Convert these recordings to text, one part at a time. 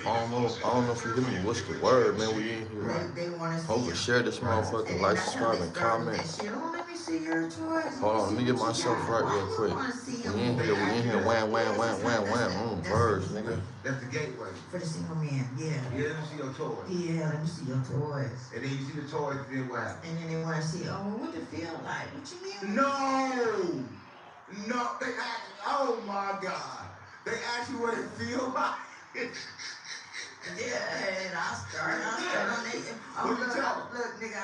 I don't know if you hear me. What's the word, man? We in here. They want to see Hope you. and share this motherfucker. And then Like, that's how subscribe, they and start with comment. that shit. Oh, let me see your toys. Hold on, let me get myself right Why real you quick. want to see We them? in here, wham, wham, wham, wham, wham. Birds, nigga. That's the gateway. For the single man, yeah. Yeah, let me see your toys. Yeah, let me see your toys. And then you see the toys, and then what happens? And then they want to see, oh, what it feel like? What you mean? No! No, they ask, oh my God. They ask you what it feels like. Yeah, and I start on they. Oh, look, nigga,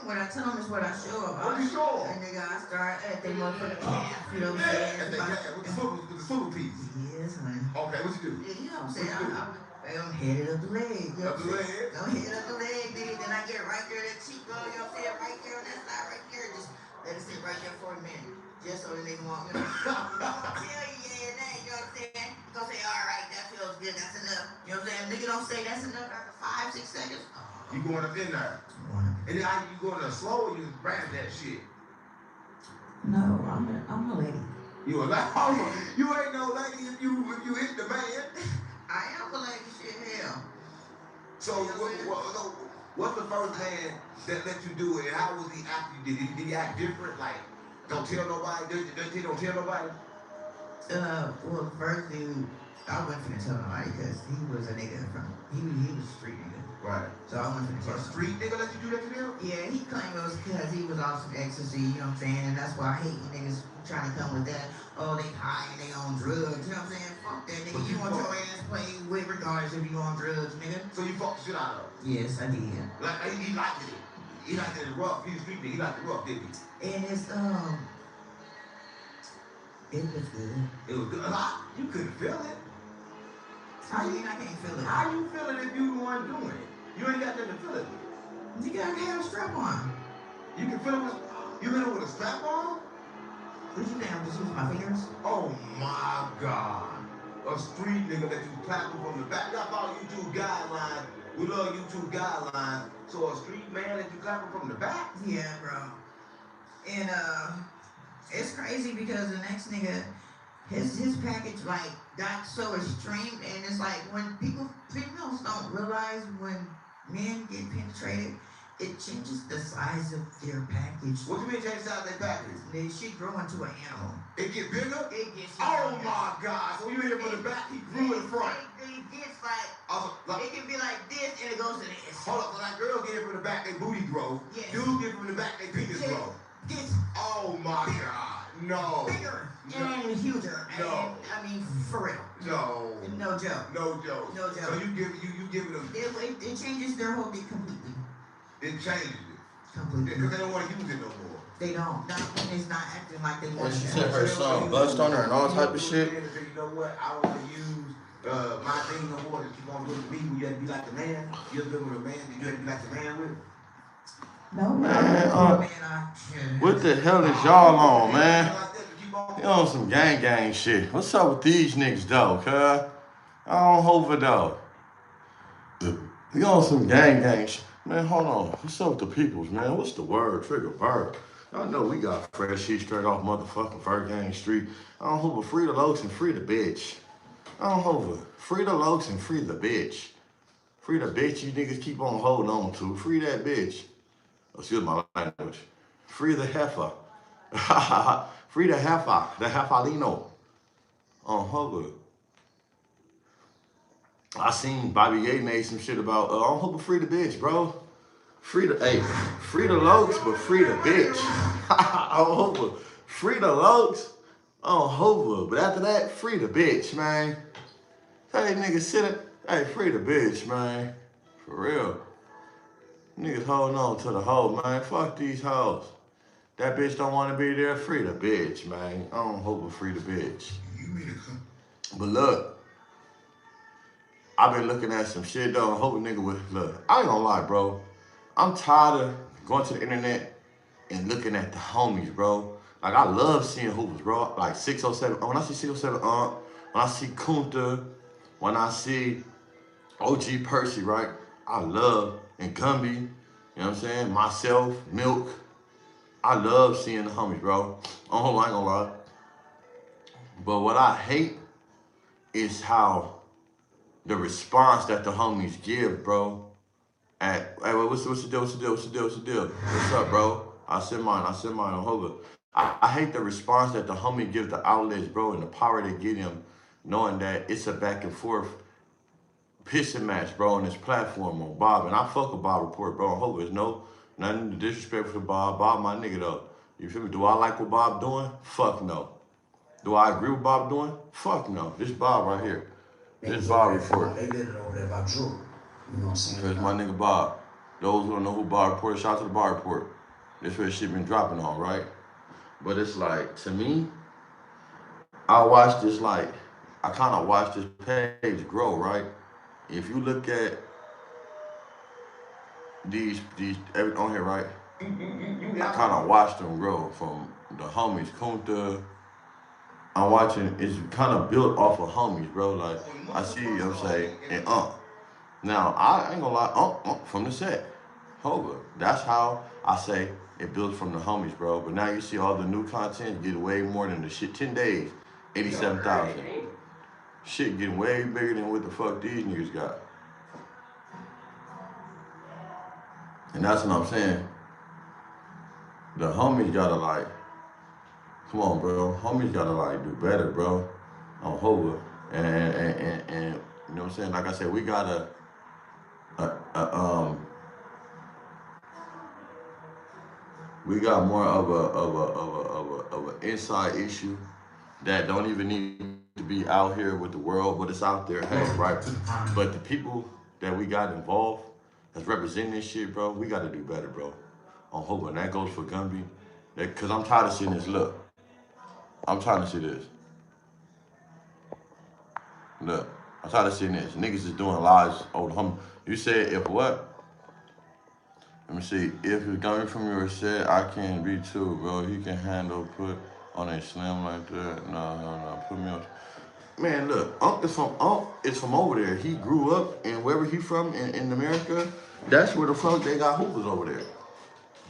what I tell them is what I show them. What you show them? And nigga, I start at they motherfucking calf, you know what I'm saying? At the calf, with the swivel piece. Yes, honey. Okay, what you do? Yeah, you know what I'm saying? I'm headed up the leg. You know up the leg? I'm headed up the leg, nigga. Then I get right there, that cheek, bro. You know what I'm saying? Right there on that side, right there. Just let it sit right there for a minute. Just so the nigga won't, you know what I'm saying? Yeah, that, you know what I'm saying? You gonna say, all right, that feels good, that's enough. You know what I'm saying? Nigga don't say that's enough after 5, 6 seconds. You going up in there. And then you going to slow or you grab that shit? No, I'm a lady. You a lady? You ain't no lady if you hit the man. I am a lady, shit, hell. So what's the first man that let you do it, and how was he after you did it? Did he act different? Like, don't tell nobody? Don't tell nobody? Well, first dude, I wasn't finna tell nobody because he was a nigga he was a street nigga. Right. So I wasn't finna tell a street nigga let you do that to them? Yeah, he claimed it was because he was off some ecstasy, you know what I'm saying? And that's why I hate you niggas trying to come with that. Oh, they high and they on drugs, you know what I'm saying? Fuck that nigga. You want your ass played with regardless if you on drugs, nigga. So you fucked the shit out of him? Yes, I did. Like, he liked it. He liked it rough. He was street nigga. He liked it rough, didn't he? And it's, it was good. It was good. You couldn't feel it. How you mean I can't feel it? How you feel it if you the one doing it? You ain't got nothing to feel it with. You gotta have a strap on. You can feel it with, you hit it with a strap on? What did you think? I'm just using my fingers? Oh my God. A street nigga that you clapping from the back. Y'all follow YouTube guidelines. We love YouTube guidelines. So a street man that you clapping from the back? Yeah, bro. And it's crazy because the next nigga, his package like got so extreme, and it's like when females don't realize when men get penetrated, it changes the size of their package. What do you mean change the size of their package? They should grow into an animal. It get bigger? It gets oh bigger. My God. So you hit it from the back, he grew in front. It gets like, it can be like this and it goes to this. Hold up, so like girls get it from the back, they booty grow. Yes. Dudes get it from the back, they penis grow. Gets oh my bigger. God. No. Bigger and huger. No. And, I mean, for real. No. No joke. No joke. No joke. So you give them. It changes their whole thing completely. It changes it. Completely. Because they don't want to use it no more. They don't. Not when it's not acting like they want And she to. said her son bust on her and all type of shit. You know what? I don't want to use my thing no more. That you want to look at me when you have to be like the man. You're living with a man that you have to be like the man with. No, Man, what the hell is y'all on, man? You on some gang shit. What's up with these niggas, though, cuz? I don't hope it, though. You on some gang shit. Man, hold on. What's up with the peoples, man? What's the word? Triggerbird. Y'all know we got fresh shit straight off motherfucking Virgang Street. I don't hope it. Free the Lokes and free the bitch. I don't hope it. Free the Lokes and free the bitch. Free the bitch you niggas keep on holding on to. Free that bitch. Excuse my language. Free the heifer. Free the heifer. The heiferino. Hover. I seen Bobby Ye made some shit about, I'm hoping free the bitch, bro. Free the Lokes, but free the bitch. I'm hoping. Free the Lokes. I'm hoping. But after that, free the bitch, man. Hey, niggas sit it. Hey, free the bitch, man. For real. Niggas holding on to the hoe, man. Fuck these hoes. That bitch don't want to be there. Free the bitch, man. I don't hope free the bitch. But look, I've been looking at some shit though. I hope a nigga would look. I ain't gonna lie, bro. I'm tired of going to the internet and looking at the homies, bro. Like I love seeing hoopers, bro. Like 607. When I see 607 when I see Kunta, when I see OG Percy, right? I love and Gumby, you know what I'm saying? Myself, Milk. I love seeing the homies, bro. I ain't gonna lie. But what I hate is how the response that the homies give, bro. Hey, what's the deal? What's the deal? What's up, bro? I said mine on Hoga. I hate the response that the homie gives the outlets, bro, and the power they get him, knowing that it's a back and forth pissing match, bro, on this platform on Bob. And I fuck with Bob Report, bro. On Hoga. There's nothing disrespectful to Bob. Bob, my nigga, though. You feel me? Do I like what Bob doing? Fuck no. Do I agree with Bob doing? Fuck no. This Bob right here. This Bob Report. They did it over there by Drew. You know what I'm saying? Because my nigga Bob. Those who don't know who Bob Report, shout out to the Bob Report. This where shit been dropping on, right? But it's like, to me, I watched this like, I kind of watched this page grow, right? If you look at these on here, right? I kind of watched them grow from the homies, Kunta. I'm watching, it's kind of built off of homies, bro. Like, I see, you know what I'm saying, and Now, I ain't gonna lie, from the set. Hoga. That's how I say it builds from the homies, bro. But now you see all the new content get way more than the shit. 10 days, 87,000. Shit getting way bigger than what the fuck these niggas got. And that's what I'm saying. The homies gotta like, come on, bro. Homies gotta like do better, bro. On Hoga. And you know what I'm saying? Like I said, we gotta we got more of an inside issue that don't even need to be out here with the world, but it's out there, hey, right? But the people that we got involved that's representing this shit, bro, we got to do better, bro. On Hoga, and that goes for Gumby. Because I'm tired of seeing this. Look, I'm trying to see this. Look, I'm tired of seeing this. Niggas is doing lives over the home. You said if what? Let me see. If it's coming from your set, I can be too, bro. He can handle put on a slam like that. No. Put me on. Man, look, Unc is from over there. He grew up, and wherever he from in America, that's where the fuck they got hoopers over there.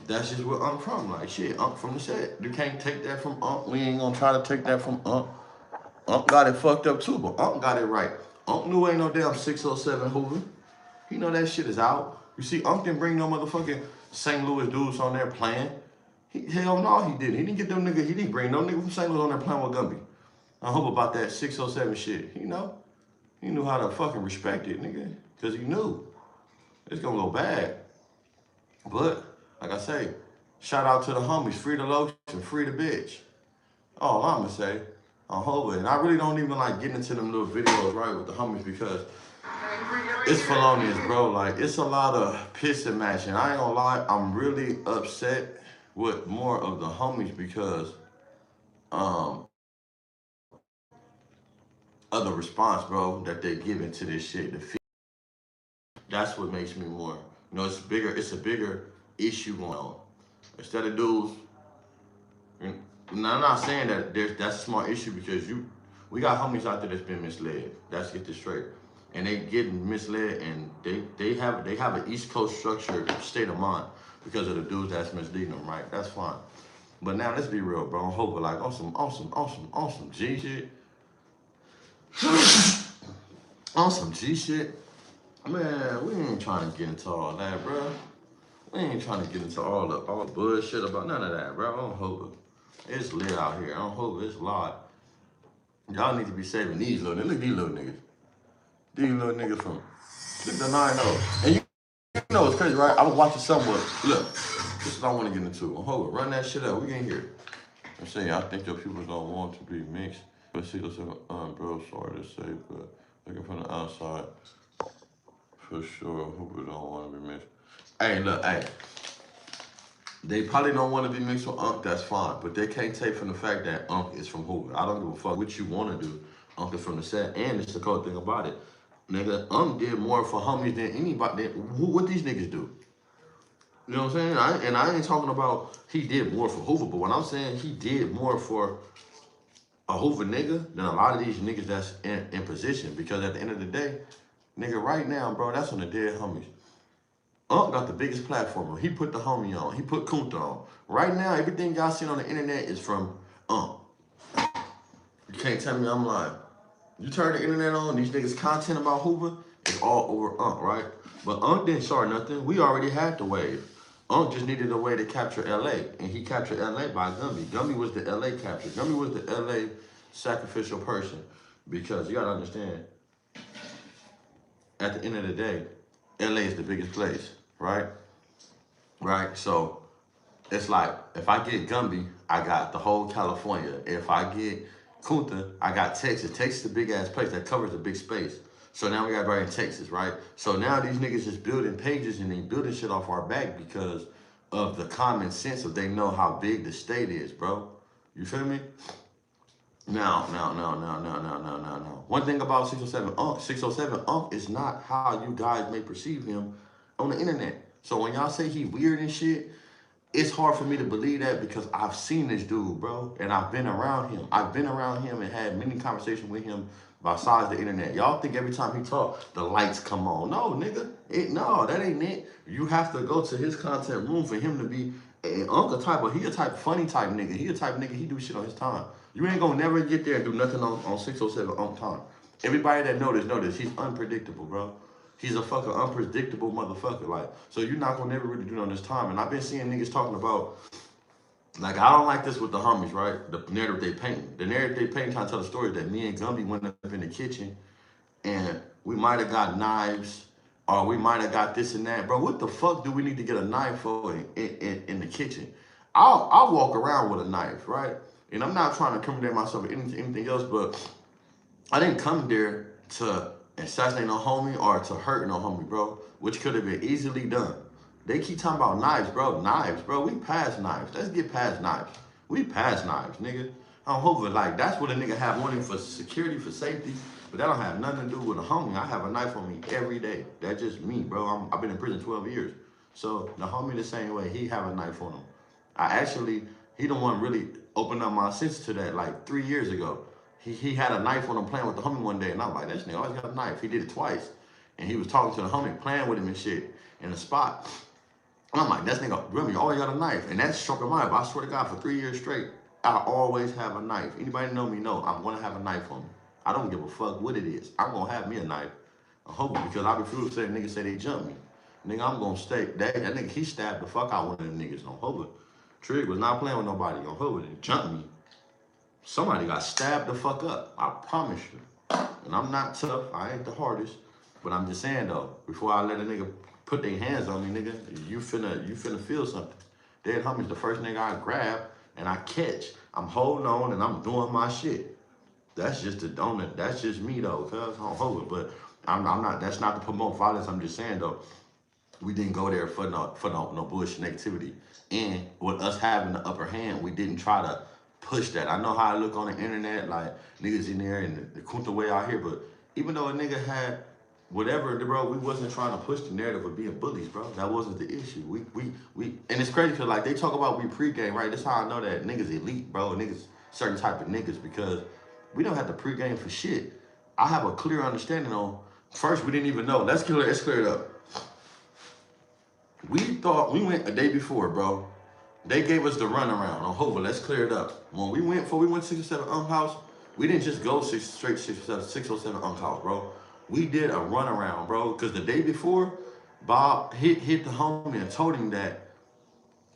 That's just where Unc from. Like, shit, Unc from the set. You can't take that from Unc. We ain't gonna try to take that from Unc. Unc got it fucked up too, but Unc got it right. Unc knew ain't no damn 607 hoover. He know that shit is out. You see, Unc didn't bring no motherfucking St. Louis dudes on there playing. Hell no, he didn't. He didn't get them niggas. He didn't bring no nigga from St. Louis on there playing with Gumby. I hope about that 607 shit. You know? He knew how to fucking respect it, nigga. Because he knew it's gonna go bad. But, like I say, shout out to the homies. Free the lotion, free the bitch. All I'm gonna say, on Hoga. And I really don't even like getting into them little videos, right, with the homies because it's felonious, bro. Like, it's a lot of piss and match. And I ain't gonna lie, I'm really upset with more of the homies because of the response, bro, that they're giving to this shit. That's what makes me more, you know, it's a bigger issue going on. Instead of dudes, and I'm not saying that that's a small issue because we got homies out there that's been misled. Let's get this straight. And they getting misled and they have an East Coast structured state of mind because of the dudes that's misleading them, right? That's fine. But now let's be real, bro. Hope like on some G shit. On some G shit. Man, we ain't trying to get into all that, bro. We ain't trying to get into all the bullshit about none of that, bro. I don't hope it's lit out here. I don't hope it's live. Y'all need to be saving these little niggas. Look at these little niggas. These little niggas from the 9-0. And you know what's crazy, right? I was watching somewhere. Look, this is what I want to get into. Hold on, run that shit up. We can hear it. I'm saying, I think your people don't want to be mixed. But see, listen, bro, sorry to say, but looking from the outside, for sure, people don't want to be mixed. Hey, look, hey. They probably don't want to be mixed with Unc, that's fine. But they can't take from the fact that Unc is from Hoover. I don't give a fuck what you want to do. Unc is from the set, and it's the cool thing about it. Nigga, Unc did more for homies than anybody. What these niggas do? You know what I'm saying? I ain't talking about he did more for Hoover, but when I'm saying he did more for a Hoover nigga than a lot of these niggas that's in position. Because at the end of the day, nigga, right now, bro, that's on the dead homies. Unc got the biggest platform. He put the homie on. He put Kunta on. Right now, everything y'all seen on the internet is from Unc. You can't tell me I'm lying. You turn the internet on, these niggas content about Hoover, it's all over Unc, right? But Unc didn't start nothing. We already had the wave. Unc just needed a way to capture LA, and he captured LA by Gumby. Gumby was the LA capture. Gumby was the LA sacrificial person. Because you gotta understand, at the end of the day, LA is the biggest place, right? Right? So it's like if I get Gumby, I got the whole California. If I get Kunta, I got Texas. Texas is a big ass place that covers a big space. So now we got everybody in Texas, right? So now these niggas just building pages and they building shit off our back because of the common sense of they know how big the state is, bro. You feel me? No. One thing about 607 Unc is not how you guys may perceive him on the internet. So when y'all say he weird and shit, it's hard for me to believe that because I've seen this dude, bro, and I've been around him. I've been around him and had many conversations with him besides the internet. Y'all think every time he talk, the lights come on. No, nigga. No, that ain't it. You have to go to his content room for him to be an uncle type, but he a type funny type nigga. He a type nigga, he do shit on his time. You ain't gonna never get there and do nothing on 607 on time. Everybody that know this, he's unpredictable, bro. He's a fucking unpredictable motherfucker. Like, so you're not gonna never really do it on this time. And I've been seeing niggas talking about, like, I don't like this with the homies, right? The narrative they paint. The narrative they paint trying to tell the story that me and Gumby went up in the kitchen and we might have got knives or we might have got this and that. Bro, what the fuck do we need to get a knife for in the kitchen? I'll walk around with a knife, right? And I'm not trying to incriminate myself or anything else, but I didn't come there to assassinate no homie or to hurt no homie, bro, which could have been easily done. They keep talking about knives, bro. Knives, bro. We past knives. Let's get past knives. We past knives, nigga. I'm hoping, like, that's what a nigga have on him for security, for safety, but that don't have nothing to do with a homie. I have a knife on me every day. That's just me, bro. I've been in prison 12 years. So the homie the same way, he have a knife on him. He the one really opened up my sense to that like 3 years ago. He had a knife on him playing with the homie one day, and I'm like, this nigga always got a knife. He did it twice. And he was talking to the homie, playing with him and shit in the spot. And I'm like, this nigga really always got a knife. And that struck a mind. But I swear to God, for 3 years straight, I always have a knife. Anybody know me know I'm gonna have a knife on me. I don't give a fuck what it is. I'm gonna have me a knife. I hope because I refuse to say niggas say they jump me. Nigga, I'm gonna stay. That nigga, he stabbed the fuck out one of them niggas on Hobart. Trig was not playing with nobody on Hobart. He jumped me. Somebody got stabbed the fuck up. I promise you. And I'm not tough. I ain't the hardest. But I'm just saying though, before I let a nigga put their hands on me, nigga, you finna feel something. Dead homie's the first nigga I grab and I catch. I'm holding on and I'm doing my shit. That's just the donut. That's just me though, cuz I'm hold it. But I'm not. That's not to promote violence. I'm just saying though, we didn't go there for no bullshit negativity. And with us having the upper hand, we didn't try to push that. I know how I look on the internet, like niggas in there and the kunta way out here, but even though a nigga had whatever, bro, we wasn't trying to push the narrative of being bullies, bro. That wasn't the issue. We and it's crazy because like they talk about we pregame, right? That's how I know that niggas elite, bro. Niggas certain type of niggas because we don't have to pregame for shit. I have a clear understanding on first we didn't even know. Let's clear it up. We thought we went a day before, bro. They gave us the runaround on Hoover. Let's clear it up. When we went, before we went to 607 Unc House, we didn't just go straight 607 Unc House, bro. We did a runaround, bro. Because the day before, Bob hit the homie and told him that.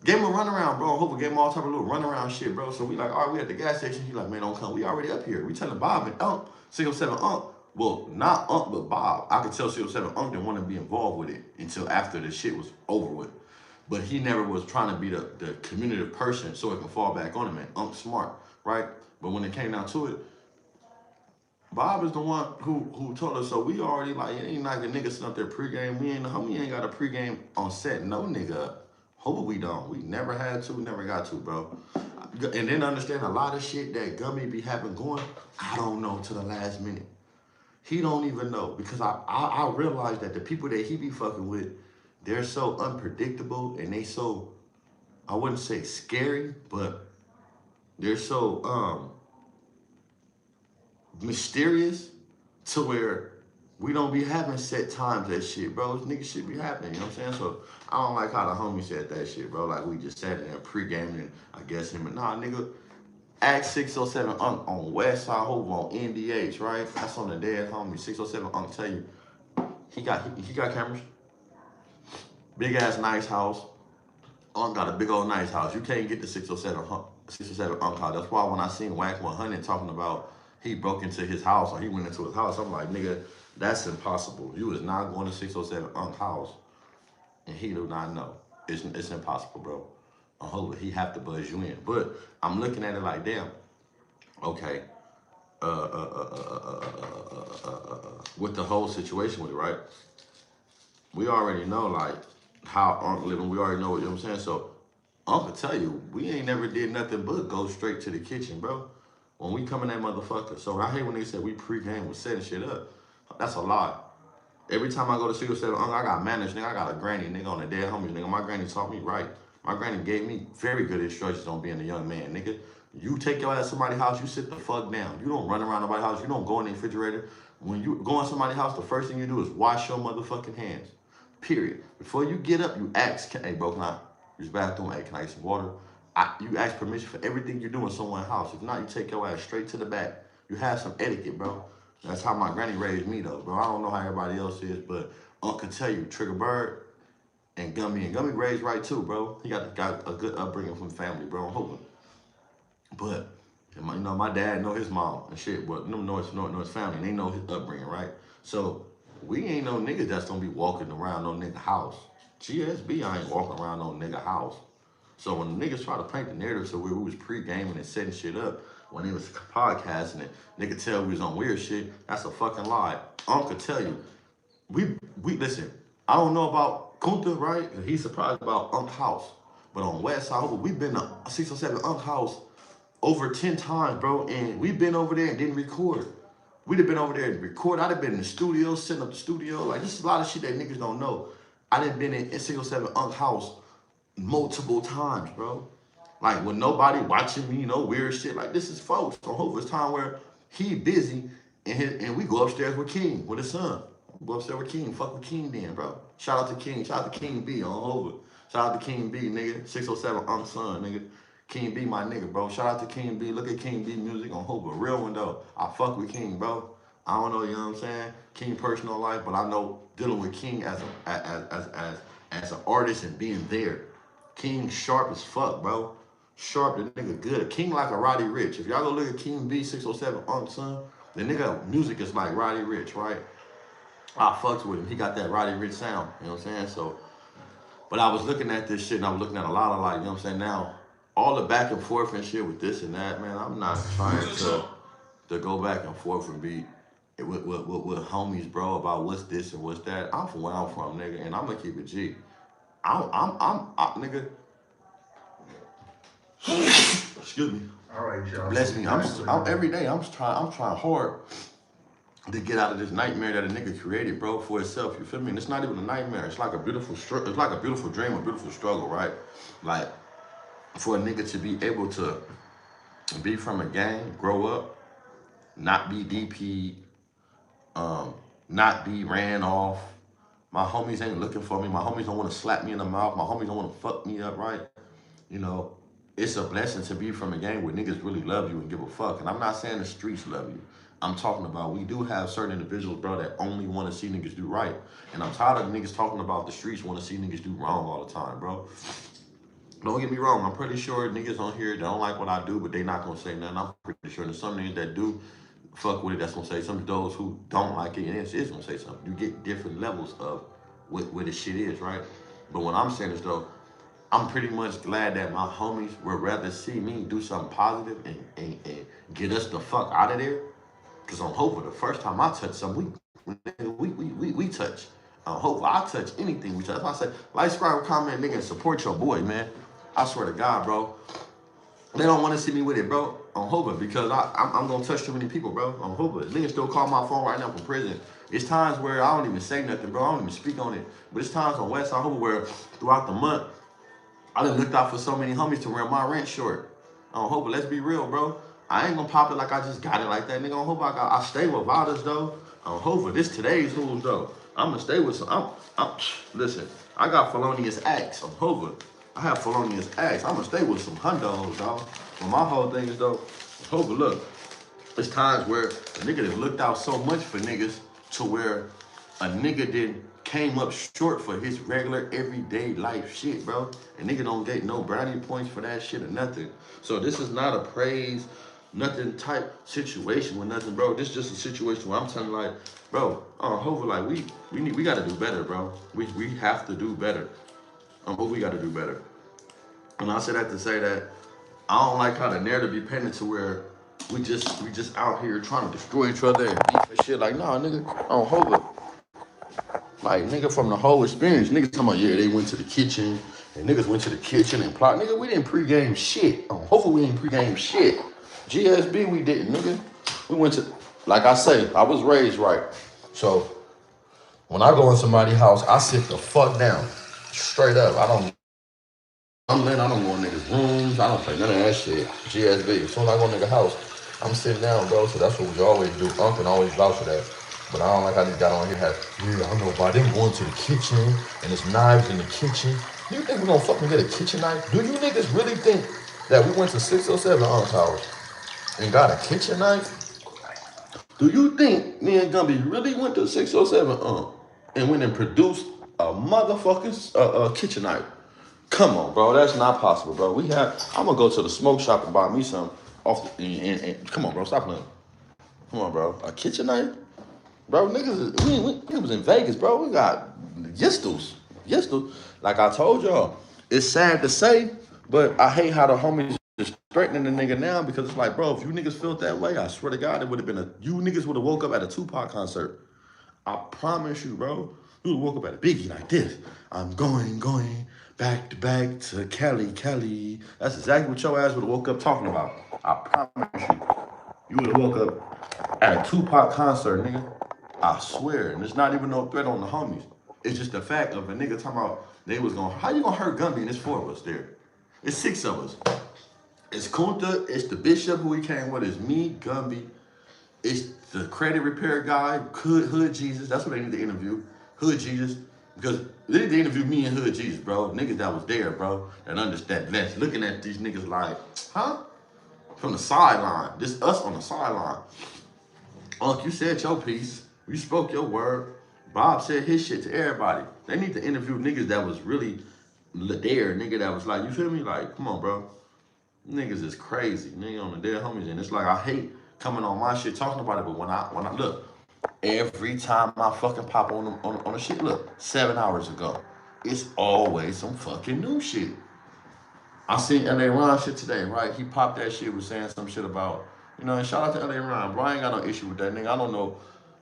Gave him a runaround, bro. Hoover gave him all type of little runaround shit, bro. So we like, all right, we at the gas station. He like, man, don't come. We already up here. We telling Bob and Unc, 607 Unc. Well, not Unc, but Bob. I could tell 607 Unc didn't want to be involved with it until after the shit was over with. But he never was trying to be the communicative person so it can fall back on him. And Unc's smart, right? But when it came down to it, Bob is the one who told us. So we already like, it ain't like a nigga sitting up there pregame. We ain't got a pregame on set. No nigga. Hope we don't. We never had to, never got to, bro. And then understand a lot of shit that Gummy be having going, I don't know to the last minute. He don't even know because I realized that the people that he be fucking with, they're so unpredictable and they so, I wouldn't say scary, but they're so mysterious to where we don't be having set times that shit, bro. This nigga shit be happening, you know what I'm saying? So I don't like how the homie said that shit, bro. Like we just sat in there pre-gaming and I guess him and nah, nigga, Act 607 Unc on West Side Hoover on NDH, right? That's on the dead homie. 607 Unc tell you he got cameras. Big ass nice house. Unc got a big old nice house. You can't get the 607 Unc house. That's why when I seen Whack 100 talking about he broke into his house or he went into his house, I'm like, nigga, that's impossible. You is not going to 607 Unc house and he do not know. It's impossible, bro. Hopefully he have to buzz you in. But I'm looking at it like, damn, okay. With the whole situation with it, right? We already know like how Unc living. We already know, you know what I'm saying? So Unc will tell you, we ain't never did nothing but go straight to the kitchen, bro. When we come in that motherfucker. So I hate when they say we pre-game with setting shit up. That's a lie. Every time I go to 607 Unc, I got managed, nigga. I got a granny, nigga, on the dead homies, nigga. My granny taught me right. My granny gave me very good instructions on being a young man, nigga. You take your ass to somebody's house, you sit the fuck down. You don't run around nobody's house. You don't go in the refrigerator. When you go in somebody's house, the first thing you do is wash your motherfucking hands. Period. Before you get up, you ask, hey, bro, can I use the bathroom? Hey, can I get some water? You ask permission for everything you do in someone's house. If not, you take your ass straight to the back. You have some etiquette, bro. That's how my granny raised me, though, bro. I don't know how everybody else is, but Unc can tell you, Triggerbird and Gummy raised right, too, bro. He got a good upbringing from the family, bro. I'm hoping. But, you know, my dad know his mom and shit, but know his family, and they know his upbringing, right? So, we ain't no niggas that's gonna be walking around no nigga house. GSB, I ain't walking around no nigga house. So when the niggas try to paint the narrative so we was pre-gaming and setting shit up, when they was podcasting it, nigga tell we was on weird shit, that's a fucking lie. Unc could tell you, we listen, I don't know about Kunta, right? He's surprised about Unc house. But on West Side, we've been to 607 Unc house over 10 times, bro, and we've been over there and didn't record. We'd have been over there and record. I'd have been in the studio, setting up the studio. Like, this is a lot of shit that niggas don't know. I done been in 607 Unc house multiple times, bro. Like, with nobody watching me, no weird shit. Like, this is folks. So hopefully it's time where he busy and we go upstairs with King, with his son. Go upstairs with King. Fuck with King then, bro. Shout out to King. Shout out to King B on over. Shout out to King B, nigga. 607 Unc son, nigga. King B, my nigga, bro. Shout out to King B. Look at King B music on Hope. A real one, though. I fuck with King, bro. I don't know, you know what I'm saying? King personal life, but I know dealing with King as an artist and being there. King sharp as fuck, bro. Sharp, the nigga good. King like a Roddy Rich. If y'all go look at King B, 607 Unc son, the nigga music is like Roddy Rich, right? I fucks with him. He got that Roddy Rich sound, you know what I'm saying? So, but I was looking at this shit and I was looking at a lot of, like, you know what I'm saying? Now, all the back and forth and shit with this and that, man, I'm not trying to go back and forth and be with homies, bro, about what's this and what's that. I'm from where I'm from, nigga, and I'm gonna keep it G. Nigga. Excuse me. All right, y'all. Bless me. I'm every day. I'm trying hard to get out of this nightmare that a nigga created, bro, for itself. You feel me? And it's not even a nightmare. It's like a beautiful It's like a beautiful dream, a beautiful struggle, right? Like, for a nigga to be able to be from a gang, grow up, not be DP, not be ran off. My homies ain't looking for me. My homies don't want to slap me in the mouth. My homies don't want to fuck me up, right? You know, it's a blessing to be from a gang where niggas really love you and give a fuck. And I'm not saying the streets love you. I'm talking about we do have certain individuals, bro, that only want to see niggas do right. And I'm tired of niggas talking about the streets want to see niggas do wrong all the time, bro. Don't get me wrong. I'm pretty sure niggas on here that don't like what I do, but they not going to say nothing. I'm pretty sure there's some niggas that do fuck with it that's going to say something. Those who don't like it, and it's going to say something. You get different levels of what the shit is, right? But what I'm saying is, though, I'm pretty much glad that my homies would rather see me do something positive and get us the fuck out of there. Because I'm hoping the first time I touch something, we touch. I'm hoping I touch anything we touch. That's why I said, like, subscribe, comment, nigga, and support your boy, man. I swear to God, bro. They don't want to see me with it, bro. I'm hoping because I'm going to touch too many people, bro. I'm hoping. Niggas still call my phone right now from prison. It's times where I don't even say nothing, bro. I don't even speak on it. But it's times on West Side Hoover where throughout the month, I done looked out for so many homies to wear my rent short. I'm hoping, let's be real, bro. I ain't gonna pop it like I just got it like that, nigga. I'm hoping I stay with Vadas, though. I'm hoping this today's news, though. I'm gonna stay with some. Listen, I got felonious acts. I'm hoping. I have felonious acts. I'ma stay with some hundos, dog. But my whole thing is though, look, there's times where a nigga has looked out so much for niggas to where a nigga did came up short for his regular everyday life shit, bro. And nigga don't get no brownie points for that shit or nothing. So this is not a praise, nothing type situation with nothing, bro. This is just a situation where I'm telling like, bro, hopefully like we gotta do better, bro. We have to do better. We gotta do better. And I say that to say that I don't like how the narrative be painted to where we just out here trying to destroy each other and beef and shit. Like, nah, nigga, on Hova. Like, nigga, from the whole experience, niggas talking about, yeah, they went to the kitchen, and niggas went to the kitchen and plot. Nigga, we didn't pregame shit. Hopefully we didn't pregame shit. GSB, we didn't, nigga. We went to, like I say, I was raised right. So, when I go in somebody's house, I sit the fuck down. Straight up. I don't go in niggas' rooms. I don't play none of that shit. GSB. As soon as I go in niggas' house, I'm sitting down, bro. So that's what we always do. Uncle always vouch for that. But I don't like how these guys on here have, yeah, I know about them going to the kitchen and there's knives in the kitchen. Do you think we're gonna fucking get a kitchen knife? Do you niggas really think that we went to 607 Towers and got a kitchen knife? Do you think me and Gumby really went to 607 and went and produced a motherfucking kitchen knife? Come on, bro. That's not possible, bro. I'm gonna go to the smoke shop and buy me some off the, and come on, bro. Stop playing. Come on, bro. A kitchen knife? Bro, niggas, we was in Vegas, bro. We got yistles. Like I told y'all, it's sad to say, but I hate how the homies is threatening the nigga now because it's like, bro, if you niggas felt that way, I swear to God, it would have been you niggas would have woke up at a Tupac concert. I promise you, bro. You would have woke up at a Biggie like this. I'm going back to Cali. That's exactly what your ass would have woke up talking about. I promise you. You would have woke up at a Tupac concert, nigga. I swear. And it's not even no threat on the homies. It's just the fact of a nigga talking about they was gonna, how you gonna hurt Gumby and it's 4 of us there? It's 6 of us. It's Kunta, it's the bishop who he came with, it's me, Gumby, it's the credit repair guy, Hood Jesus, that's what they need to interview. Hood Jesus. Because they need to interview me and Hood Jesus, bro. Niggas that was there, bro. That understand that's looking at these niggas like, huh? From the sideline. This us on the sideline. Unc, you said your piece. You spoke your word. Bob said his shit to everybody. They need to interview niggas that was really there. Nigga that was like, you feel me? Like, come on, bro. Niggas is crazy. Nigga on the dead homies. And it's like, I hate coming on my shit talking about it. But when I look, every time I fucking pop on the shit, look, 7 hours ago, it's always some fucking new shit. I seen LA Ron shit today, right? He popped that shit, was saying some shit about, and shout out to LA Ron, bro. I ain't got no issue with that nigga. I don't know.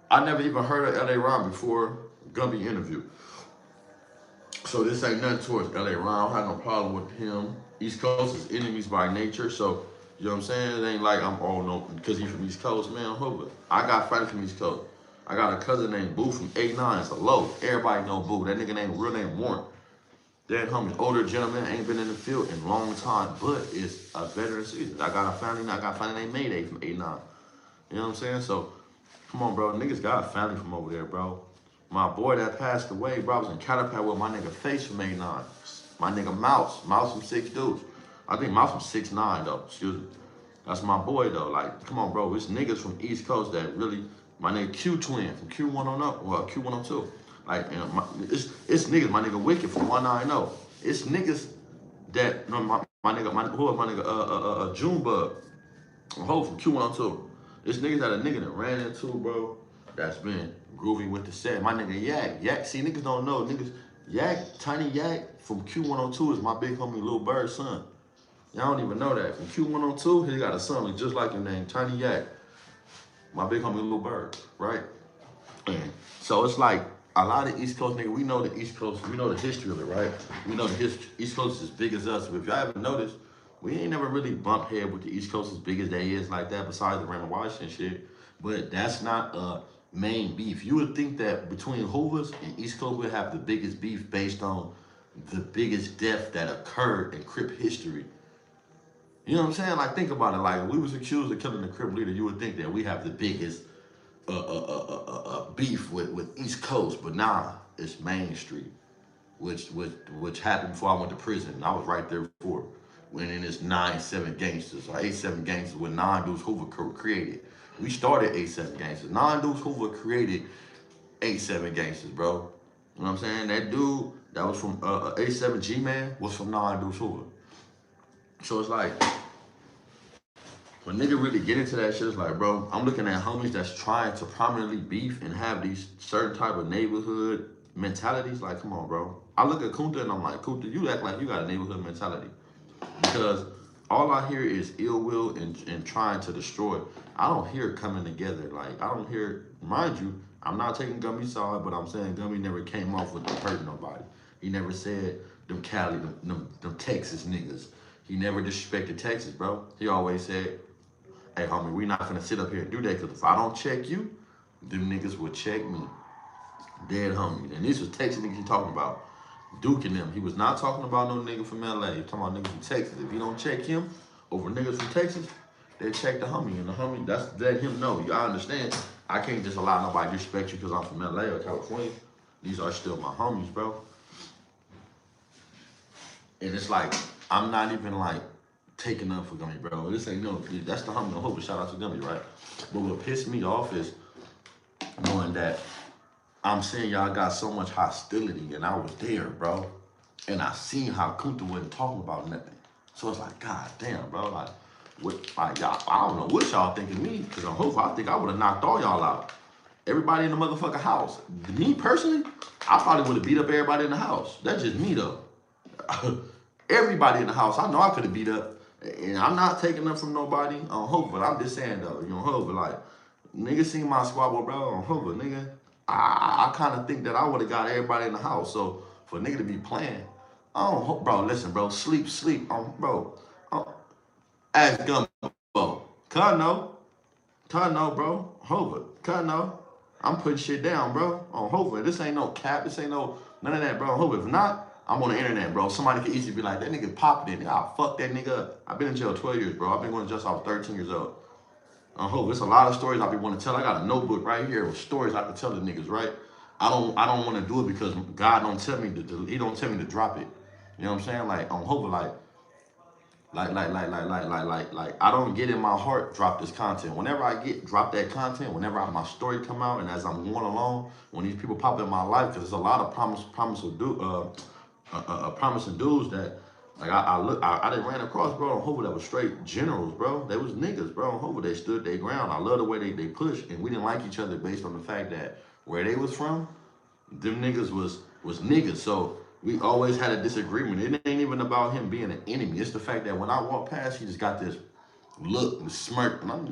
I never even heard of LA Ron before Gumby interview. So this ain't nothing towards LA Ron. I don't have no problem with him. East Coast is enemies by nature, so you know what I'm saying? It ain't like I'm all no because he's from East Coast, man. Hold it. I got friends from East Coast. I got a cousin named Boo from 89. It's a low. Everybody know Boo. That nigga real name Warren. That homie, older gentleman, ain't been in the field in a long time, but it's a veteran season. I got a family named Mayday from 89. You know what I'm saying? So, come on, bro. Niggas got a family from over there, bro. My boy that passed away, bro, I was in Caterpillar with my nigga Face from 89. My nigga Mouse from 6 dudes. I think Mouse from 6'9", though, excuse me. That's my boy, though. Like, come on, bro. It's niggas from East Coast that really, my nigga Q-Twin from Q1 up, or Q102. Like, it's niggas, my nigga Wicked from 190. It's niggas that, my nigga, Junebug, Ho from Q102. It's niggas that a nigga that ran into, bro, that's been groovy with the set. My nigga Yak, see, niggas don't know, niggas, Tiny Yak from Q102 is my big homie Lil Bird's son. Y'all don't even know that. From Q102, he got a son just like him named Tiny Yak. My big homie Lil Bird, right? And so it's like, a lot of East Coast niggas, we know the East Coast, we know the history of it, right? We know the East Coast is as big as us. But if y'all haven't noticed, we ain't never really bumped head with the East Coast as big as they is like that, besides the Raymond Washington shit. But that's not a main beef. You would think that between Hoovers and East Coast, we'd have the biggest beef based on the biggest death that occurred in Crip history. You know what I'm saying? Like, think about it. Like, if we was accused of killing the Crip leader, you would think that we have the biggest beef with East Coast, but nah, it's Main Street. which happened before I went to prison. And I was right there for it. When in this 9-7 gangsters or 8-7 gangsters when Nine Deuce Hoover created. We started 8-7 gangsters. Nine Deuce Hoover created 8-7 gangsters, bro. You know what I'm saying? That dude that was from 8-7 G-Man was from Nine Deuce Hoover. So it's like, when nigga really get into that shit, it's like, bro, I'm looking at homies that's trying to prominently beef and have these certain type of neighborhood mentalities. Like, come on, bro. I look at Kunta and I'm like, Kunta, you act like you got a neighborhood mentality. Because all I hear is ill will and trying to destroy. I don't hear coming together. Like, I don't hear, mind you, I'm not taking Gummy's side, but I'm saying Gummy never came off with hurting nobody. He never said them Cali, them Texas niggas. He never disrespected Texas, bro. He always said, hey, homie, we not finna sit up here and do that, because if I don't check you, them niggas will check me. Dead homie. And this was Texas niggas he talking about. Duke and them. He was not talking about no nigga from LA. He was talking about niggas from Texas. If you don't check him over niggas from Texas, they check the homie. And the homie, that's let him know. You understand? I can't just allow nobody to disrespect you because I'm from LA or California. These are still my homies, bro. And it's like, I'm not even like taking up for Gummy, bro. This ain't no, that's the homie. I hope. Shout out to Gummy, right? But what pissed me off is knowing that I'm saying y'all got so much hostility, and I was there, bro. And I seen how Kunta wasn't talking about nothing. So it's like, god damn, bro. Like, what? Like, y'all, I don't know what y'all think of me, because I think I would have knocked all y'all out. Everybody in the motherfucking house. Me personally, I probably would have beat up everybody in the house. That's just me though. Everybody in the house, I know I could have beat up. And I'm not taking up from nobody on Hope, but I'm just saying though, you know, Hope, like, nigga seen my squabble, bro, on Hope, nigga. I kind of think that I would have got everybody in the house. So for a nigga to be playing, I don't hope, bro, listen, bro, sleep, bro. Ask Gumbo. Cut no, bro. Hover, cut no. I'm putting shit down, bro, on Hover. This ain't no cap, this ain't no, none of that, bro. Hover, if not, I'm on the internet, bro. Somebody could easily be like, that nigga popping it. I'll fuck that nigga up. I've been in jail 12 years, bro. I've been going to jail since I was 13 years old. There's a lot of stories I be want to tell. I got a notebook right here with stories I can tell the niggas, right? I don't want to do it because God don't tell me to. He don't tell me to drop it. You know what I'm saying? Like on Hope, like I don't get in my heart drop this content. Whenever I drop that content, whenever my story come out, and as I'm going along, when these people pop in my life, because there's a lot of promising dudes that. Like I done ran across, bro, on Hoover that was straight generals, bro. They was niggas, bro, on Hoover. They stood their ground. I love the way they pushed, and we didn't like each other based on the fact that where they was from, them niggas was niggas. So we always had a disagreement. It ain't even about him being an enemy. It's the fact that when I walk past, he just got this look, this smirk, and I'm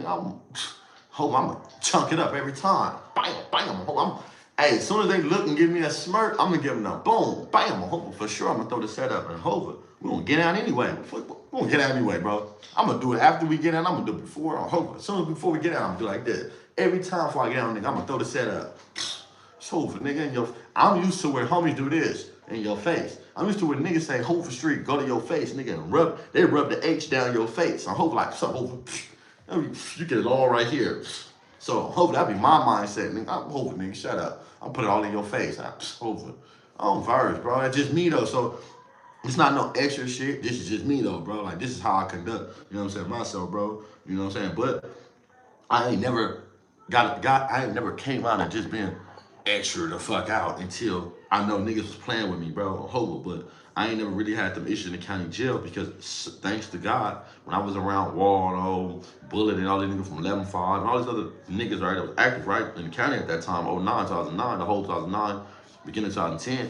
gonna chunk it up every time. Bam, bam, hey, as soon as they look and give me a smirk, I'm gonna give them a boom, bam, for sure. I'm gonna throw the setup and Hoover. We're gonna get out anyway. We're gonna get out anyway, bro. I'm gonna do it after we get out. I'm gonna do it before or Hoover. As soon as before we get out, I'm gonna do like this. Every time before I get out, nigga, I'm gonna throw the setup. It's Hoover, nigga. I'm used to where homies do this in your face. I'm used to where niggas say Hoover Street, go to your face, nigga, and they rub the H down your face. I'm Hoover like, something Hoover. You get it all right here. So Hoover, that be my mindset, nigga. I'm Hoover, nigga, shut up. I'll put it all in your face. I'm Hoover. I'm verse, bro. That's just me though. So it's not no extra shit. This is just me though, bro. Like, this is how I conduct, you know what I'm saying, myself, bro. You know what I'm saying? But I ain't never I ain't never came out and just been extra the fuck out until I know niggas was playing with me, bro, on Hobo. But I ain't never really had them issues in the county jail because thanks to God, when I was around Waldo, Bullet, and all these niggas from 11-5, and all these other niggas, right, that was active, right, in the county at that time, 09, 2009, the whole 2009, beginning of 2010,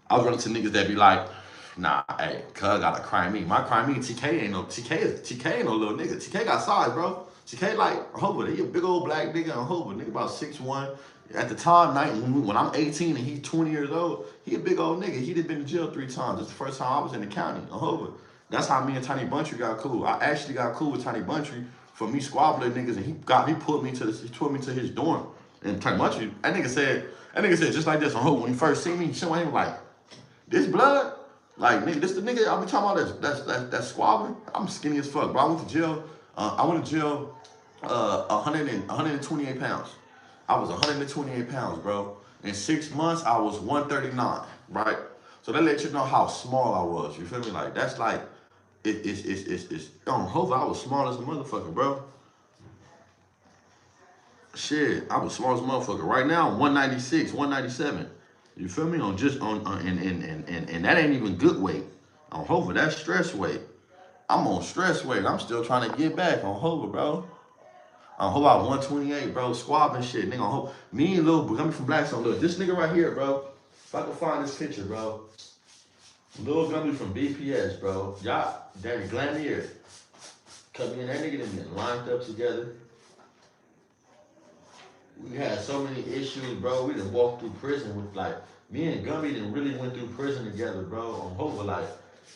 I was running to niggas that be like, nah, hey, cuz gotta cry me. My cry me, TK ain't no little nigga. TK got size, bro. TK like Hoover, he a big old black nigga on Hoover, nigga about 6'1". At the time, when I'm 18 and he's 20 years old, he a big old nigga. He done been to jail 3 times. It's the first time I was in the county on Hoover. That's how me and Tiny Buntry got cool. I actually got cool with Tiny Buntry for me squabbling niggas, and he pulled me to his dorm. And Tiny Buntry, that nigga said just like this on Hoover. When he first seen me, showing him like, this blood? Like, nigga, this the nigga I be talking about that's squabbling? I'm skinny as fuck, bro. I went to jail 128 pounds. I was 128 pounds, bro. In 6 months, I was 139. right? So that lets you know how small I was. You feel me? Like that's like it's on Hova. I was small as a motherfucker, bro. Shit, I was small as a motherfucker. Right now, I'm 196, 197. You feel me? On just on and that ain't even good weight. On Hova, that's stress weight. I'm on stress weight. I'm still trying to get back on Hova, bro. On Hova, 128, bro. Squab and shit, nigga. On Hova. Me and Lil Gummy from Blackstone. Look, this nigga right here, bro. If I can find this picture, bro. Lil Gummy from BPS, bro. Y'all, Daddy Glamier. Cut me and that nigga them lined up together. We had so many issues, bro. We done walked through prison with like me and Gummy done really went through prison together, bro. On Hova, like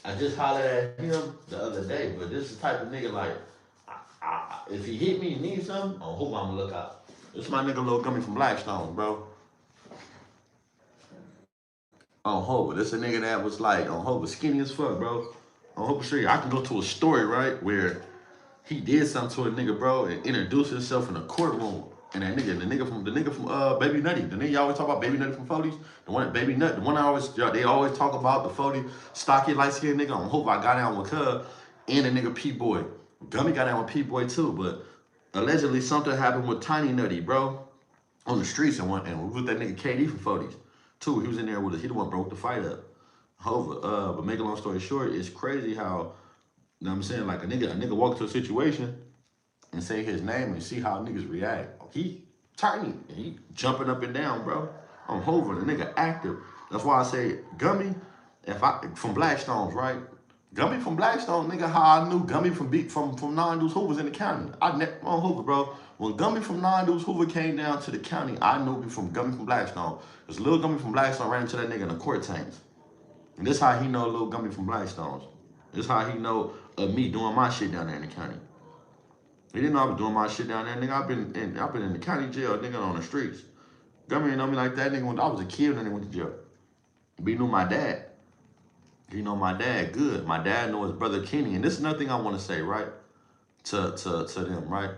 I just hollered at him the other day, but this is the type of nigga like if he hit me and need something, on Hova I'ma look out. This my nigga Lil Gummy from Blackstone, bro. On Hova, this a nigga that was like on Hova skinny as fuck, bro. On Hova Street, I can go to a story right where he did something to a nigga, bro, and introduced himself in a courtroom. And that nigga, the nigga from Baby Nutty, the nigga you always talk about, Baby Nutty from 40s, the one Baby Nut, the one they always talk about, the 40 stocky light skinned nigga. On Hope I got down with Cub and the nigga P Boy. Gummy got down with P Boy too, but allegedly something happened with Tiny Nutty, bro, on the streets and with that nigga KD from 40s too. He was in there with us. He the one broke the fight up. Hova, but make a long story short, it's crazy how, you know what I'm saying, like a nigga walk to a situation and say his name and see how niggas react. He tiny and he jumping up and down, bro. I'm Hova, the nigga active. That's why I say Gummy, from Blackstones, right? Gummy from Blackstone, nigga, how I knew Gummy from Nine Deuce Hoover's in the county. On Hoover, bro. When Gummy from Nine Deuce Hoover came down to the county, I knew from Gummy from Blackstone. Because Lil Gummy from Blackstone ran into that nigga in the court tanks. And this how he know Lil Gummy from Blackstones. This how he know of me doing my shit down there in the county. He didn't know I was doing my shit down there, nigga. I've been in the county jail, nigga, on the streets. Gummy didn't know me like that, nigga. When I was a kid, and he went to jail. But he knew my dad. He know my dad good. My dad know his brother Kenny, and this is another thing I want to say, right? To them, right?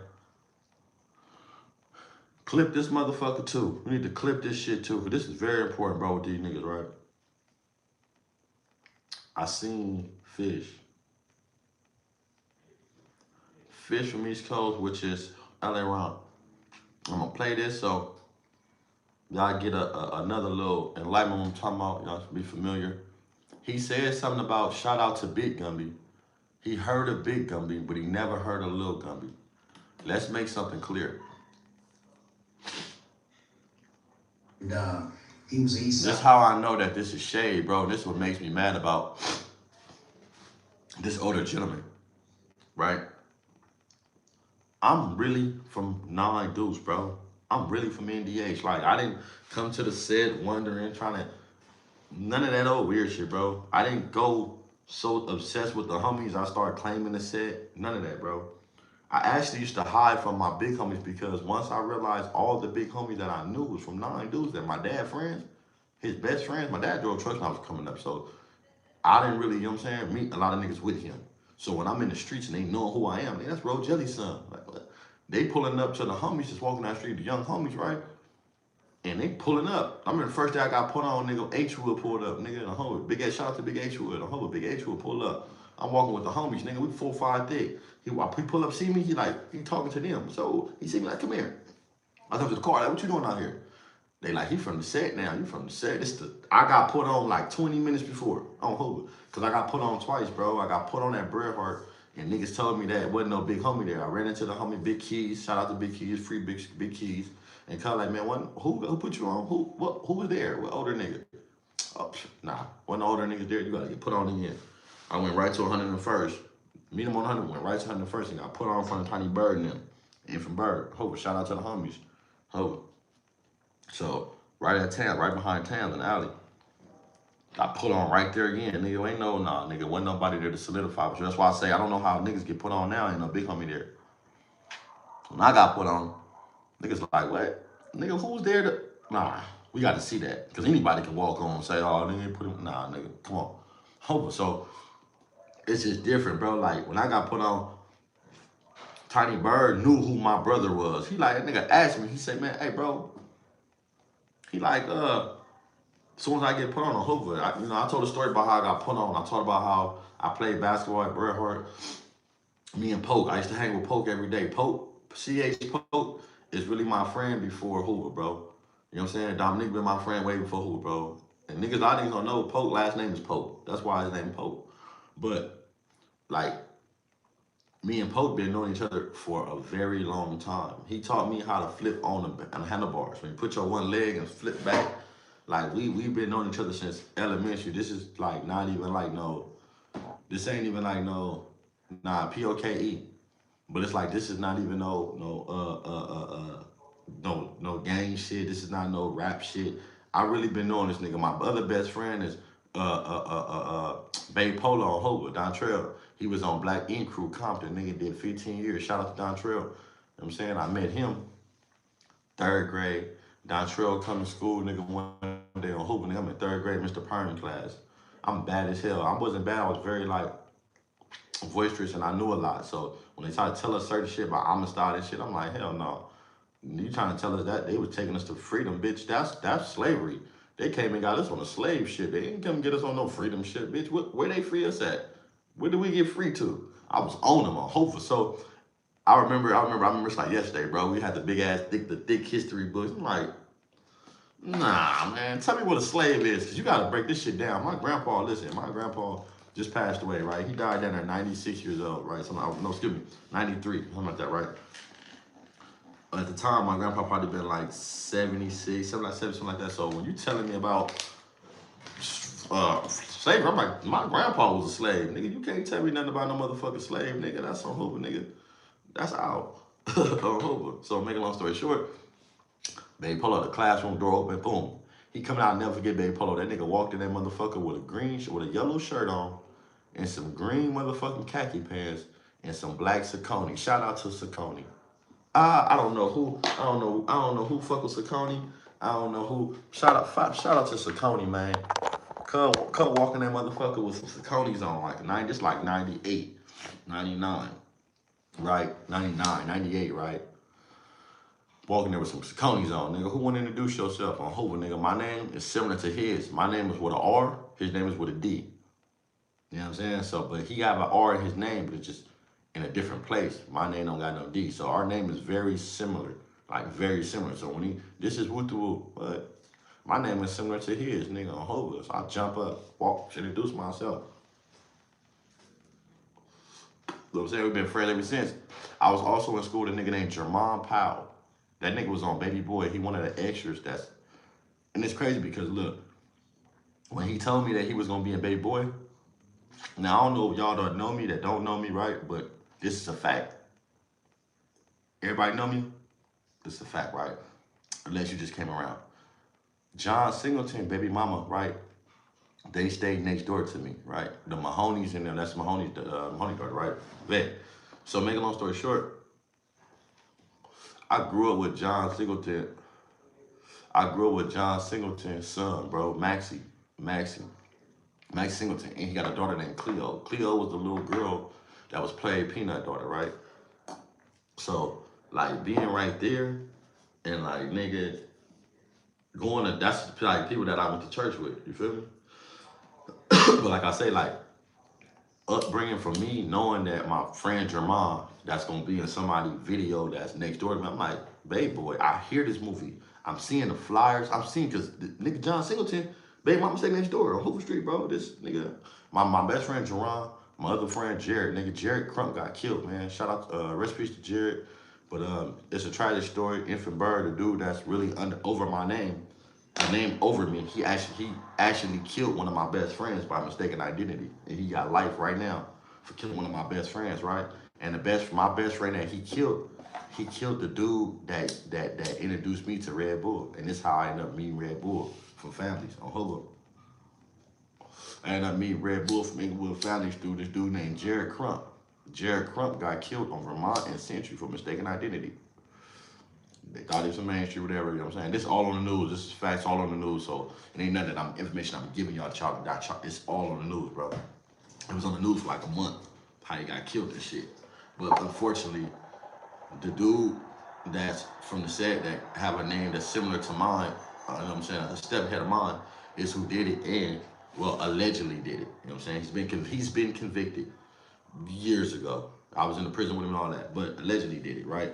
Clip this motherfucker too. We need to clip this shit too, because this is very important, bro, with these niggas, right? I seen Fish from East Coast, which is LA Ron. I'm gonna play this so y'all get another little enlightenment what I'm talking about. Y'all should be familiar. He said something about shout out to Big Gumby. He heard of Big Gumby, but he never heard of Lil Gumby. Let's make something clear. And he was an East Side. This is how I know that this is shade, bro. This is what makes me mad about this older gentleman, right? I'm really from 9 Deuce, bro. I'm really from NDH. Like, I didn't come to the set wondering, trying to, none of that old weird shit, bro. I didn't go so obsessed with the homies I started claiming the set. None of that, bro. I actually used to hide from my big homies because once I realized all the big homies that I knew was from 9 Deuce, that my dad friends, his best friends, my dad drove trucks when I was coming up. So I didn't really, you know what I'm saying, meet a lot of niggas with him. So when I'm in the streets and they know who I am, that's Ro Jelly's son. Like, they pulling up to the homies, just walking down the street, the young homies, right? And they pulling up. I remember the first day I got put on, nigga, H-Wood pulled up, nigga, in a Hood. Big H, shout out to Big H-Wood, a Hood, Big H-Wood pulled up. I'm walking with the homies, nigga, we 4-5 thick. He pull up, see me, he talking to them. So he see me like, come here. I come to the car, like, what you doing out here? They like, he from the set now, you from the set. I got put on like 20 minutes before on Hood. Cause I got put on twice, bro. I got put on at Bret Hart. And niggas told me that it wasn't no big homie there. I ran into the homie Big Keys. Shout out to Big Keys, free Big Keys. And kind of like, man, who put you on? Who was there? What older nigga? Oh, nah, wasn't older niggas there. You gotta get put on again. I went right to 101st. Meet him on 100. Went right to 101st and got put on in front of Tiny Bird and them. And from Bird. Hope, shout out to the homies. Hope. So right at town, right behind town in the alley. Got put on right there again. Nigga, ain't nigga, wasn't nobody there to solidify with you. That's why I say I don't know how niggas get put on now. Ain't no big homie there. When I got put on, niggas like, what? Nigga, who's there to? Nah, we got to see that. Because anybody can walk on and say, oh, nigga, put him. Nah, nigga, come on. Hope so. It's just different, bro. Like, when I got put on, Tiny Bird knew who my brother was. He like, that nigga asked me, he said, man, hey, bro. He like, as soon as I get put on Hoover, I told a story about how I got put on. I talked about how I played basketball at Bret Hart. Me and Poke, I used to hang with Poke every day. Poke, CH Poke, is really my friend before Hoover, bro. You know what I'm saying? Dominique been my friend way before Hoover, bro. And niggas, a lot of niggas don't know Poke last name is Poke. That's why his name is Poke. But like me and Poke been knowing each other for a very long time. He taught me how to flip on the handlebars. When you put your one leg and flip back, like we've been knowing each other since elementary. This is like not even like no, this ain't even like no, nah, POKE. But it's like this is not even no gang shit. This is not no rap shit. I really been knowing this nigga. My other best friend is Bay Polo on Hoover, Dontrell. He was on Black Ink Crew Compton. Nigga did 15 years. Shout out to Dontrell. You know what I'm saying? I met him third grade. Dontrell come to school, nigga, one day on Hoover. Nigga, I'm in third grade, Mr. Perman class. I'm bad as hell. I wasn't bad. I was very like boisterous and I knew a lot. So when they try to tell us certain shit about Amistad and shit, I'm like, hell no. You trying to tell us that they was taking us to freedom, bitch? That's slavery. They came and got us on a slave ship. They didn't come get us on no freedom ship, bitch. Where they free us at? Where did we get free to? I was on them on Hoover. So I remember it's like yesterday, bro. We had the big ass thick history books. I'm like, nah, man. Tell me what a slave is, cause you gotta break this shit down. My grandpa just passed away, right? He died down at 96 years old, right? No, excuse me, 93, something like that, right? At the time, my grandpa probably been like 76, something like that. So when you telling me about slavery, I'm like, my grandpa was a slave, nigga. You can't tell me nothing about no motherfucking slave, nigga. That's on Hoover, nigga. That's out on Hoover. So make a long story short, Baby Polo, the classroom door open, boom. He coming out, I'll never forget Baby Polo. That nigga walked in that motherfucker with a yellow shirt on and some green motherfucking khaki pants and some black Saucony. Shout out to Saucony. I don't know who fuck with Saucony. I don't know who. Shout out to Saucony, man. Come walking that motherfucker with some Sauconys on, like 98, 99, right? 99, 98, right? Walking there with some Sauconys on, nigga. Who want to introduce yourself on Hoover, nigga? My name is similar to his. My name is with an R. His name is with a D. You know what I'm saying? So, but he got an R in his name, but it's just in a different place. My name don't got no D. So our name is very similar. Like very similar. So when this is Woo, but my name is similar to his, nigga, on Hoover. So I jump up, walk, introduce myself. You know what I'm saying? We've been friends ever since. I was also in school with a nigga named Jermon Powell. That nigga was on Baby Boy. He one of the extras and it's crazy because look, when he told me that he was gonna be in Baby Boy, now I don't know if y'all don't know me, right? But this is a fact. Everybody know me? This is a fact, right? Unless you just came around. John Singleton, baby mama, right? They stayed next door to me, right? The Mahoney's in there. That's Mahoney's Mahoney daughter, right? Vet. So make a long story short, I grew up with John Singleton. I grew up with John Singleton's son, bro, Maxie Singleton, and he got a daughter named Cleo. Cleo was the little girl that was played Peanut daughter, right? So, like, being right there and, like, nigga, that's like people that I went to church with, you feel me? But like I say, like, upbringing for me, knowing that my friend Jermon, that's gonna be in somebody's video that's next door to me, I'm like, babe boy, I hear this movie. I'm seeing the flyers. I'm seeing, because nigga John Singleton, baby mama stay next door on Hoover Street, bro. This nigga, my best friend Jerron, my other friend Jared, nigga Jared Crump got killed, man. Shout out, rest in peace to Jared. But it's a tragic story. Infant Bird, the dude that's really over my name, the name over me, he actually killed one of my best friends by mistaken identity. And he got life right now for killing one of my best friends, right? And my best friend that he killed the dude that introduced me to Red Bull. And this is how I ended up meeting Red Bull from families on Hoover. I ended up meeting Red Bull from Inglewood families through this dude named Jared Crump. Jared Crump got killed on Vermont and Century for mistaken identity. They thought he was from Main Street, whatever, you know what I'm saying? This is all on the news. This is facts all on the news. So it ain't nothing that information I'm giving y'all. It's all on the news, bro. It was on the news for like a month, how he got killed and shit. But unfortunately, the dude that's from the set that have a name that's similar to mine, you know what I'm saying, a step ahead of mine, is who did it and, well, allegedly did it. You know what I'm saying? He's been convicted years ago. I was in the prison with him and all that, but allegedly did it, right?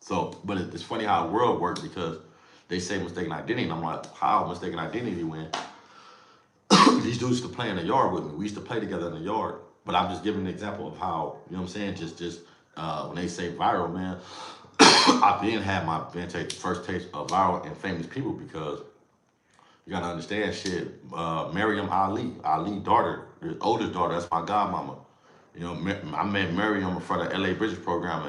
So, but it's funny how the world works because they say mistaken identity, and I'm like, how mistaken identity when these dudes used to play in the yard with me. We used to play together in the yard. But I'm just giving an example of how, you know what I'm saying, just when they say viral, man, I've had my first taste of viral and famous people because you gotta understand shit. Miriam Ali daughter, his oldest daughter, that's my godmama. You know, I met Miriam in front of LA Bridges program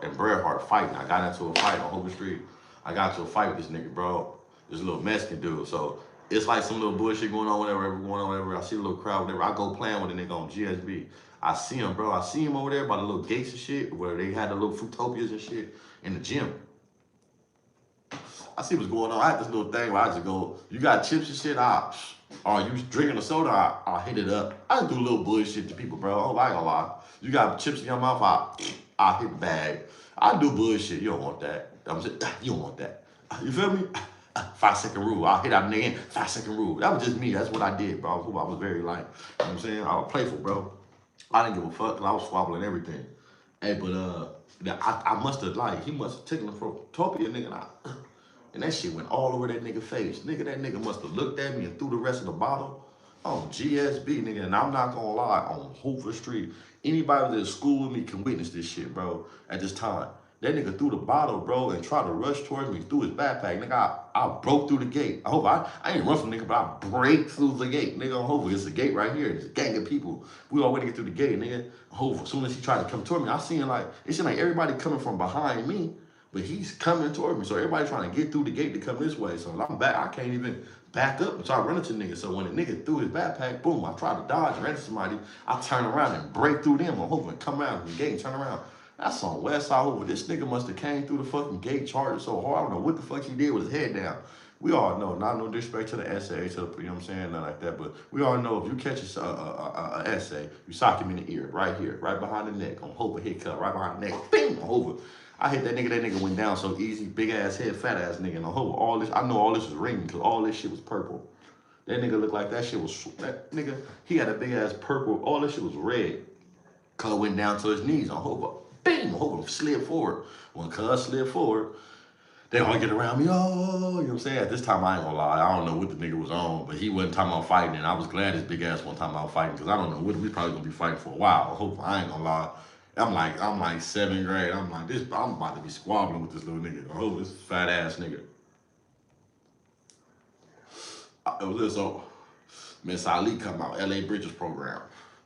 in Bret Hart fighting. I got into a fight on Hoover Street. I got into a fight with this nigga, bro. This little Mexican dude. So it's like some little bullshit going on, whatever. I see the little crowd, whatever. I go playing with a nigga on GSB. I see him, bro. I see him over there by the little gates and shit, where they had the little Fruitopias and shit in the gym. I see what's going on. I had this little thing where I just go, you got chips and shit? Or you drinking a soda? I'll hit it up. I just do a little bullshit to people, bro. Oh, I ain't gonna lie. You got chips in your mouth? I'll hit the bag. I do bullshit. You don't want that. You don't want that. You feel me? 5-second rule. I'll hit out the nigga in 5-second rule. That was just me. That's what I did, bro. I was very like, you know what I'm saying? I was playful, bro. I didn't give a fuck because I was squabbling everything. Hey, but I must have he must have taken the Fruitopia, nigga, and that shit went all over that nigga face. Nigga, that nigga must have looked at me and threw the rest of the bottle on GSB, nigga. And I'm not gonna lie, on Hoover Street, anybody that's at school with me can witness this shit, bro, at this time. That nigga threw the bottle, bro, and tried to rush towards me through his backpack. Nigga, I broke through the gate. I ain't run from nigga, but I break through the gate. Nigga, on Hoover, it's a gate right here. There's a gang of people. We all went to get through the gate, nigga. Hoover, as soon as he tried to come toward me, I seen it seemed like everybody coming from behind me. But he's coming toward me. So everybody's trying to get through the gate to come this way. So I'm back. I can't even back up and start running to niggas. So when the nigga threw his backpack, boom, I tried to dodge, ran to somebody. I turn around and break through them. I'm hoping to come around the gate and turn around. That's on West Side Hoover. This nigga must have came through the fucking gate, charged so hard. I don't know what the fuck he did with his head down. We all know, not no disrespect to the essay, you know what I'm saying, nothing like that, but we all know if you catch a essay, you sock him in the ear, right here, right behind the neck, on Hoover, hit cut, right behind the neck, bing, on Hoover. I hit that nigga went down so easy, big ass head, fat ass nigga, and all this, I know all this was ringing, because all this shit was purple. That nigga looked like that shit was, that nigga, he had a big ass purple, all this shit was red. Cuz went down to his knees on Hoover, bing, Hoover slid forward. When Cuz slid forward, they all get around me, oh, you know what I'm saying? At this time, I ain't gonna lie, I don't know what the nigga was on, but he wasn't talking about fighting, and I was glad his big ass wasn't talking about fighting, because I don't know what, we probably gonna be fighting for a while. I ain't gonna lie. I'm like 7th grade. I'm about to be squabbling with this little nigga. Oh, this fat ass nigga. It was this, so Miss Ali come out, LA Bridges program.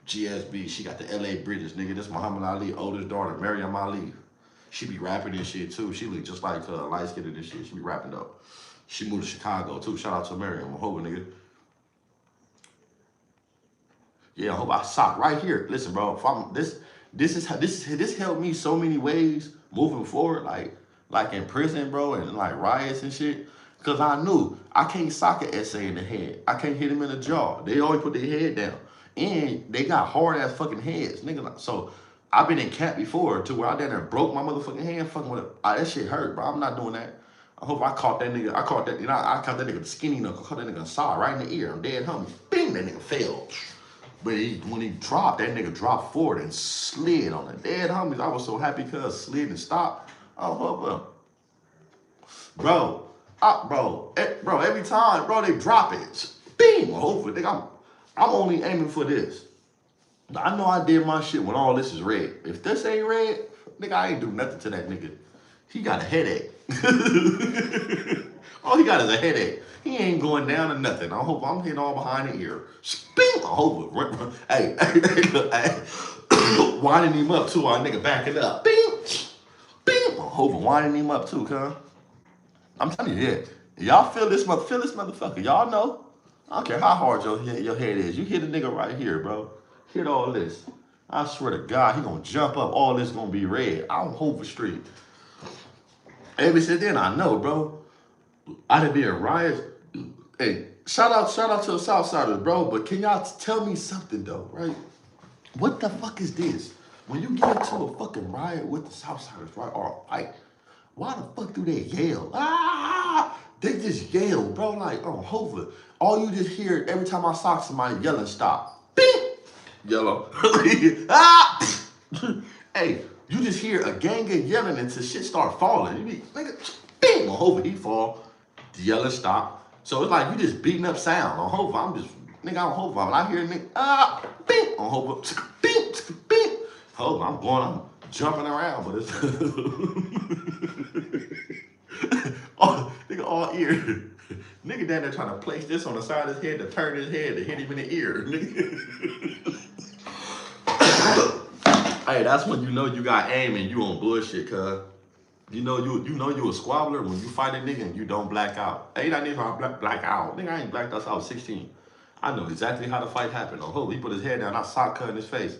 GSB, she got the LA Bridges, nigga. This Muhammad Ali, oldest daughter, Miriam Ali. She be rapping this shit too. She look just like light skinned and this shit. She be rapping though. She moved to Chicago too. Shout out to Miriam. I'm hoping, nigga. Yeah, I hope I sock right here. Listen, bro, if I'm this helped me so many ways moving forward, like in prison, bro, and like riots and shit. Cause I knew I can't sock an essay in the head. I can't hit him in the jaw. They always put their head down. And they got hard ass fucking heads, nigga. So I've been in camp before to where I down there broke my motherfucking hand fucking with it. That shit hurt, bro. I'm not doing that. I hope I caught that nigga. I caught that nigga the skinny knuckle, caught that nigga saw right in the ear. I'm dead homie. Bing, that nigga fell. But when he dropped, that nigga dropped forward and slid on the dead homies. I was so happy because slid and stopped. Oh, bro, every time, bro, they drop it. Bing, hopefully, nigga, I'm only aiming for this. I know I did my shit when all this is red. If this ain't red, nigga, I ain't do nothing to that nigga. He got a headache. All he got is a headache. He ain't going down or nothing. I hope I'm hitting all behind the ear. Sping! I hope hey, winding him up too, our nigga backing up. Bing! Bing! I hope winding him up too, cuz. I'm telling you, yeah. Y'all feel this motherfucker. Y'all know. I don't care how hard your head is. You hit a nigga right here, bro. Hit all this. I swear to God, he gonna jump up. All this gonna be red. I'm Hoover Street. Ever since then, I know, bro. I done did riots. Hey, shout out to the Southsiders, bro. But can y'all tell me something though, right? What the fuck is this? When you get into a fucking riot with the Southsiders, right, or a fight, why the fuck do they yell? Ah! They just yell, bro, like on Hoover. All you just hear every time I saw somebody yelling, stop. Beep! Yellow. Ah! Hey, you just hear a gang of yelling until shit start falling. You be, nigga, bing, on Hoover, he fall. Yelling, stop. So it's like you just beating up sound on Hoover. I'm just, nigga, on Hoover. When I hear a nigga, bing, on Hoover, bing, bing. Hoover, I'm jumping around, but it's, oh, nigga, all ear. Nigga down there trying to place this on the side of his head to turn his head to hit him in the ear. Hey, that's when you know you got aim and you on bullshit, cuz. You know you a squabbler when you fight a nigga and you don't black out. Hey, that nigga black out. Nigga, I ain't blacked out since I was 16. I know exactly how the fight happened. On Hope, he put his head down, I sock cut in his face.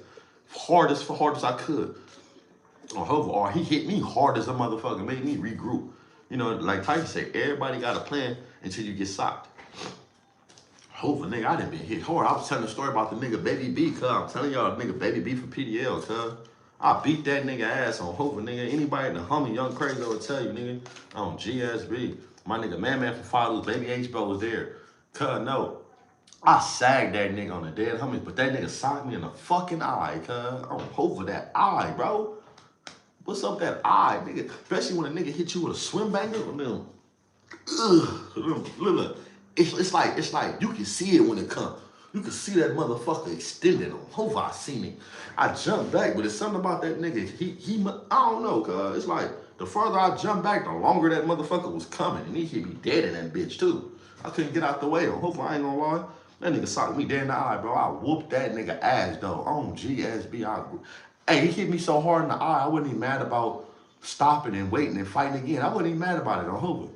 Hard as I could. On Hope, or he hit me hard as a motherfucker, made me regroup. You know, like Tyson said, everybody got a plan until you get socked. Hova, nigga, I done been hit hard. I was telling a story about the nigga Baby B, cuz. I'm telling y'all, nigga Baby B for PDL, cuz. I beat that nigga ass on Hova, nigga. Anybody in the homie, Young Crazy will tell you, nigga. On GSB. My nigga Man from Fathers, Baby H bro was there. Cuz, no. I sagged that nigga on the dead homies, but that nigga socked me in the fucking eye, cuz. On Hova, that eye, bro. What's up that eye, nigga? Especially when a nigga hit you with a swim banger. Look. It's like you can see it when it comes. You can see that motherfucker extended on. Hopefully I seen it. I jumped back, but it's something about that nigga. I don't know, cuz. It's like the further I jumped back, the longer that motherfucker was coming. And he hit me dead in that bitch too. I couldn't get out the way. Hopefully I ain't gonna lie. That nigga socked me dead in the eye, bro. I whooped that nigga ass though. On GSB. Hey, he hit me so hard in the eye, I wasn't even mad about stopping and waiting and fighting again. I wasn't even mad about it on Hoover.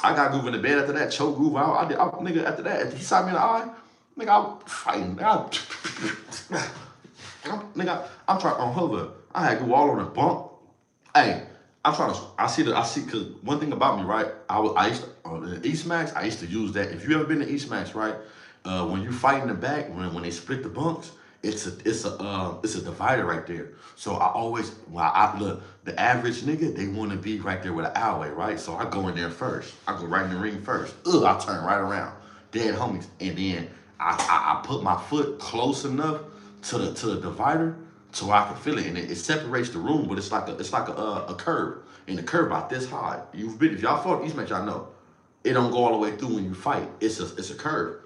I got groove in the bed after that, choke groove out. Nigga, after that, after he shot me in the eye, nigga, I was fighting. I'm trying on Hoover. I had to go all on the bump. Hey, I see, cause one thing about me, right? I used to, East Max, I used to use that. If you ever been to East Max, right? When you fight in the back, when they split the bunks, it's a divider right there. So I always, look, the average nigga, they want to be right there with an alleyway, right? So I go in there first. I go right in the ring first. I turn right around, dead homies, and then I put my foot close enough to the divider so I can feel it, and it separates the room, but it's like a curve, and the curve about this high. If y'all fought East Match, y'all know it don't go all the way through when you fight. It's a curve.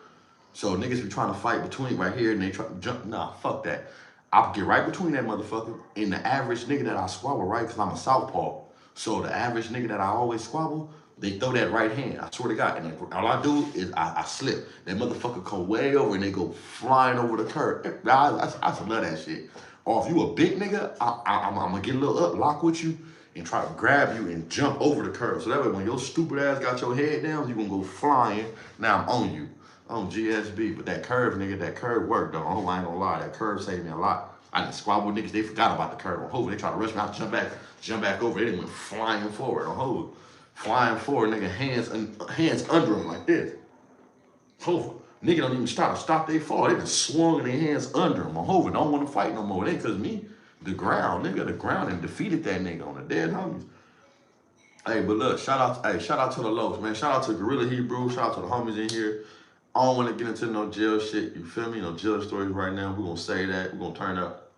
So niggas be trying to fight between right here, and they try to jump. Nah, fuck that. I get right between that motherfucker and the average nigga that I squabble, right? Because I'm a southpaw. So the average nigga that I always squabble, they throw that right hand. I swear to God. And all I do is I slip. That motherfucker come way over and they go flying over the curb. I love that shit. Or if you a big nigga, I'm gonna get a little up, lock with you, and try to grab you and jump over the curb. So that way when your stupid ass got your head down, you gonna go flying. Now I'm on you. On GSB, but that curve, nigga, that curve worked though. I ain't gonna lie, that curve saved me a lot. I done squabble niggas, they forgot about the curve on Hoover. They tried to rush me, I jump back over. They went flying forward on Hoover. Flying forward, nigga, hands under them like this. Hoover, nigga don't even stop they fall. They been swung their hands under them on Hoover. Don't want to fight no more. It ain't cause me, the ground, and defeated that nigga on the dead homies. Hey, but look, shout out to the Lokes, man. Shout out to Gorilla Hebrew. Shout out to the homies in here. I don't want to get into no jail shit, you feel me? No jail stories right now. We're going to say that. We're going to turn up.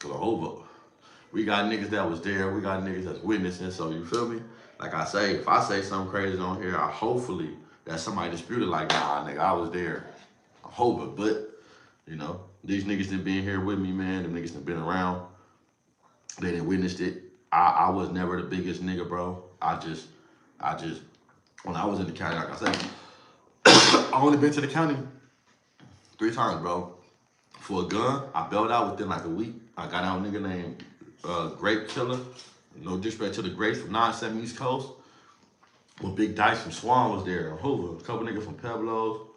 Because over. We got niggas that was there. We got niggas that's witnessing. So, you feel me? Like I say, if I say something crazy on here, hopefully that somebody disputed like, nah, nigga, I was there. I hope it. But, you know, these niggas that been here with me, man. Them niggas that been around. They didn't witness it. I was never the biggest nigga, bro. I just, when I was in the county, like I said, I only been to the county 3 times, bro. For a gun, I bailed out within like a week. I got out a nigga named Grape Killer. No disrespect to the Grapes from 9-7 East Coast. When Big Dice from Swan was there. Hoover, a couple niggas from Pueblos.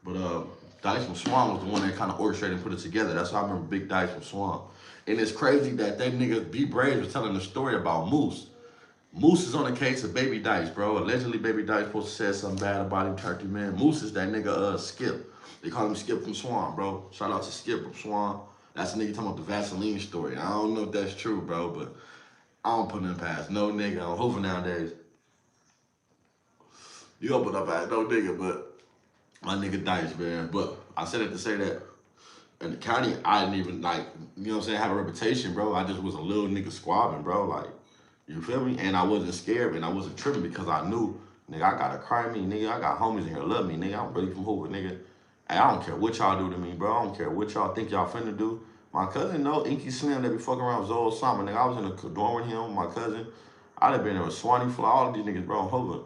But Dice from Swan was the one that kind of orchestrated and put it together. That's why I remember Big Dice from Swan. And it's crazy that nigga B Braves was telling the story about Moose. Moose is on the case of Baby Dice, bro. Allegedly, Baby Dice supposed to say something bad about him, Turkey Man. Moose is that nigga, Skip. They call him Skip from Swan, bro. Shout out to Skip from Swan. That's the nigga talking about the Vaseline story. I don't know if that's true, bro, but I don't put him past no nigga on Hoover nowadays. You open up at no nigga, but my nigga Dice, man. But I said it to say that in the county, I didn't even like, you know what I'm saying, have a reputation, bro. I just was a little nigga squabbing, bro. Like, you feel me? And I wasn't scared and I wasn't tripping because I knew, nigga, I gotta cry me, nigga. I got homies in here love me, nigga. I'm really from Hoover, nigga. Hey, I don't care what y'all do to me, bro. I don't care what y'all think y'all finna do. My cousin, no, Inky Slim, that be fucking around with Zoe Osama, nigga. I was in a dorm with him, my cousin. I'd have been there with Swanee Fly, all of these niggas, bro, Hoover.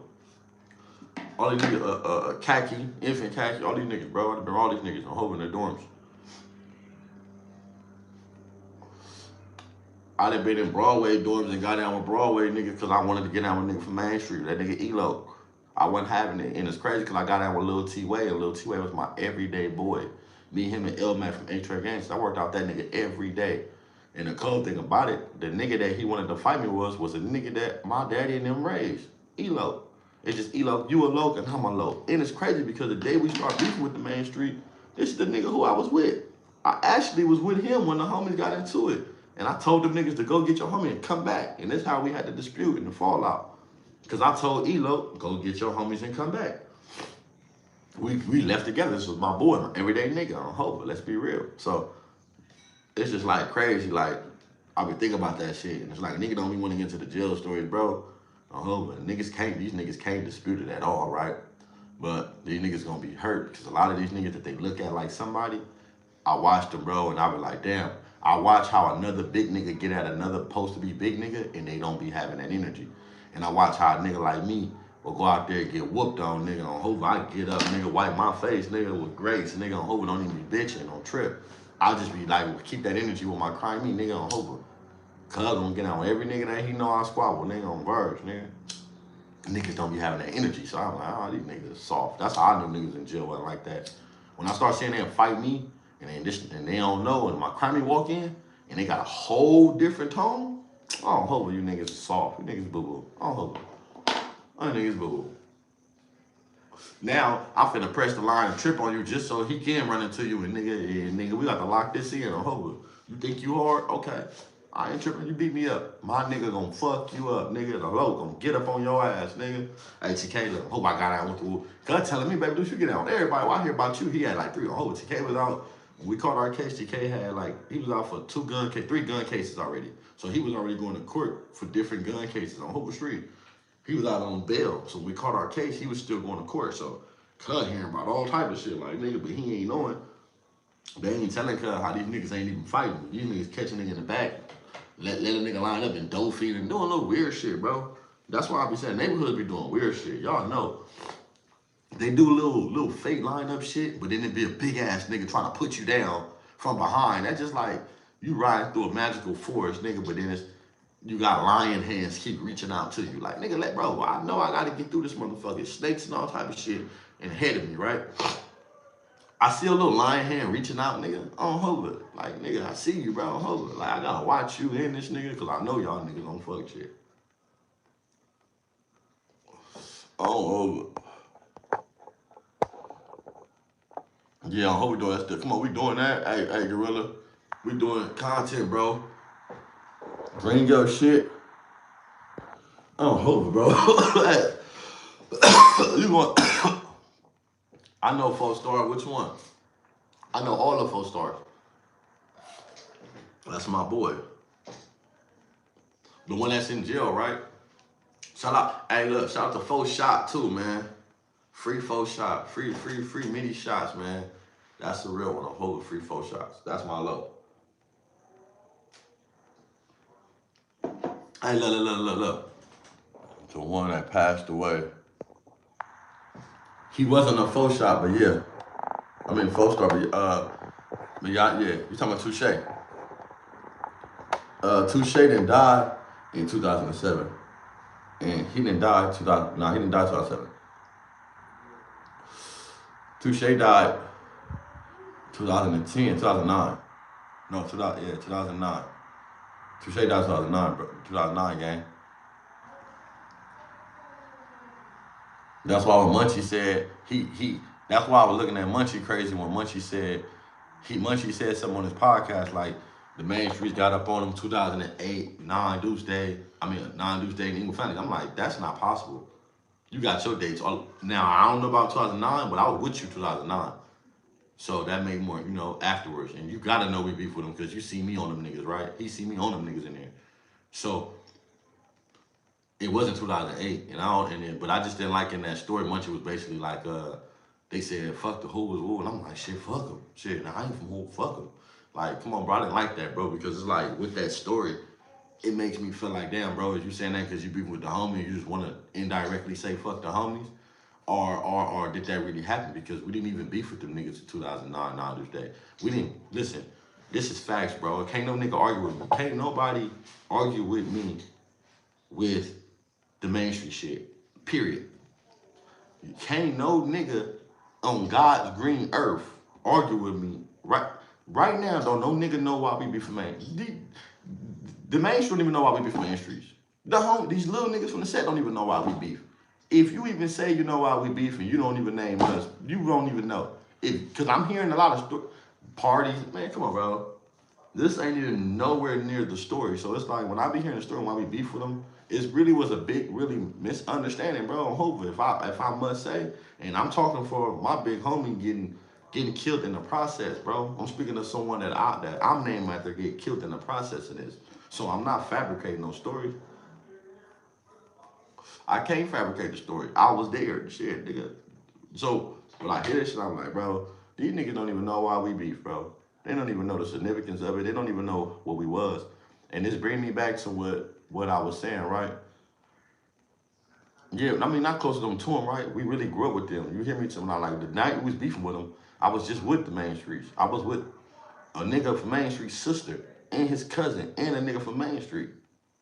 All these niggas, Khaki, Infant Khaki, all these niggas, bro. I'd have been all these niggas on Hoover in their dorms. I done been in Broadway dorms and got down with Broadway niggas because I wanted to get down with nigga from Main Street. That nigga Elo. I wasn't having it. And it's crazy because I got down with Lil T-Way, and Lil T-Way was my everyday boy. Me, him, and L-Mac from A-Track Gangs. I worked out that nigga every day. And the cool thing about it, the nigga that he wanted to fight me was a nigga that my daddy and them raised. Elo. It's just Elo, you a low and I'm a low. And it's crazy because the day we start beefing with the Main Street, this is the nigga who I was with. I actually was with him when the homies got into it. And I told them niggas to go get your homie and come back. And that's how we had the dispute and the fallout. Because I told Elo, go get your homies and come back. We left together. This was my boy, my everyday nigga on Hova. Let's be real. So it's just like crazy. Like, I be thinking about that shit. And it's like, nigga don't be wanting to get into the jail stories, bro. On Hova. These niggas can't dispute it at all, right? But these niggas gonna be hurt. Because a lot of these niggas that they look at like somebody, I watched them, bro, and I be like, damn. I watch how another big nigga get at another supposed to be big nigga and they don't be having that energy. And I watch how a nigga like me will go out there and get whooped on, nigga, on Hova. I get up, nigga, wipe my face, nigga, with grace. Nigga on Hova don't even be bitching, don't trip. I'll just be like, keep that energy with my crying me, nigga, on Hova. Cuz gonna get on every nigga that he know I squabble, nigga, on Verge, nigga. Niggas don't be having that energy, so I'm like, oh, these niggas are soft. That's how I knew niggas in jail wasn't like that. When I start seeing them fight me, and they don't know, and my crimey walk in, and they got a whole different tone, oh, Hova, you niggas are soft. You niggas boo-boo. Oh, Hova. Oh, niggas boo-boo. Now, I'm finna press the line and trip on you just so he can run into you, and nigga, we got to lock this in on Hova. You think you hard? Okay. I ain't tripping, you beat me up. My nigga gonna fuck you up, nigga. The low gonna get up on your ass, nigga. Hey, TK, look, hope I got out with the cuz telling me, baby, dude, you get out on everybody. Well, I hear about you. He had like 3 on Hova. TK was out. When we caught our case, TK had like, he was out for 3 gun cases already. So he was already going to court for different gun cases on Hoover Street. He was out on bail. So when we caught our case, he was still going to court. So cuz hearing about all type of shit, like, nigga, but he ain't knowing. They ain't telling cuz how these niggas ain't even fighting. These niggas catching nigga in the back. Let a nigga line up and dope feed and doing little weird shit, bro. That's why I be saying neighborhoods be doing weird shit. Y'all know. They do little fake line up shit, but then it be a big ass nigga trying to put you down from behind. That's just like you riding through a magical forest, nigga, but then you got lion hands keep reaching out to you. Like, nigga, bro, I know I gotta get through this motherfucker. Snakes and all type of shit and ahead of me, right? I see a little lion hand reaching out, nigga, on Hova. Like, nigga, I see you, bro, on Hova. Like, I gotta watch you in this nigga, because I know y'all niggas don't fuck shit. On Hova. Yeah, on Hova doing that stuff. Come on, we doing that. Hey, Gorilla. We doing content, bro. Bring your shit. On Hova, bro. You want... I know 4-star. Which one? I know all the 4-stars. That's my boy. The one that's in jail, right? Shout out, hey, look, shout out to 4-shot too, man. Free 4-shot, free mini shots, man. That's the real one. I'm holding free 4 shots. That's my low. Hey, look. The one that passed away. He wasn't a 4-shot, but yeah. I mean 4-star, but yeah. You talking about Touche? Touche didn't die in 2007. And he didn't die 2007. Touche died 2010, 2009. No, 2009. Touche died 2009, bro. 2009, gang. That's why when Munchie said, that's why I was looking at Munchie crazy when Munchie said something on his podcast, like, the Main Streets got up on him 2008, 9 Deuce Day and Eagle Family. I'm like, that's not possible. You got your dates. Now, I don't know about 2009, but I was with you 2009. So that made more, afterwards. And you gotta know we beef with him because you see me on them niggas, right? He see me on them niggas in there. So it wasn't 2008, and I don't, and then, but I just didn't like in that story. Munchie was basically like, they said fuck the Hoovers, woo, and I'm like, shit, fuck them, shit. Now I ain't from Hoover, fuck them. Like, come on, bro, I didn't like that, bro, because it's like with that story, it makes me feel like, damn, bro, is you saying that because you beefing with the homie, you just want to indirectly say fuck the homies, or did that really happen? Because we didn't even beef with them niggas in 2009, now this day. We didn't listen. This is facts, bro. Can't no nigga argue with me. Can't nobody argue with me with the Main Street shit. Period. Can't no nigga on God's green earth argue with me. Right now, don't no nigga know why we be for Main. The Main Street don't even know why we be for Main Streets. These little niggas from the set don't even know why we beef. If you even say you know why we beef and you don't even name us, you don't even know. Because I'm hearing a lot of parties. Man, come on, bro. This ain't even nowhere near the story. So it's like when I be hearing the story why we beef with them, it really was a big, really misunderstanding, bro. On Hoover, if I must say, and I'm talking for my big homie getting killed in the process, bro. I'm speaking of someone that I'm named after get killed in the process of this. So I'm not fabricating no stories. I can't fabricate the story. I was there, shit, nigga. So when I hear this shit, I'm like, bro, these niggas don't even know why we beef, bro. They don't even know the significance of it. They don't even know what we was. And this brings me back to what I was saying, right? Yeah, I mean, not close to them to them, right? We really grew up with them. You hear me? When I like the night we was beefing with them, I was just with the Main Streets. I was with a nigga from Main Street's sister and his cousin and a nigga from Main Street,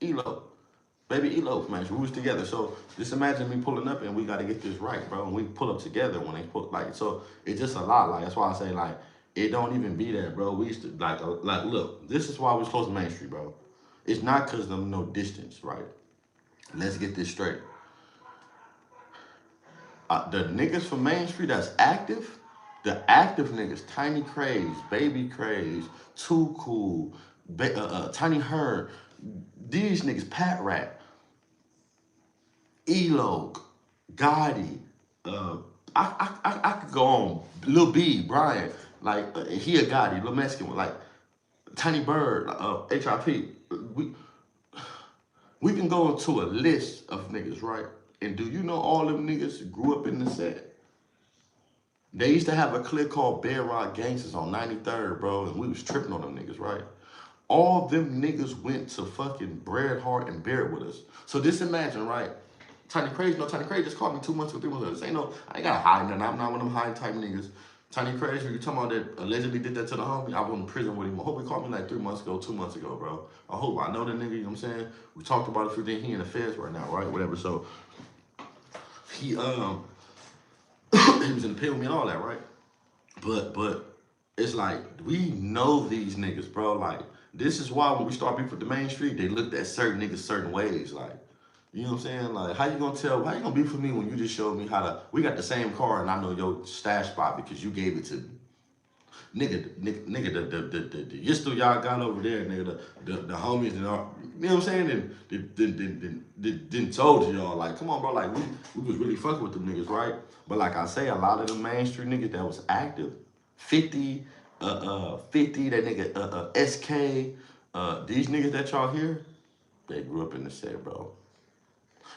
Elo. Baby Elo from Main Street. We was together. So just imagine me pulling up and we got to get this right, bro. And we pull up together when they put, like, so it's just a lot. Like, that's why I say, like, it don't even be that, bro. We used to, like, look, this is why we was close to Main Street, bro. It's not because of no distance, right? Let's get this straight. The niggas from Main Street that's active, the active niggas, Tiny Craze, Baby Craze, Too Cool, Tiny Her, these niggas, Pat Rat, Elog, Gotti, I could go on, Lil B, Brian, like, he a Gotti, Lil Mexican, like, Tiny Bird, HIP, we can go into a list of niggas, right? And do you know all them niggas grew up in the set? They used to have a clique called Bedrock Gangsters on 93rd, bro, and we was tripping on them niggas, right? All them niggas went to fucking Bret Hart and Barrett with us. So just imagine, right? Tiny Crazy just called me 2 months ago, 3 months ago. This ain't no, I ain't gotta hide nothing. I'm not one of them hiding type niggas. Tiny Crazy, you talking about that allegedly did that to the homie? I was in prison with him. I hope he called me like 3 months ago, 2 months ago, bro. I hope I know that nigga, you know what I'm saying? We talked about a few things. He in the feds right now, right? Whatever. So he he was in the pen with me and all that, right? But it's like we know these niggas, bro. Like this is why when we start beef with the Main Street, they looked at certain niggas certain ways. Like, you know what I'm saying? Like, how you gonna beef with me when you just showed me how to? We got the same car and I know your stash spot because you gave it to me. Nigga, the yistle y'all got over there, nigga, the homies and all, you know what I'm saying? And then told y'all, like, come on, bro, like, we was really fucking with them niggas, right? But like I say, a lot of the Main Street niggas that was active, 50, 50, that nigga, SK, these niggas that y'all hear, they grew up in the set, bro.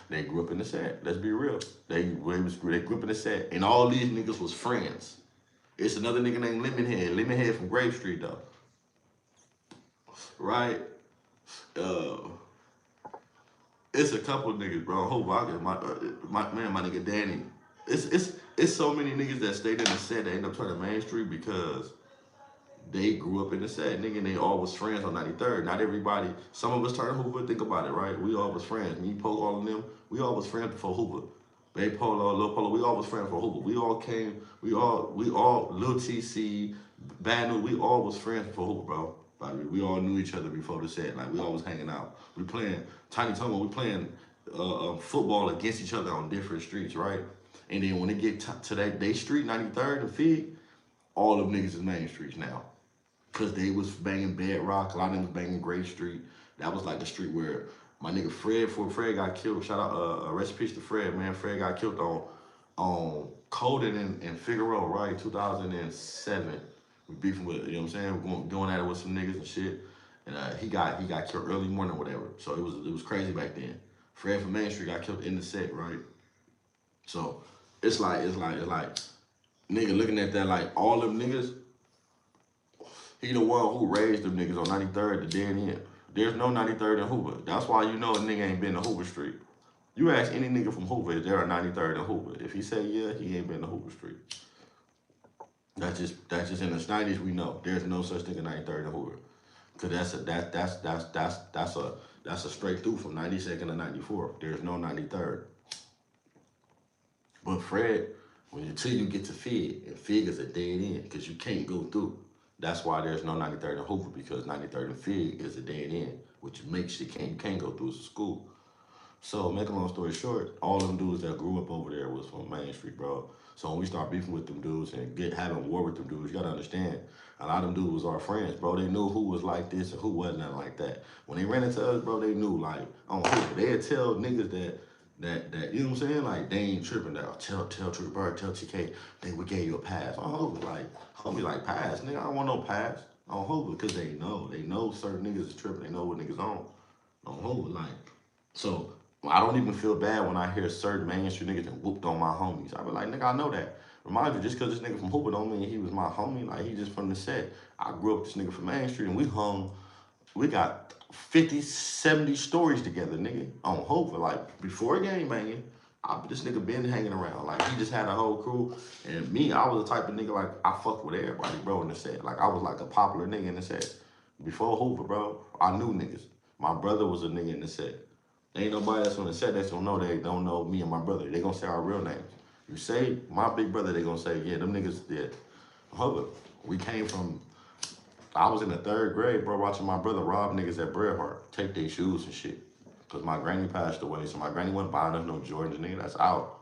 They grew up in the set. Let's be real. They grew up in the set, and all these niggas was friends. It's another nigga named Lemonhead from Grave Street though, right? It's a couple of niggas, bro. I hope I get my nigga Danny. It's so many niggas that stayed in the set that end up turning Main Street because they grew up in the set, nigga, and they all was friends on 93rd. Not everybody. Some of us turned Hoover. Think about it, right? We all was friends. Me, Poe, all of them. We all was friends before Hoover. Bay Polo, Lil Polo, we all was friends for Hoover. We all came, we all, Lil TC, Bad News, we all was friends for Hoover, bro. Like, we all knew each other before the set. Like, we all was hanging out. We playing, Tiny Tomo, we playing football against each other on different streets, right? And then when they get to that day street, 93rd and Fig, all them niggas is Main Streets now. Cause they was banging Bedrock, a lot of them was banging Gray Street. That was like the street where My nigga Fred, before Fred got killed, shout out, rest in peace to Fred, man. Fred got killed on Colden and Figueroa, right? 2007. We beefing with, you know what I'm saying? We going at it with some niggas and shit. And he got killed early morning or whatever. So it was crazy back then. Fred from Main Street got killed in the set, right? So it's like nigga looking at that like all them niggas, he the one who raised them niggas on 93rd, the dead end. There's no 93rd in Hoover. That's why you know a nigga ain't been to Hoover Street. You ask any nigga from Hoover, is there a 93rd in Hoover? If he say yeah, he ain't been to Hoover Street. That's just in the 90s we know. There's no such thing as 93rd in Hoover. Cause that's a straight through from 92nd to 94th. There's no 93rd. But Fred, until you get to Fig, and Fig is a dead end because you can't go through. That's why there's no 93rd in Hoover, because 93rd and Fig is a dead end, which makes you can't go through school. So, make a long story short, all them dudes that grew up over there was from Main Street, bro. So when we start beefing with them dudes and having war with them dudes, you gotta understand, a lot of them dudes was our friends, bro. They knew who was like this and who wasn't nothing like that. When they ran into us, bro, they knew, like, on Hoover. They'd tell niggas that you know what I'm saying? Like, they ain't tripping. That tell Triggerbird, tell TK, we gave you a pass. On Hoover, like, homie, like, pass, nigga, I don't want no pass. On Hoover, because they know certain niggas is tripping. They know what niggas on Hoover, like, so I don't even feel bad when I hear certain Main Street niggas that whooped on my homies. I be like, nigga, I know that. Remind you, just because this nigga from Hoover don't mean he was my homie. Like, he just from the set. I grew up with this nigga from Main Street, and we got 50, 70 stories together, nigga, on Hoover. Like, before game banging, this nigga been hanging around. Like, he just had a whole crew. And me, I was the type of nigga, like, I fucked with everybody, bro, in the set. Like, I was like a popular nigga in the set. Before Hoover, bro, I knew niggas. My brother was a nigga in the set. Ain't nobody that's on the set that's gonna know they don't know me and my brother. They gonna say our real names. You say my big brother, they gonna say, yeah, them niggas did. However, we came from, I was in the 3rd grade, bro, watching my brother rob niggas at Bret Hart, take their shoes and shit. Cause my granny passed away, so my granny wasn't buying us no Jordans, nigga, that's out.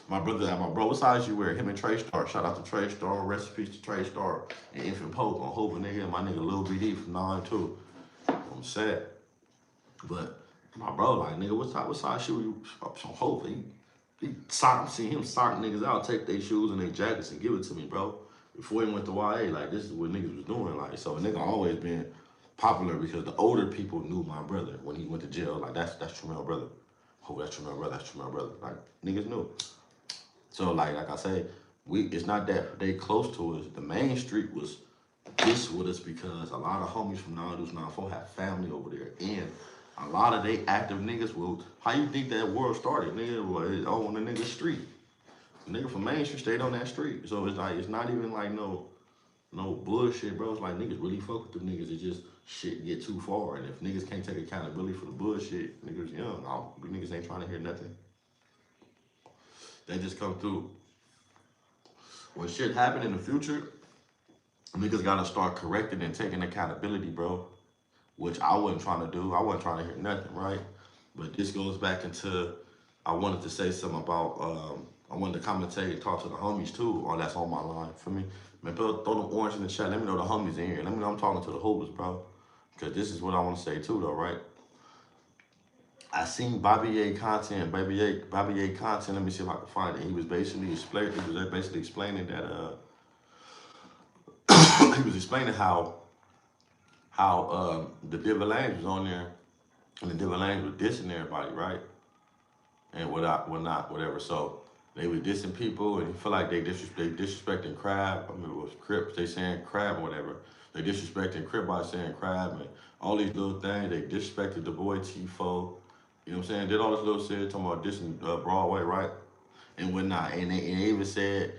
My brother, what size you wear? Him and Trey Star. Shout out to Trey Star, rest in peace to Trey Star. And Infant Pope on Hoover, nigga, and my nigga Lil BD from 9-2. I'm sad. But my bro, like, nigga, what size shoe you up on Hoover? I'm seeing him sock niggas out, take their shoes and their jackets and give it to me, bro. Before he went to YA, like, this is what niggas was doing. Like, so a nigga always been popular because the older people knew my brother when he went to jail. Like, that's Tremel brother. Oh, that's Tremel brother, that's Tremel brother. Like, niggas knew. So, like I say, it's not that they close to us. The Main Street was this with us because a lot of homies from 9-4 have family over there. And a lot of they active niggas will, how you think that world started? Nigga was on the nigga street. Nigga from Main Street stayed on that street. So it's like, it's not even like no bullshit, bro. It's like niggas really fuck with them niggas. It just shit get too far. And if niggas can't take accountability for the bullshit, niggas young. Niggas ain't trying to hear nothing. They just come through. When shit happen in the future, niggas gotta start correcting and taking accountability, bro. Which I wasn't trying to do. I wasn't trying to hear nothing, right? But this goes back into, I wanted to say something about, I wanted to commentate and talk to the homies too, or that's on my line for me. Man, throw them orange in the chat. Let me know the homies in here. Let me know I'm talking to the Hoovers, bro. Because this is what I want to say too, though, right? I seen Bobby A content, Bobby A content. Let me see if I can find it. He was basically explaining that he was explaining how the Divalange was on there, and the Divalange was dissing everybody, right? And whatnot, whatever. So they were dissing people, and he feel like they disrespecting Crab. I mean, it was Crips. They saying Crab or whatever. They disrespecting Crip by saying Crab and all these little things. They disrespected the boy T4. You know what I'm saying? Did all this little shit talking about dissing Broadway, right? And whatnot. And they even said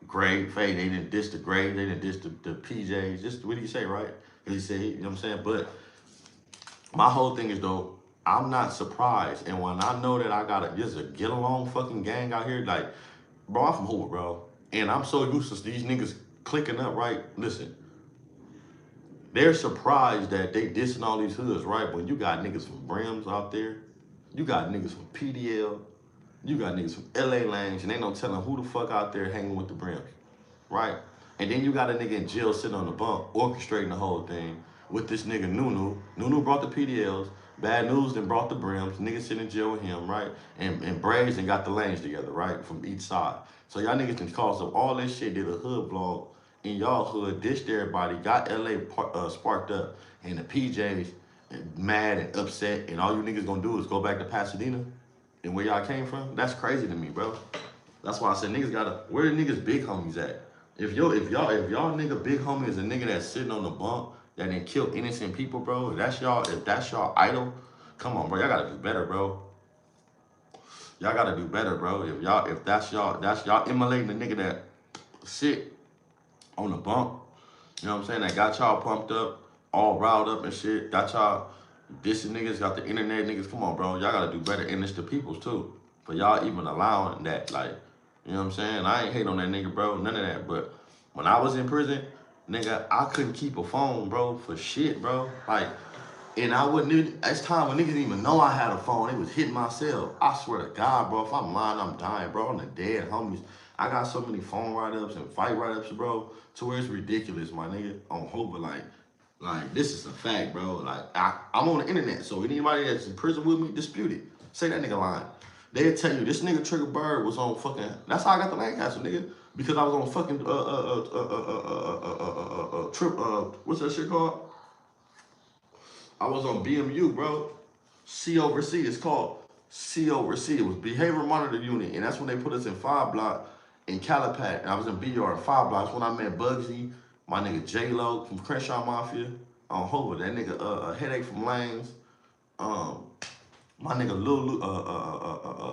Grade Fade. They didn't diss the Grade. They didn't diss the PJs. Just what did he say, right? He said, you know what I'm saying? But my whole thing is, though, I'm not surprised. And when I know that I got just a get along fucking gang out here, like, bro, I'm from Hoover, bro. And I'm so used to these niggas clicking up, right? Listen, they're surprised that they dissing all these hoods, right? When you got niggas from Brims out there, you got niggas from PDL, you got niggas from LA Lange, and they don't tell them who the fuck out there hanging with the Brims, right? And then you got a nigga in jail sitting on the bunk, orchestrating the whole thing. with this nigga Nunu. Nunu brought the PDLs. Bad News then brought the brims. Niggas sitting in jail with him, right? And Braves and got the lanes together, right? From each side. So y'all niggas can cause up all this shit, did a hood vlog in y'all hood, dished everybody, got LA sparked up, and the PJs and mad and upset, and all you niggas gonna do is go back to Pasadena and where y'all came from? That's crazy to me, bro. That's why I said niggas gotta, where the niggas big homies at? If y'all nigga big homie is a nigga that's sitting on the bump that didn't kill innocent people, bro, if that's y'all idol, come on, bro, y'all gotta do better, bro. Y'all gotta do better, bro. If that's y'all emulating the nigga that sit on the bump, you know what I'm saying, that got y'all pumped up, all riled up and shit, got y'all dissing niggas, got the internet niggas, come on, bro, y'all gotta do better, and it's the peoples too. For y'all even allowing that, like, you know what I'm saying? I ain't hate on that nigga, bro, none of that, but when I was in prison, nigga, I couldn't keep a phone, bro, for shit, bro. Like, and I wouldn't even, it's time when niggas didn't even know I had a phone. They was hitting myself. I swear to God, bro, if I'm lying, I'm dying, bro. I'm the dead homies. I got so many phone write-ups and fight write-ups, bro, to where it's ridiculous, my nigga. On hope, but like, this is a fact, bro. Like, I'm on the internet, so anybody that's in prison with me, dispute it. Say that nigga lying. They'll tell you, this nigga Triggerbird was on fucking, that's how I got the Lancaster, nigga. Because I was on fucking, what's that shit called? I was on BMU, bro. C over C. It's called C over C. It was Behavior Monitor Unit, and that's when they put us in 5 block in Calipat. And I was in BR in 5 blocks when I met Bugsy, my nigga J-Lo from Crenshaw Mafia, on Hoover. That nigga Headache from Lanes. My nigga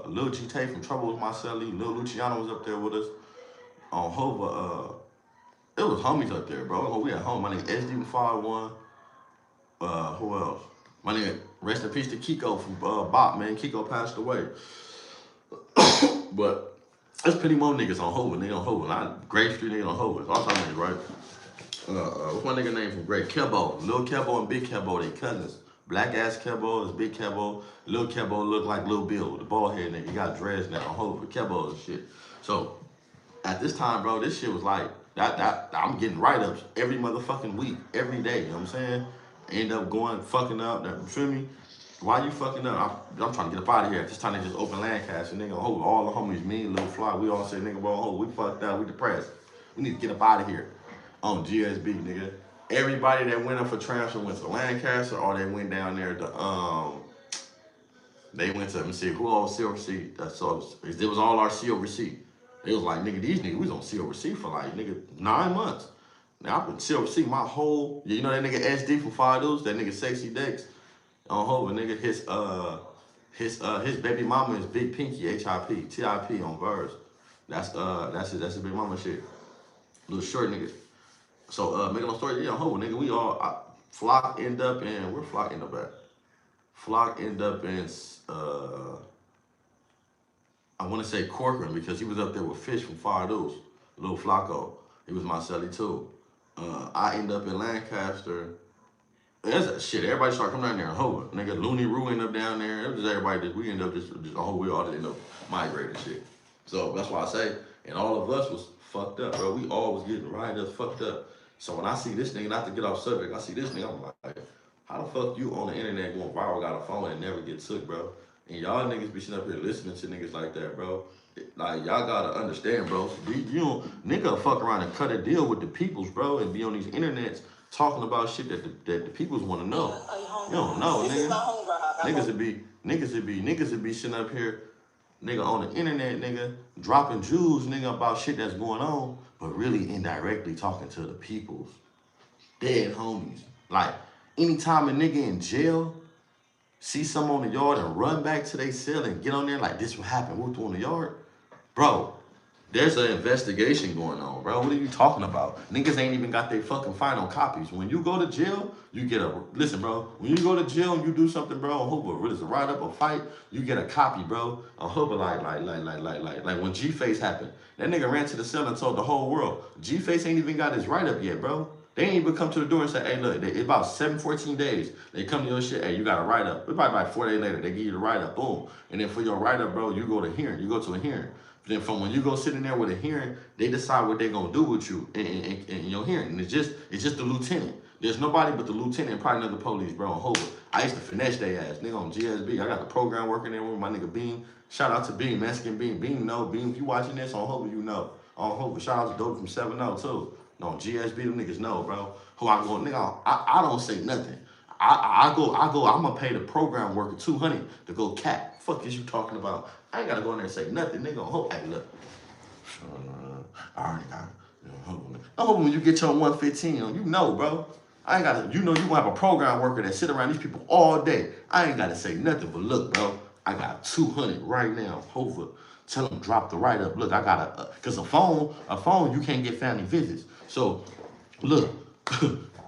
Lil G Tay from Trouble with My Celly. Lil Luciano was up there with us. On Hoover, it was homies up there, bro. We at home. My nigga SD from 5-1. Who else? My nigga, rest in peace to Kiko from Bop, man. Kiko passed away. But there's plenty more niggas on Hoover. Nigga on Hoover. Not Grape Street, nigga on Hoover. All time niggas, right? What's my nigga name from Great? Kebo. Lil Kebo and Big Kebo, they cousins. Black ass Kebo is Big Kebo. Lil Kebo look like Lil Bill, the bald head nigga. He got dreads now on Hoover. Kebo and shit. So at this time, bro, this shit was like, I'm getting write-ups every motherfucking week, every day, you know what I'm saying? End up going, fucking up, you feel me? Why you fucking up? I'm trying to get up out of here. This time they just open Lancaster, nigga. Hold all the homies, me, Lil Fly, we all say, nigga, bro, hold, we fucked up, we depressed. We need to get up out of here. On GSB, nigga. Everybody that went up for transfer went to Lancaster, or they went down there to, they went to, let me see, who all was COC? It was all our COC. They was like, nigga, these niggas, we was on COC for like, nigga, 9 months. Now, I've been COC my whole, you know that nigga SD from Fados, that nigga Sexy Dex on Hova, nigga, his baby mama is Big Pinky, HIP, TIP on Verse. That's his big mama shit. Little short nigga. So, making a story, yeah, on Hova, nigga, we all, Flock end up in, where Flock end up at? Flock end up in, I want to say Corcoran, because he was up there with Fish from Fados, Lil Flacco. He was my celly too. I end up in Lancaster. That's that shit. Everybody started coming down there and Hova. Nigga, Looney Roo ended up down there. It was just everybody we ended up just we all ended up migrating shit. So that's why I say, and all of us was fucked up, bro. We all was getting right up, fucked up. So when I see this nigga, not to get off subject, I see this nigga, I'm like, how the fuck you on the internet going viral, got a phone and never get took, bro? And y'all niggas be sitting up here listening to niggas like that, bro. Like, y'all gotta understand, bro. You don't, nigga fuck around and cut a deal with the peoples, bro, and be on these internets talking about shit that the peoples wanna know. You don't know, nigga. Niggas would be sitting up here, nigga, on the internet, nigga, dropping jewels, nigga, about shit that's going on, but really indirectly talking to the peoples. Dead homies. Like, anytime a nigga in jail see something on the yard and run back to their cell and get on there like, this what happened, whooped on the yard? Bro, there's an investigation going on, bro. What are you talking about? Niggas ain't even got their fucking final copies. When you go to jail, you get a, listen, bro, when you go to jail and you do something, bro, on Hoover, whether it's a write-up or fight, you get a copy, bro. On Hoover, like when G-Face happened. That nigga ran to the cell and told the whole world, G-Face ain't even got his write-up yet, bro. They ain't even come to the door and say, hey, look, it's about 14 days. They come to your shit, hey, you got a write-up. It's probably like 4 days later, they give you the write-up, boom. And then for your write-up, bro, you go to hearing. You go to a hearing. Then from when you go sitting there with a hearing, they decide what they're gonna do with you in your hearing. And it's just the lieutenant. There's nobody but the lieutenant and probably another police, bro, on Hoover. I used to finesse their ass. Nigga on GSB. I got the program working there with my nigga Beam. Shout out to Beam, Mexican Beam. Beam, no. Beam, if you watching this on Hoover, you know. On Hoover. Shout out to Dope from 7-0, too. No, GSB, them niggas know, bro. Who I go, nigga, I don't say nothing. I go, I'm gonna pay the program worker $200 to go cap. Fuck is you talking about? I ain't gotta go in there and say nothing, nigga. Hey, look. I already got it. I hope when you get your 115 on, you know, bro. I ain't gotta, you know, you gonna have a program worker that sit around these people all day. I ain't gotta say nothing, but look, bro, I got 200 right now. Hoover, tell them drop the write up. Look, I got cause a phone, you can't get family visits. So, look,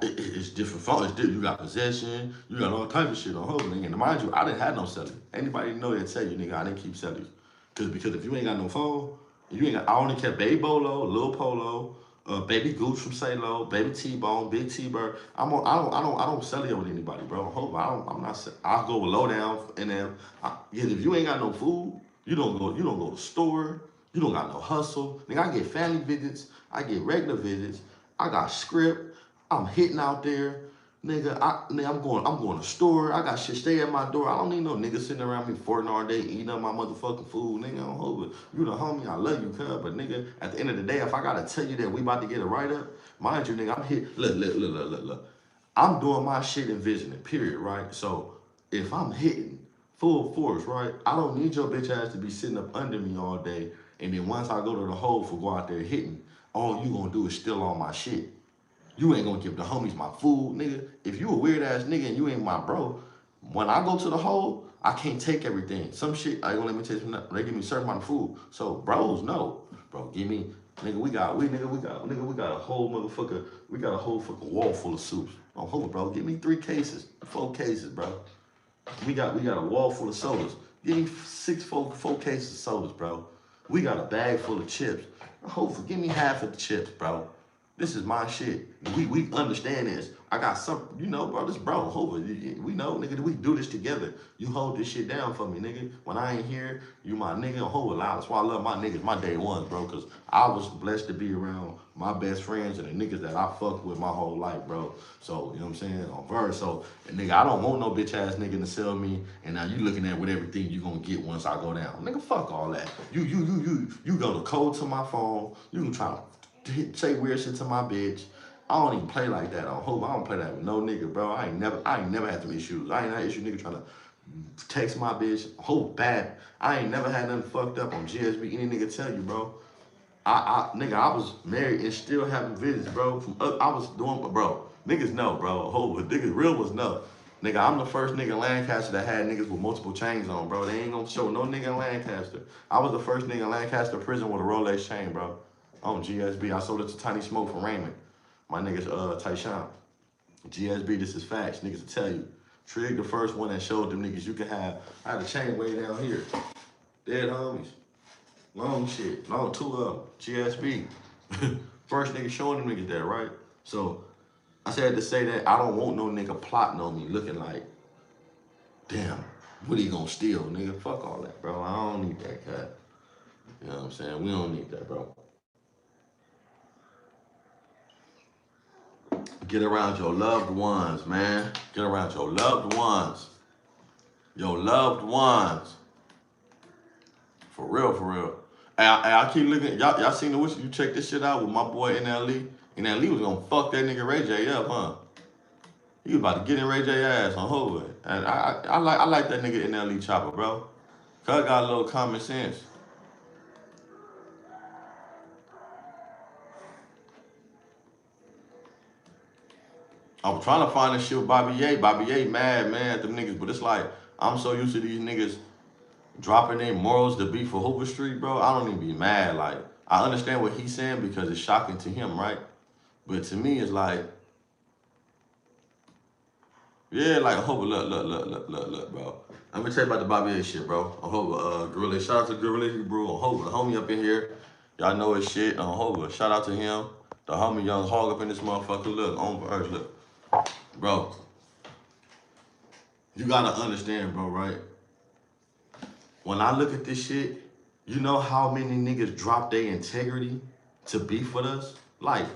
it's different phones. It's different. You got possession, you got all type of shit on Hoover. And mind you, I didn't have no cellular. Anybody know that tell you, nigga, I didn't keep cellulars. Because if you ain't got no phone, you ain't got, I only kept Baby Bolo, Lil Polo, Baby Gooch from Say-Lo, Baby T-Bone, Big T-Bird. I don't cellular with anybody, bro. Hold on, I'm not. I'll go with Lowdown, and then if you ain't got no food, you don't go to the store. You don't got no hustle. Nigga, I get family visits. I get regular visits. I got script. I'm hitting out there. Nigga, I'm going to the store. I got shit stay at my door. I don't need no nigga sitting around me 4 all day eating up my motherfucking food. Nigga, I don't hold it. You the homie, I love you, cuz. But nigga, at the end of the day, if I gotta tell you that we about to get a write-up, mind you, nigga, I'm here. Look. I'm doing my shit and visioning, period, right? So if I'm hitting full force, right, I don't need your bitch ass to be sitting up under me all day. And then once I go to the hole for go out there hitting, all you gonna do is steal all my shit. You ain't gonna give the homies my food, nigga. If you a weird ass nigga and you ain't my bro, when I go to the hole, I can't take everything. Some shit, I don't let me take some, they give me a certain amount of food. So bros, no. Bro, give me, nigga, we got a whole motherfucker, we got a whole fucking wall full of soups. Oh, hold on, bro, give me 4 cases, bro. We got a wall full of sodas. Give me 4 cases of sodas, bro. We got a bag full of chips. Hopefully, give me half of the chips, bro. This is my shit. We understand this. I got some, you know, bro, this bro, we know, nigga, we do this together. You hold this shit down for me, nigga. When I ain't here, you my nigga, hold it loud. That's why I love my niggas, my day ones, bro, because I was blessed to be around my best friends and the niggas that I fucked with my whole life, bro. So, you know what I'm saying, on verse. So, and nigga, I don't want no bitch ass nigga to sell me, and now you looking at what everything you gonna get once I go down. Nigga, fuck all that. You go to code to my phone, you can try to say weird shit to my bitch. I don't even play like that on Hope. I don't play that with no nigga, bro. I ain't never had some issues. I ain't had issue nigga trying to text my bitch. Hope bad. I ain't never had nothing fucked up on GSB. Any nigga tell you, bro. Nigga, I was married and still having visits, bro. I was doing, bro. Niggas know, bro. Hope, niggas real was know. Nigga, I'm the first nigga in Lancaster that had niggas with multiple chains on, bro. They ain't gonna show no nigga in Lancaster. I was the first nigga in Lancaster prison with a Rolex chain, bro. On GSB, I sold it to Tiny Smoke from Raymond. My niggas, Tyshawn. GSB, this is facts. Niggas will tell you. Trig, the first one that showed them niggas you can have. I had a chain way down here. Dead homies. Long shit. Long 2 of them. GSB. First nigga showing them niggas that, right? So, I said to say that I don't want no nigga plotting on me looking like, damn, what he gonna steal, nigga? Fuck all that, bro. I don't need that cat. You know what I'm saying? We don't need that, bro. Get around your loved ones, man. Get around your loved ones. Your loved ones. For real, for real. I keep looking. Y'all seen the wish? You check this shit out with my boy NLE. NLE was gonna fuck that nigga Ray J up, huh? He was about to get in Ray J ass on Hoover. And I like that nigga NLE Chopper, bro. Cuz got a little common sense. I was trying to find this shit with Bobby Ye. Bobby Ye mad, man, at them niggas. But it's like, I'm so used to these niggas dropping their morals to be for Hoover Street, bro. I don't even be mad. Like, I understand what he's saying because it's shocking to him, right? But to me, it's like, yeah, like, Hoover, look, bro. Let me tell you about the Bobby Ye shit, bro. On Hoover, Gorilla. Shout out to Gorilla, bro. On Hoover, the homie up in here. Y'all know his shit on Hoover. Shout out to him. The homie Young Hog up in this motherfucker. Look, on Earth, look. Bro, you gotta understand, bro, right? When I look at this shit, you know how many niggas drop their integrity to beef with us? Like,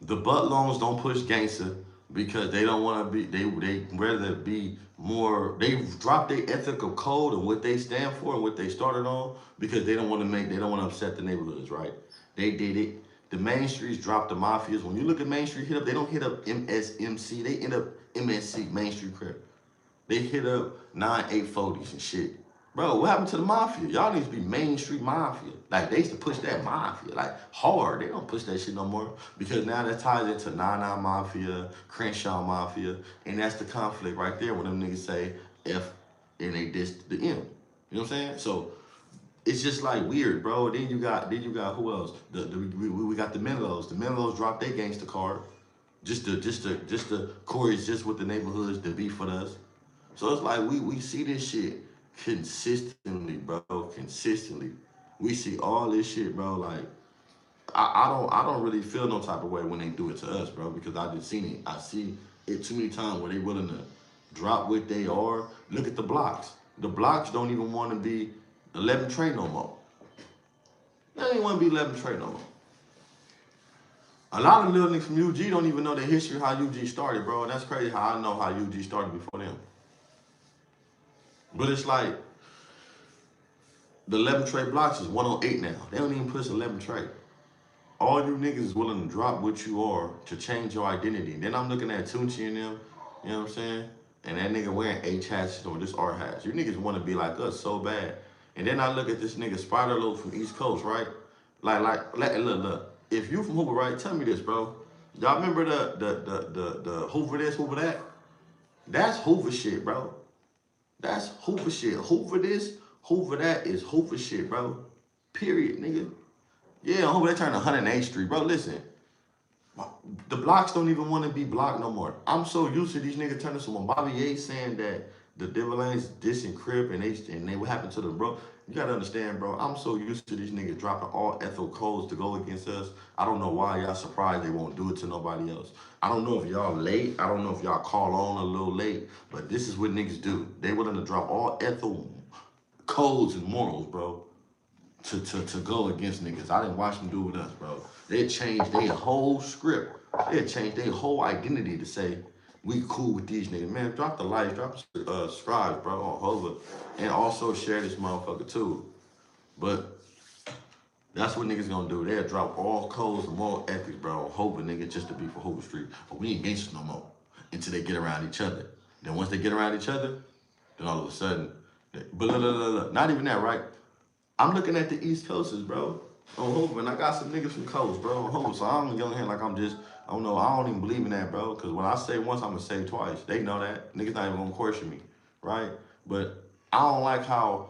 the butt loans don't push gangster. because they don't want to be. They rather be more. They drop their ethical code and what they stand for and what they started on because they don't want to make. They don't want to upset the neighborhoods, right? They did it. The main streets dropped the mafias. When you look at Main Street hit up, they don't hit up MSMC. They end up MSC, Main Street Crip. They hit up 9840s and shit. Bro, what happened to the mafia? Y'all need to be Main Street Mafia. Like, they used to push that mafia, like, hard. They don't push that shit no more because now that ties into 99 Mafia, Crenshaw Mafia, and that's the conflict right there when them niggas say F and they diss the M. You know what I'm saying? So, it's just like weird, bro. Then you got who else? We got the Menlos. The Menlos dropped their gangster card. Just to coexist with the neighborhoods to beef with us. So it's like we see this shit consistently, bro. Consistently. We see all this shit, bro. Like I don't really feel no type of way when they do it to us, bro, because I just seen it. I see it too many times where they willing to drop what they are. Look at the blocks. The blocks don't even want to be 11 Trey no more. They don't even want to be 11 Trey no more. A lot of little niggas from UG don't even know the history of how UG started, bro. And that's crazy how I know how UG started before them. But it's like the 11 Trey blocks is 108 now. They don't even push 11 Trey. All you niggas is willing to drop what you are to change your identity. Then I'm looking at Tunchi and them, you know what I'm saying? And that nigga wearing H hats or this R hats. You niggas want to be like us so bad. And then I look at this nigga Spider Low from East Coast, right? Look. If you from Hoover, right? Tell me this, bro. Y'all remember the Hoover this, Hoover that? That's Hoover shit, bro. That's Hoover shit. Hoover this, Hoover that is Hoover shit, bro. Period, nigga. Yeah, Hoover they turned 108th Street, bro. Listen, the blocks don't even want to be blocked no more. I'm so used to these niggas turning to when Bobby Yates saying that the Devil Lanes dissing Crip and they what happened to the bro. You gotta understand, bro. I'm so used to these niggas dropping all ethical codes to go against us. I don't know why y'all surprised they won't do it to nobody else. I don't know if y'all late. I don't know if y'all call on a little late. But this is what niggas do. They willing to drop all ethical codes and morals, bro, to go against niggas. I didn't watch them do with us, bro. They changed their whole script. They changed their whole identity to say we cool with these niggas. Man, drop the likes, drop subscribe, bro, on Hover, and also share this motherfucker too. But that's what niggas gonna do. They'll drop all codes and moral ethics, bro, on Hover, nigga, just to be for Hover Street. But we ain't gangsters no more until they get around each other. Then once they get around each other, then all of a sudden, but look, not even that, right? I'm looking at the East Coasters, bro, on Hoover, and I got some niggas from Coast, bro, on Hoover. So I don't get on here like I'm just, I don't know, I don't even believe in that, bro, because when I say once, I'm going to say twice. They know that. Niggas not even going to question me, right? But I don't like how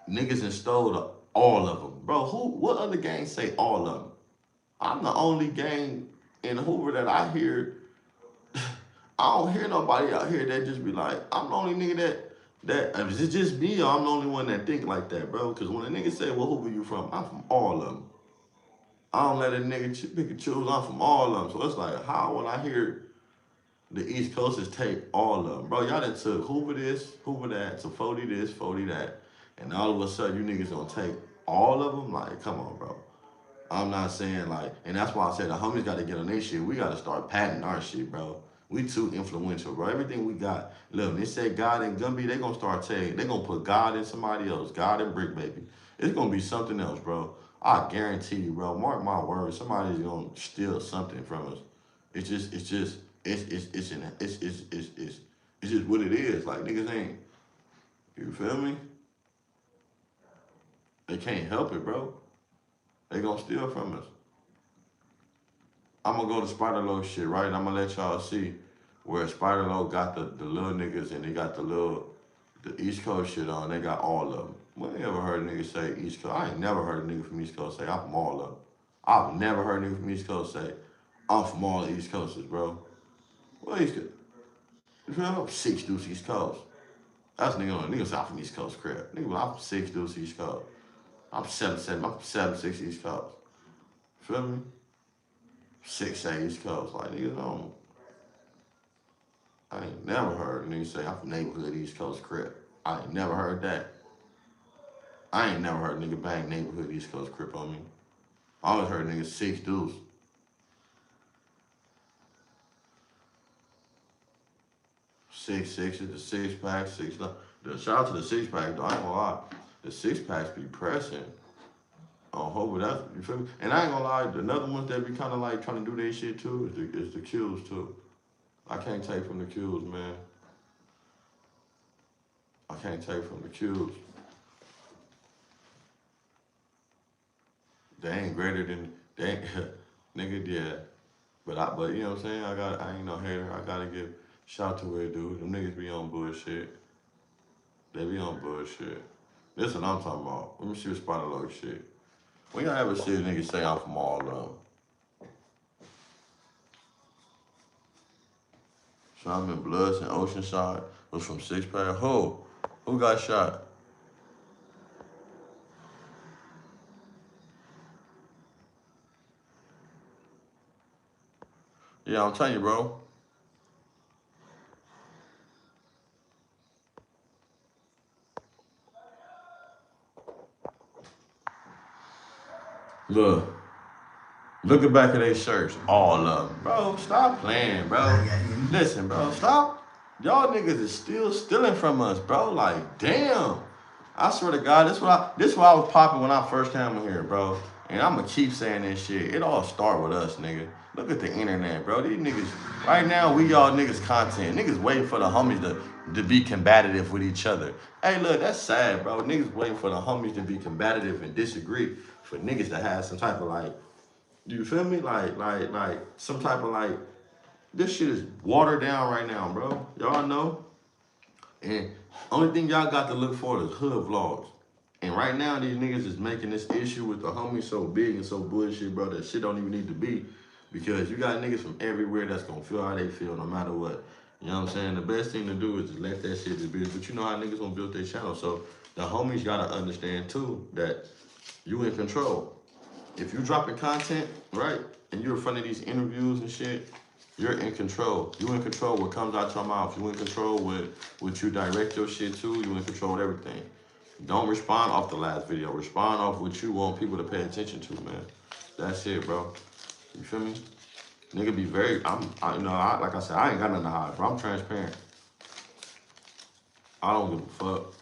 niggas installed all of them. Bro, what other gang say all of them? I'm the only gang in Hoover that I hear. I don't hear nobody out here that just be like, I'm the only nigga that is it just me or I'm the only one that think like that, bro? Because when a nigga say, well, who you from? I'm from all of them. I don't let a nigga pick and choose. I'm from all of them. So it's like, how when I hear the East Coasters take all of them? Bro, y'all done took Hoover this, Hoover that, to 40 this, 40 that. And all of a sudden, you niggas gonna take all of them? Like, come on, bro. I'm not saying like, and that's why I said the homies got to get on their shit. We got to start patenting our shit, bro. We too influential, bro. Everything we got. Look, when they say God and Gumby, they gonna start saying, they gonna put God in somebody else. God and Brick Baby. It's gonna be something else, bro. I guarantee you, bro. Mark my words. Somebody's gonna steal something from us. It's just what it is. Like niggas ain't. You feel me? They can't help it, bro. They gonna steal from us. I'm gonna go to Spider-Lo shit, right? And I'm gonna let y'all see where Spider-Lo got the little niggas and they got the East Coast shit on. They got all of them. When you ever heard a nigga say East Coast? I ain't never heard a nigga from East Coast say I'm from all of them. I've never heard a nigga from East Coast say I'm from all the East Coasters, bro. What East Coast? You feel me? I'm 6 deuce East Coast. That's nigga say I'm from East Coast crap. Nigga, I'm from 6 deuce East Coast. I'm 7-7. I'm from 7-6 East Coast. Feel me? 6-8 East Coast. Like niggas don't. I ain't never heard a nigga say I'm from neighborhood East Coast crip. I ain't never heard that. I ain't never heard a nigga bang neighborhood East Coast crip on me. I always heard niggas 6 deuce. 6'6", the 6-pack, 6'9". The shout out to the 6-pack though. I ain't gonna lie, the 6-packs be pressing. On hope that you feel me. And I ain't gonna lie, another ones that be kind of like trying to do their shit too is the Qs too. I can't take from the Qs, man. I can't take from the Qs. They ain't greater than they ain't nigga, yeah. But you know what I'm saying? I ain't no hater. I gotta give shout to where dude. Them niggas be on bullshit. They be on bullshit. This what I'm talking about. Let me see what Spider Low shit. When y'all ever see a nigga say I'm from all of them? So I'm in Bloods and Oceanside. Was from 6-pack. Who got shot? Yeah, I'm telling you, bro. Looking back at their shirts, all of them. Bro, stop playing, bro. Listen, bro, stop. Y'all niggas is still stealing from us, bro. Like, damn. I swear to God, this what I was popping when I first came in here, bro. And I'ma keep saying this shit. It all start with us, nigga. Look at the internet, bro. These niggas, right now, we y'all niggas content. Niggas waiting for the homies to be combative with each other. Hey, look, that's sad, bro. Niggas waiting for the homies to be combative and disagree. For niggas to have some type of like, you feel me? Like some type of like, this shit is watered down right now, bro. Y'all know. And only thing y'all got to look for is hood vlogs. And right now, these niggas is making this issue with the homies so big and so bullshit, bro, that shit don't even need to be. Because you got niggas from everywhere that's gonna feel how they feel no matter what. You know what I'm saying? The best thing to do is just let that shit just be. But you know how niggas gonna build their channel. So the homies gotta understand too that you in control. If you dropping content, right, and you're in front of these interviews and shit, you're in control. You in control what comes out your mouth. You in control with what you direct your shit to. You in control with everything. Don't respond off the last video. Respond off what you want people to pay attention to, man. That's it, bro. You feel me? Nigga be very, like I said, I ain't got nothing to hide, bro. I'm transparent. I don't give a fuck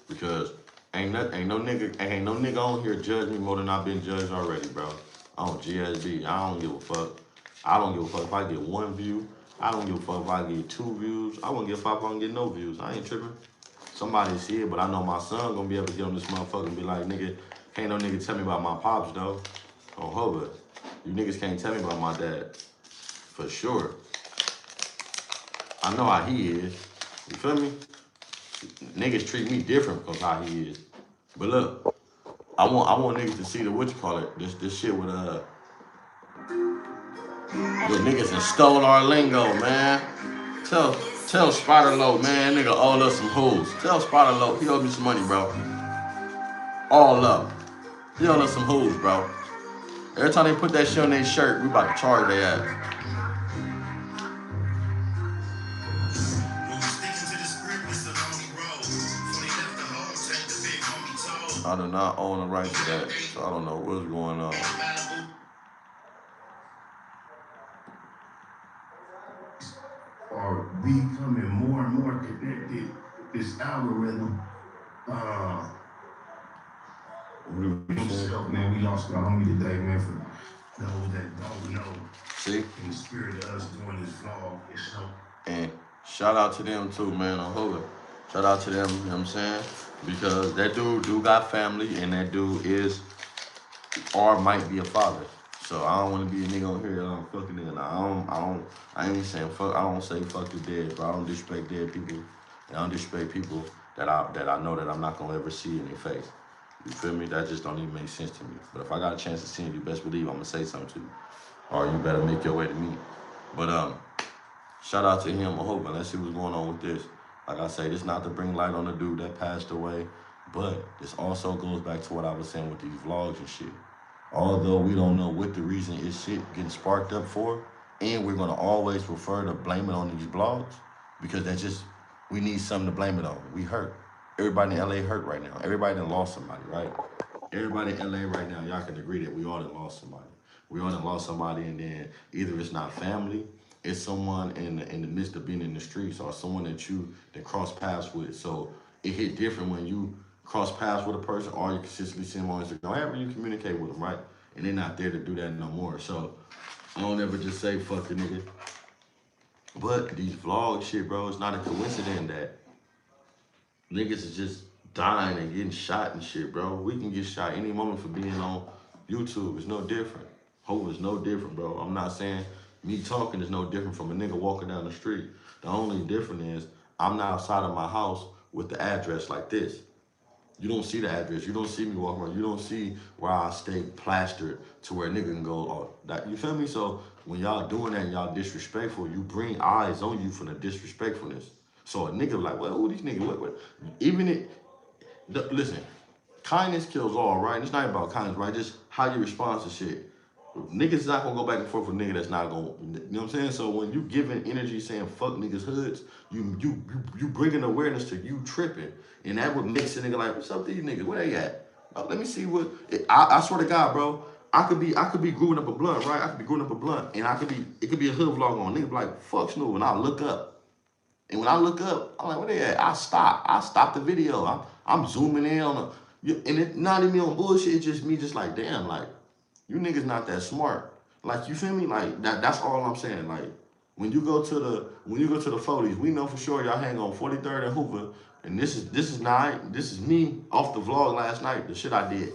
because ain't no nigga on here judge me more than I've been judged already, bro. On GSB, I don't give a fuck. I don't give a fuck if I get 1 view. I don't give a fuck if I get 2 views. I won't give a fuck if I don't get no views. I ain't tripping. Somebody see it, but I know my son gonna be able to get on this motherfucker and be like, nigga, can't no nigga tell me about my pops though. On Hover. You niggas can't tell me about my dad. For sure. I know how he is. You feel me? Niggas treat me different because how he is. But look, I want niggas to see the this shit with the niggas that stole our lingo, man. Tell Spider Low, man, nigga owe us some hoes. Tell Spider Low, he owe me some money, bro. All up. He owe us some hoes, bro. Every time they put that shit on their shirt, we about to charge their ass. I do not own the right to that, so I don't know what's going on. Are becoming more and more connected. This algorithm, himself, man, we lost our homie today, man. For those that don't know, see, in the spirit of us doing this vlog, it's so. And shout out to them too, man. On Hood. Shout out to them, you know what I'm saying? Because that dude do got family, and that dude is or might be a father. So I don't want to be a nigga on here that I'm fucking nigga. I ain't saying fuck. I don't say fuck the dead, bro. I don't disrespect dead people. And I don't disrespect people that I know that I'm not gonna ever see in their face. You feel me? That just don't even make sense to me. But if I got a chance to see him, you best believe I'm gonna say something to you, or you better make your way to me. But shout out to him. I hope, let's see what's going on with this. Like I say, this not to bring light on the dude that passed away, but this also goes back to what I was saying with these vlogs and shit. Although we don't know what the reason is shit getting sparked up for, and we're gonna always prefer to blame it on these blogs, because that's just, we need something to blame it on. We hurt. Everybody in LA hurt right now. Everybody done lost somebody, right? Everybody in LA right now, y'all can agree that we all done lost somebody. We all done lost somebody, and then either it's not family, is someone in the midst of being in the streets or someone that cross paths with. So it hit different when you cross paths with a person or you consistently see them on Instagram. However you communicate with them, right? And they're not there to do that no more. So I don't ever just say fuck a nigga. But these vlog shit, bro, it's not a coincidence that niggas is just dying and getting shot and shit, bro. We can get shot any moment for being on YouTube. It's no different. Hope is no different, bro. I'm not saying me talking is no different from a nigga walking down the street. The only difference is I'm not outside of my house with the address like this. You don't see the address. You don't see me walking around. You don't see where I stay plastered to where a nigga can go. Oh, that, you feel me? So when y'all doing that and y'all disrespectful, you bring eyes on you from the disrespectfulness. So a nigga like, well, who these niggas? What? Even it. Listen, kindness kills all, right? And it's not about kindness, right? Just how you respond to shit. Niggas is not gonna go back and forth with a nigga that's not gonna, you know what I'm saying? So when you giving energy saying fuck niggas hoods, you bringing awareness to you tripping, and that would makes a nigga like, what's up with these niggas? Where they at? Oh, let me see what. I swear to God, bro. I could be growing up a blunt, right? I could be growing up a blunt, and it could be a hood vlog on. Nigga be like, fuck Snoop, and I look up. And when I look up, I'm like, where they at? I stop the video. I'm zooming in on and it's not even on bullshit. It's just me, just like, damn, like, you niggas not that smart. Like, you feel me? Like that's all I'm saying. Like, when you go to the 40s, we know for sure y'all hang on 43rd and Hoover. And this is me off the vlog last night, the shit I did.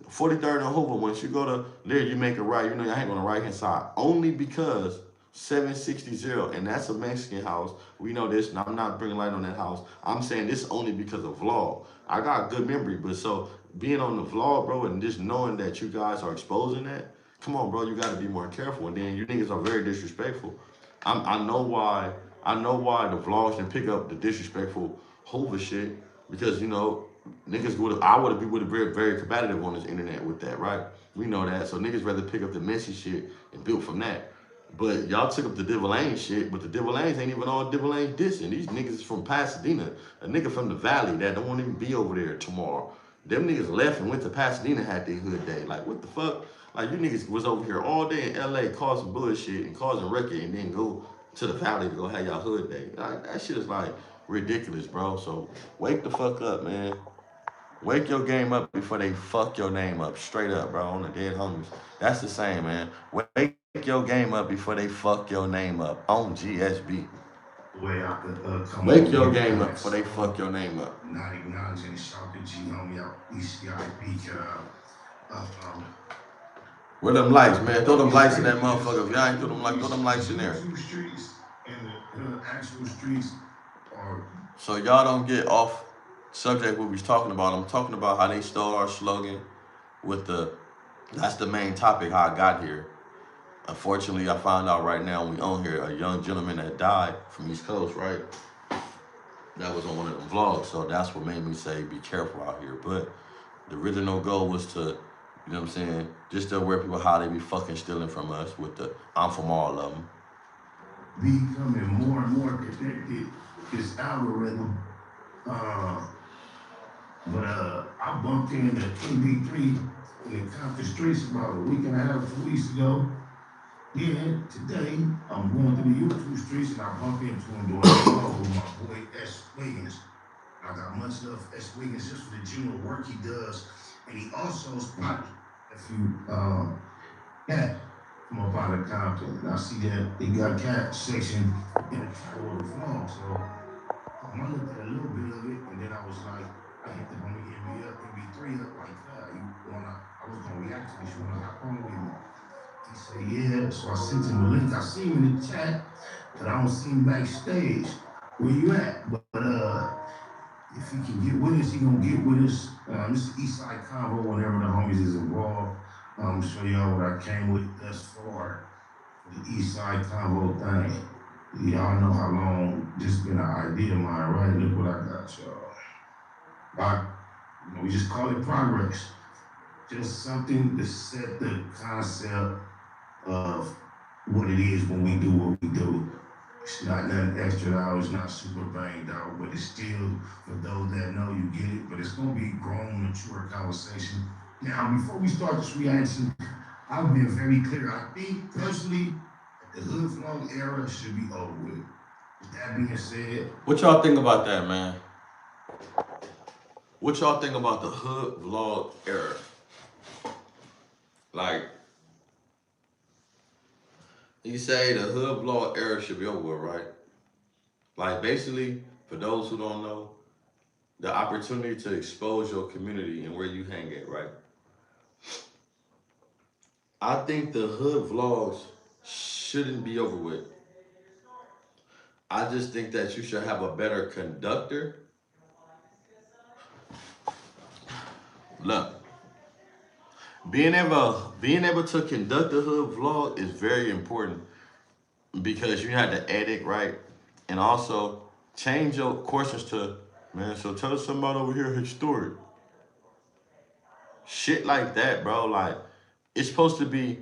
43rd and Hoover, once you go to there, you make a right. You know, y'all hang on the right hand side. Only because 760, and that's a Mexican house. We know this, and I'm not bringing light on that house. I'm saying this only because of vlog. I got good memory, but so being on the vlog, bro, and just knowing that you guys are exposing that, come on, bro, you got to be more careful. And then you niggas are very disrespectful. I know why. I know why the vlogs can pick up the disrespectful Hoover shit because niggas would have very very combative on this internet with that, right? We know that, so niggas rather pick up the messy shit and build from that. But y'all took up the Divine shit, but the Divines ain't even all Divine dissing. These niggas is from Pasadena, a nigga from the valley that don't want to even be over there tomorrow. Them niggas left and went to Pasadena, had their hood day. Like, what the fuck? Like, you niggas was over here all day in LA causing bullshit and causing record and then go to the valley to go have y'all hood day. Like, that shit is like ridiculous, bro. So wake the fuck up, man. Wake your game up before they fuck your name up. Straight up, bro, on the dead homies. That's the same, man. Wake your game up before they fuck your name up on GSB. Way I could come Wake your game up before they fuck your name up. Not acknowledging shout to G homie out ECIP Where them lights, man? Throw them lights in that motherfucker. If y'all ain't throw them lights in there. Two streets and the actual streets are. So y'all don't get off subject what we was talking about. I'm talking about how they stole our slogan with that's the main topic, how I got here. Unfortunately, I found out right now we on here a young gentleman that died from East Coast, right? That was on one of the vlogs, so that's what made me say be careful out here. But the original goal was to, you know what I'm saying, just to aware people how they be fucking stealing from us with the I'm from all of them. Becoming more and more connected, this algorithm. I bumped into MB3 in the Compton streets about a week and a half, 2 weeks ago. Then today, I'm going through the YouTube streets and I bumped into him doing a with my boy S. Wiggins. I got much love for S. Wiggins just for the general work he does. And he also spotted a few cat from up out of Compton. And I see that they got cat section in the title of the vlog. So I looked at a little bit of it and then I was like, I hit the homie MB3 up like that. I was gonna react to this. You wanna hop on with me? He said, yeah. So I sent him a link. I see him in the chat, but I don't see him backstage. Where you at? But if he can get with us, he gonna get with us. This is Eastside Convo whenever the homies is involved. I'm show y'all what I came with thus far. The Eastside Convo thing. Y'all know how long this been an idea of mine, right? Look what I got, y'all. We just call it progress. Just something to set the concept of what it is when we do what we do. It's not nothing extra out, it's not super banged out, but it's still, for those that know, you get it, but it's gonna be grown, mature conversation. Now, before we start this reaction, I've been very clear. I think, personally, The hood vlog era should be over with. With that being said, What y'all think about that, man? What y'all think about the hood vlog era? Like, you say the hood vlog era should be over with, right? Like, basically, for those who don't know, the opportunity to expose your community and where you hang at, right? I think the hood vlogs shouldn't be over with. I just think that you should have a better conductor. Look, being able to conduct a hood vlog is very important because you have to edit right and also change your questions to, man, so tell us somebody over here his story. Shit like that, bro. Like, it's supposed to be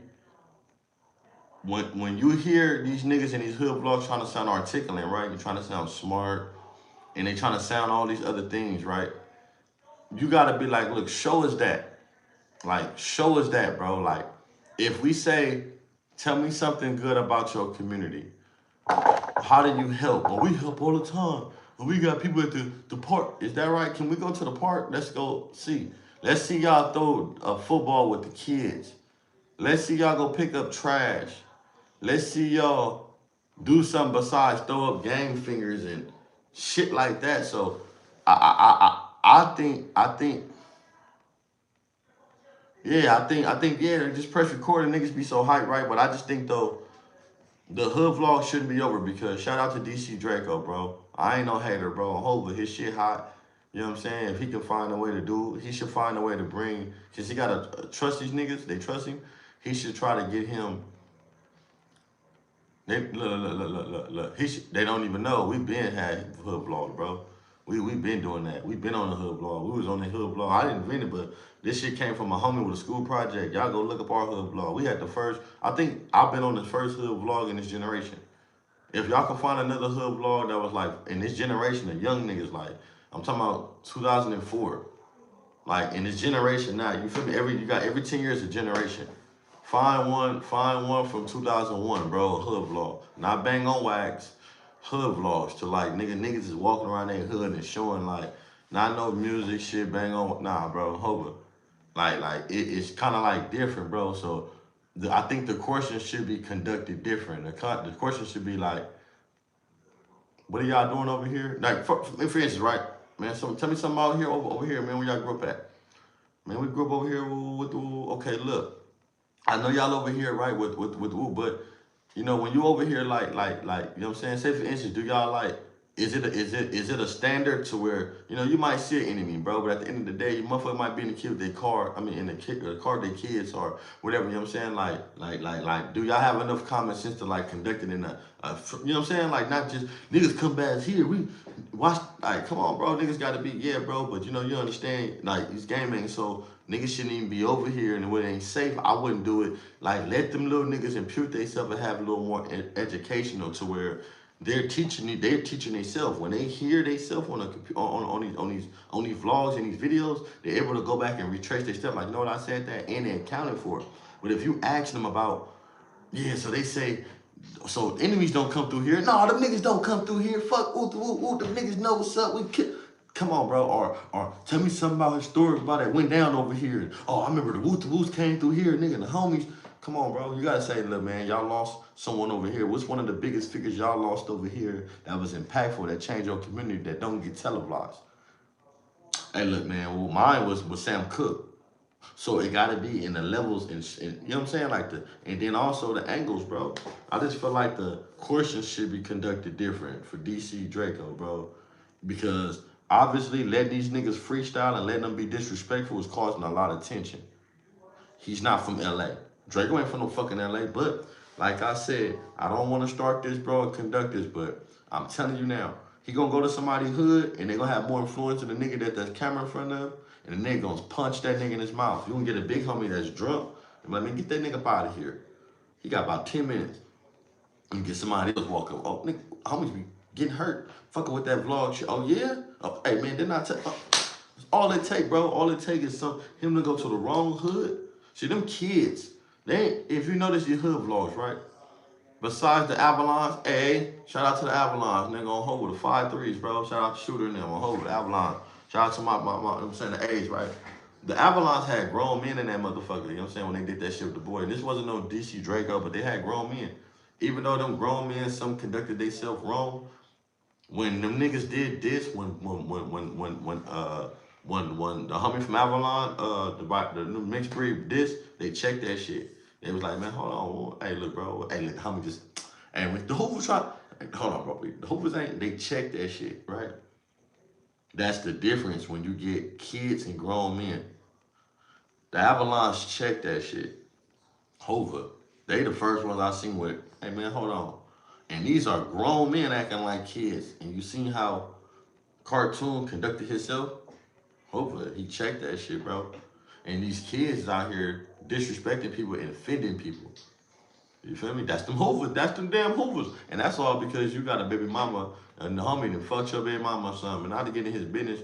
when you hear these niggas in these hood vlogs trying to sound articulate, right? You're trying to sound smart and they trying to sound all these other things, right? You gotta be like, look, show us that. Like, show us that, bro. Like, if we say, tell me something good about your community, how do you help? Well, we help all the time. Well, we got people at the park. Is that right? Can we go to the park? Let's go see. Let's see y'all throw a football with the kids. Let's see y'all go pick up trash. Let's see y'all do something besides throw up gang fingers and shit like that. So I think yeah, I think yeah, they just press record and niggas be so hyped, right? But I just think though, the hood vlog shouldn't be over because shout out to DC Draco, bro. I ain't no hater, bro. I hope his shit hot. You know what I'm saying? If he can find a way to do it, he should find a way to bring, cause he gotta trust these niggas, they trust him. He should try to get him. They look. They don't even know. We been had hood vlog, bro. We been doing that. We been on the hood vlog. We was on the hood vlog. I didn't invent it, but this shit came from a homie with a school project. Y'all go look up our hood vlog. We had the first. I think I've been on the first hood vlog in this generation. If y'all can find another hood vlog that was like in this generation of young niggas, like I'm talking about 2004. Like in this generation now, you feel me? You got every 10 years a generation. Find one from 2001, bro, a hood vlog. Not bang on wax, hood vlogs to like niggas is walking around their hood and showing like not no music shit bang on nah bro, hold up. It's kinda like different, bro. So I think the question should be conducted different. The question should be like, what are y'all doing over here? Like for instance, right? Man, tell me something out here over here, man, where y'all grew up at. Man, we grew up over here with okay, look. I know y'all over here, right, with Woo, but you know, when you over here you know what I'm saying? Say for instance, do y'all like is it a standard to where, you know, you might see an enemy, bro, but at the end of the day, you motherfucker might be in the kid with their car, I mean in the car their kids or whatever, you know what I'm saying? Like do y'all have enough common sense to like conduct it in you know what I'm saying? Like not just niggas come back here, we watch like come on bro, niggas gotta be yeah bro, but you know you understand like these gaming so niggas shouldn't even be over here and when it ain't safe, I wouldn't do it. Like let them little niggas impute themselves and have a little more educational to where they're teaching themselves. When they hear themselves on a on these vlogs and these videos, they're able to go back and retrace their stuff. Like, you know what I said that, and they accounted for it. But if you ask them about, yeah, so they say, so enemies don't come through here. No, them niggas don't come through here. Fuck, ooh, ooh, ooh, them niggas know what's up. Come on, bro. Or tell me something about his story about that went down over here. Oh, I remember the Woos came through here, nigga, and the homies. Come on, bro. You gotta say, look, man, y'all lost someone over here. What's one of the biggest figures y'all lost over here that was impactful, that changed your community, that don't get televised? Hey, look, man. Well, mine was Sam Cooke. So it gotta be in the levels, and you know what I'm saying, like and then also the angles, bro. I just feel like the questions should be conducted different for DC Draco, bro, because obviously letting these niggas freestyle and letting them be disrespectful is causing a lot of tension. He's not from LA. Draco ain't from no fucking LA, but like I said, I don't want to start this, bro, and conduct this, but I'm telling you now, he gonna go to somebody's hood and they gonna have more influence than the nigga that the camera in front of, and the nigga gonna punch that nigga in his mouth. You gonna get a big homie that's drunk, and let me get that nigga up out of here. He got about 10 minutes. And get somebody else walk up. Oh, nigga, homies be getting hurt. Fucking with that vlog shit. Oh, yeah? Oh, hey, man, didn't I tell all it take, bro, all it take is him to go to the wrong hood. See, them kids, they ain't, if you notice your hood vlogs, right? Besides the Avalanche, hey, shout out to the Avalanche. Nigga on hold with the 5 threes, bro. Shout out to Shooter and them on hold with the Avalanche. Shout out to I'm saying the A's, right? The Avalanche had grown men in that motherfucker, you know what I'm saying, when they did that shit with the boy. And this wasn't no DC Draco, but they had grown men. Even though them grown men, some conducted themselves wrong, when them niggas did this, when the homie from Avalon, the new mixed breed this, they checked that shit. They was like, man, hold on, hey, look, bro, hey, look, the homie just, and with the Hoovers try, hold on, bro, the Hoovers ain't, they checked that shit, right? That's the difference when you get kids and grown men. The Avalanche checked that shit. Hoover, they the first ones I seen with, hey man, hold on. And these are grown men acting like kids. And you seen how Cartoon conducted himself? Hopefully, he checked that shit, bro. And these kids out here disrespecting people and offending people. You feel me? That's them Hoovers. That's them damn Hoovers. And that's all because you got a baby mama and the homie that fucked your baby mama or something. Not to get in his business,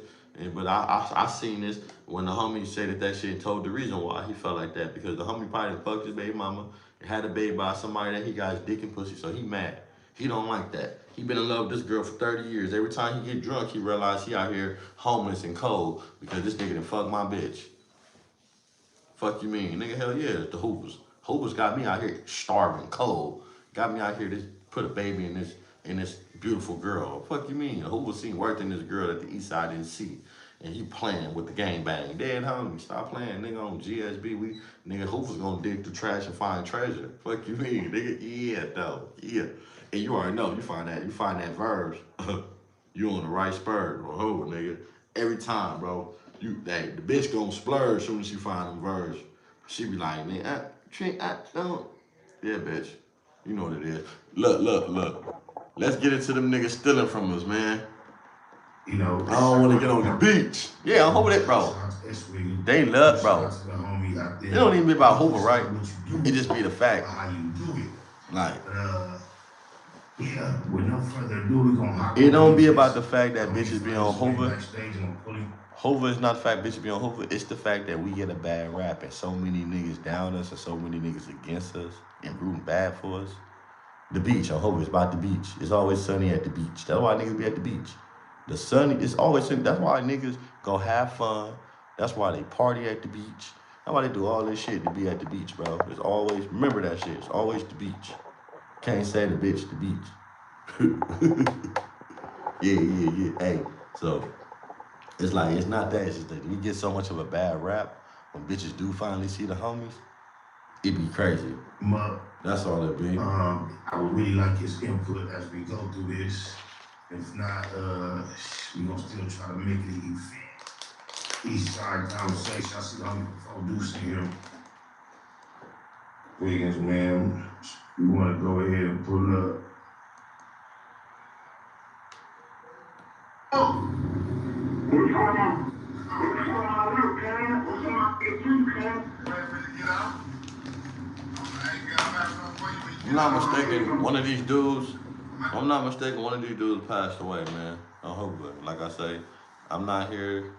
but I seen this when the homie said that shit and told the reason why he felt like that. Because the homie probably fucked his baby mama and had a baby by somebody that he got his dick and pussy. So he mad. He don't like that. He been in love with this girl for 30 years. Every time he get drunk, he realize he out here homeless and cold because this nigga done fuck my bitch. Fuck you mean? Nigga, hell yeah, it's the Hoovers. Hoovers got me out here starving, cold. Got me out here to put a baby in this beautiful girl. Fuck you mean? Hoovers seen worth in this girl that the East Side didn't see. And he playing with the gang bang. Dead homie, stop playing, nigga, on GSB. Nigga, Hoover's gonna dig through trash and find treasure. Fuck you mean, nigga? Yeah, though. Yeah. And you already know, you find that verbs, you on the right spur, or Hoover, nigga. Every time, bro. The bitch gonna splurge as soon as she find them verbs. She be like, man, I don't. Yeah, bitch. You know what it is. Look. Let's get into them niggas stealing from us, man. You know, I don't want to get on the beach. Yeah, I'm over that, bro. They love, bro. It don't even be about Hoover, right? It just be the fact. How you do it. Like, yeah, with no further ado, we're gonna hop it don't be this. about the fact that bitches be on Hoover. Backstage and Hoover is not the fact bitches be on Hoover. It's the fact that we get a bad rap and so many niggas down us and so many niggas against us and rooting bad for us. The beach on Hoover is about the beach. It's always sunny at the beach. That's why niggas be at the beach. The sunny, it's always sunny. That's why niggas go have fun. That's why they party at the beach. That's why they do all this shit to be at the beach, bro. It's always, remember that shit. It's always the beach. Can't say the bitch, the beach. Yeah. Hey, so it's like, it's not that. It's just that we get so much of a bad rap. When bitches do finally see the homies, it be crazy. That's all it be. I would really like his input as we go through this. If not, we gonna still try to make it an event. East Side conversation. I see the homie producing here. Wiggins, man, you wanna go ahead and pull up? Oh, what's going on? What's going on, Luke, man? What's going on with you, man? Ready for you to get out? I ain't got something for you. I'm not mistaken, one of these dudes passed away, man. I hope, like I say, I'm not here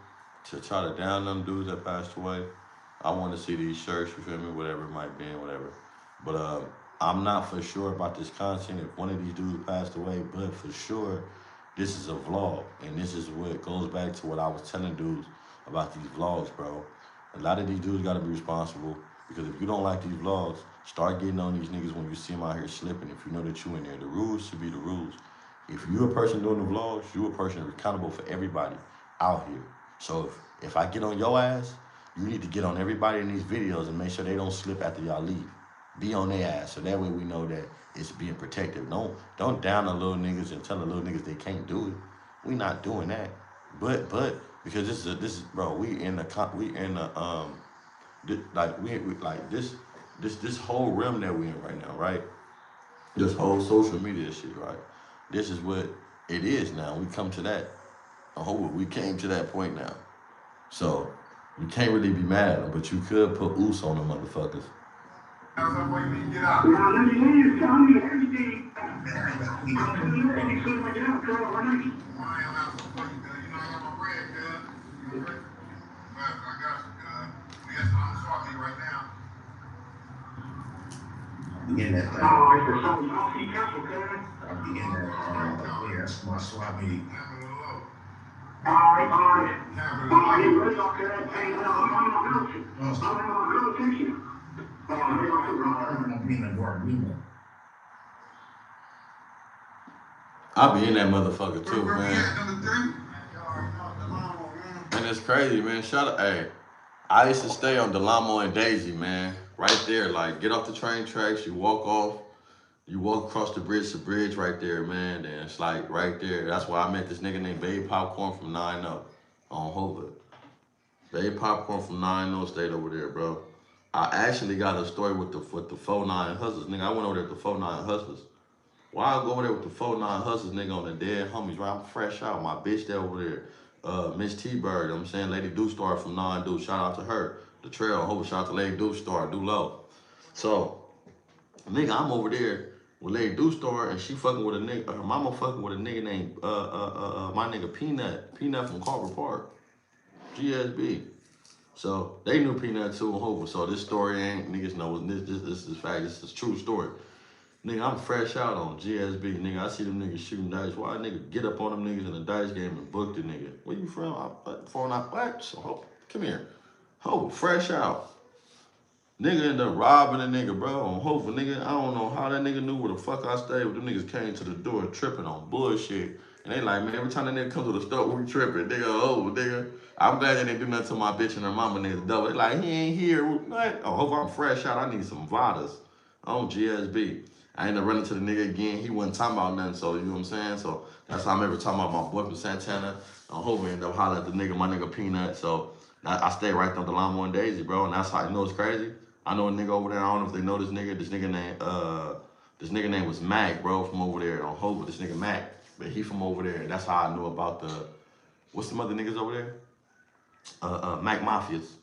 to try to down them dudes that passed away. I want to see these shirts, you feel me, whatever it might be, whatever. But I'm not for sure about this content if one of these dudes passed away, but for sure, this is a vlog. And this is what goes back to what I was telling dudes about these vlogs, bro. A lot of these dudes got to be responsible. Because if you don't like these vlogs, start getting on these niggas when you see them out here slipping. If you know that you in there, the rules should be the rules. If you're a person doing the vlogs, you're a person accountable for everybody out here. So if I get on your ass, you need to get on everybody in these videos and make sure they don't slip after y'all leave. Be on their ass, so that way we know that it's being protective. Don't down the little niggas and tell the little niggas they can't do it. We not doing that. But because this is bro, we in the this whole realm that we in right now, right? This whole social media shit, right? This is what it is now. We come to that. I hope we came to that point now. So you can't really be mad at them, but you could put oos on them motherfuckers. Now, let me hear you tell me everything. You already said my job, girl, right? I am out for you, girl. You know I got my bread, girl. You know, I got you, girl. Yes, I'm sorry right now. be in that thing. Oh, it's the song. I'll see careful, cuz. I'll be in that. Yeah, that's my swap meet. Alright. Oh, you good, okay. Hey, I'm on my girl. I'm on my girl section. I'm being a Gardena. I be in that motherfucker too, man. And it's crazy, man. Shout out, hey. I used to stay on Delamo and Daisy, man. Right there, like get off the train tracks, you walk off, you walk across the bridge right there, man. Then it's like right there. That's why I met this nigga named Babe Popcorn from 9-0 on Hobart. Babe Popcorn from 9-0 stayed over there, bro. I actually got a story with the 4-9 Hustlers. Nigga, I went over there with the 4-9 Hustlers. Why I go over there with the 4-9 Hustlers, nigga, on the dead homies, right? I'm fresh out. My bitch there over there. Miss T-Bird, I'm saying Lady Do Star from 9-Do. Shout out to her. The Trail, Hobart, shout out to Lady Do Star, Do Low. So, nigga, I'm over there with Lady Do Star, and she fucking with a nigga, her mama fucking with a nigga named, my nigga Peanut from Carver Park, GSB. So, they knew Peanut too in Hobart, so this story ain't, niggas know, this is fact, this is a true story. Nigga, I'm fresh out on GSB, nigga. I see them niggas shooting dice. Why nigga get up on them niggas in a dice game and book the nigga? Where you from? Phone out back. So, come here. Ho, fresh out. Nigga end up robbing a nigga, bro. On Hova, nigga. I don't know how that nigga knew where the fuck I stayed, but them niggas came to the door tripping on bullshit. And they like, man, every time that nigga come to the store, we tripping. Nigga, oh, nigga. I'm glad they didn't do nothing to my bitch and her mama niggas double. They like, he ain't here. What? Oh, Hova, I'm fresh out. I need some Vadas on GSB. I ended up running to the nigga again. He wasn't talking about nothing, so you know what I'm saying? So that's how I'm ever talking about my boy from Santana. I hope we end up hollering at the nigga, my nigga Peanut. So I stay right there on the Lamo and Daisy, bro. And that's how you know it's crazy. I know a nigga over there. I don't know if they know this nigga. This nigga name was Mac, bro, from over there on Hobart. This nigga Mac, but he from over there. That's how I knew about what's some other niggas over there? Mac Mafias,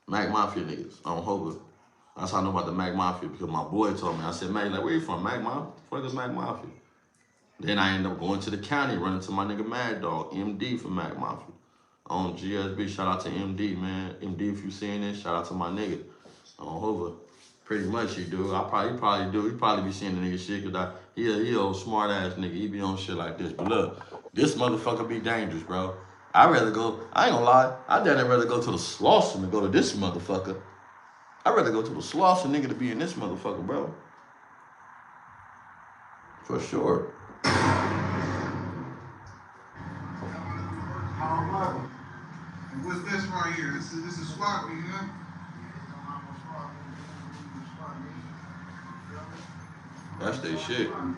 Mac Mafia niggas on Hobart. That's how I know about the Mac Mafia because my boy told me. I said, Mac, like, where you from? Mac Mafia? Fuck is Mac Mafia? Then I ended up going to the county, running to my nigga Mad Dog, MD for Mac Mafia. On GSB, shout out to MD, man. MD, if you seeing this, shout out to my nigga. On Hoover. Pretty much he do. He probably be seeing the nigga shit because he a old smart ass nigga. He be on shit like this. But look, this motherfucker be dangerous, bro. I ain't gonna lie, I'd rather go to the Slauson than go to this motherfucker. I'd rather go to the Slauson nigga to be in this motherfucker, bro. For sure. What's this right here? This is swap meet, huh? That's their shit. And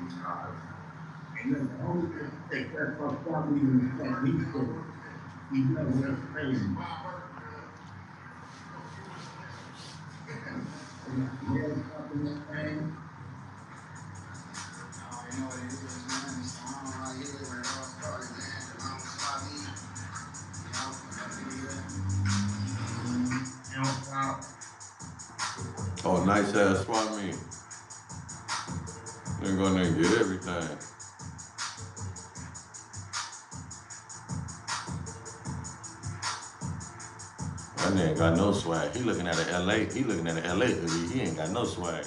then the only thing that that's what probably even that he said, he knows that's crazy. Yeah, something that thing. You know what it is, man. It's the home right here where it all started, man. The long swap meet. You know, Oh, nice ass swap meet. They're gonna get everything. That nigga got no swag. He looking at an LA. He looking at an LA hoodie. He ain't got no swag.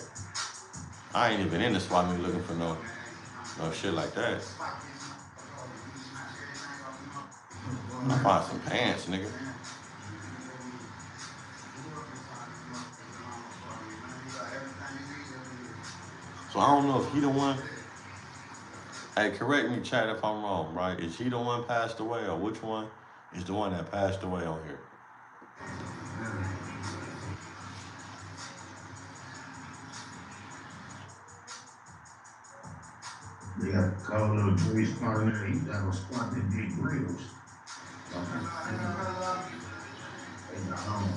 I ain't even in the swap meet looking for no shit like that. I find some pants, nigga. So I don't know if he the one. Hey, correct me, chat, if I'm wrong, right? Is he the one passed away, or which one is the one that passed away on here? They got a couple little Jewish partner that was squatting big grills. They got home.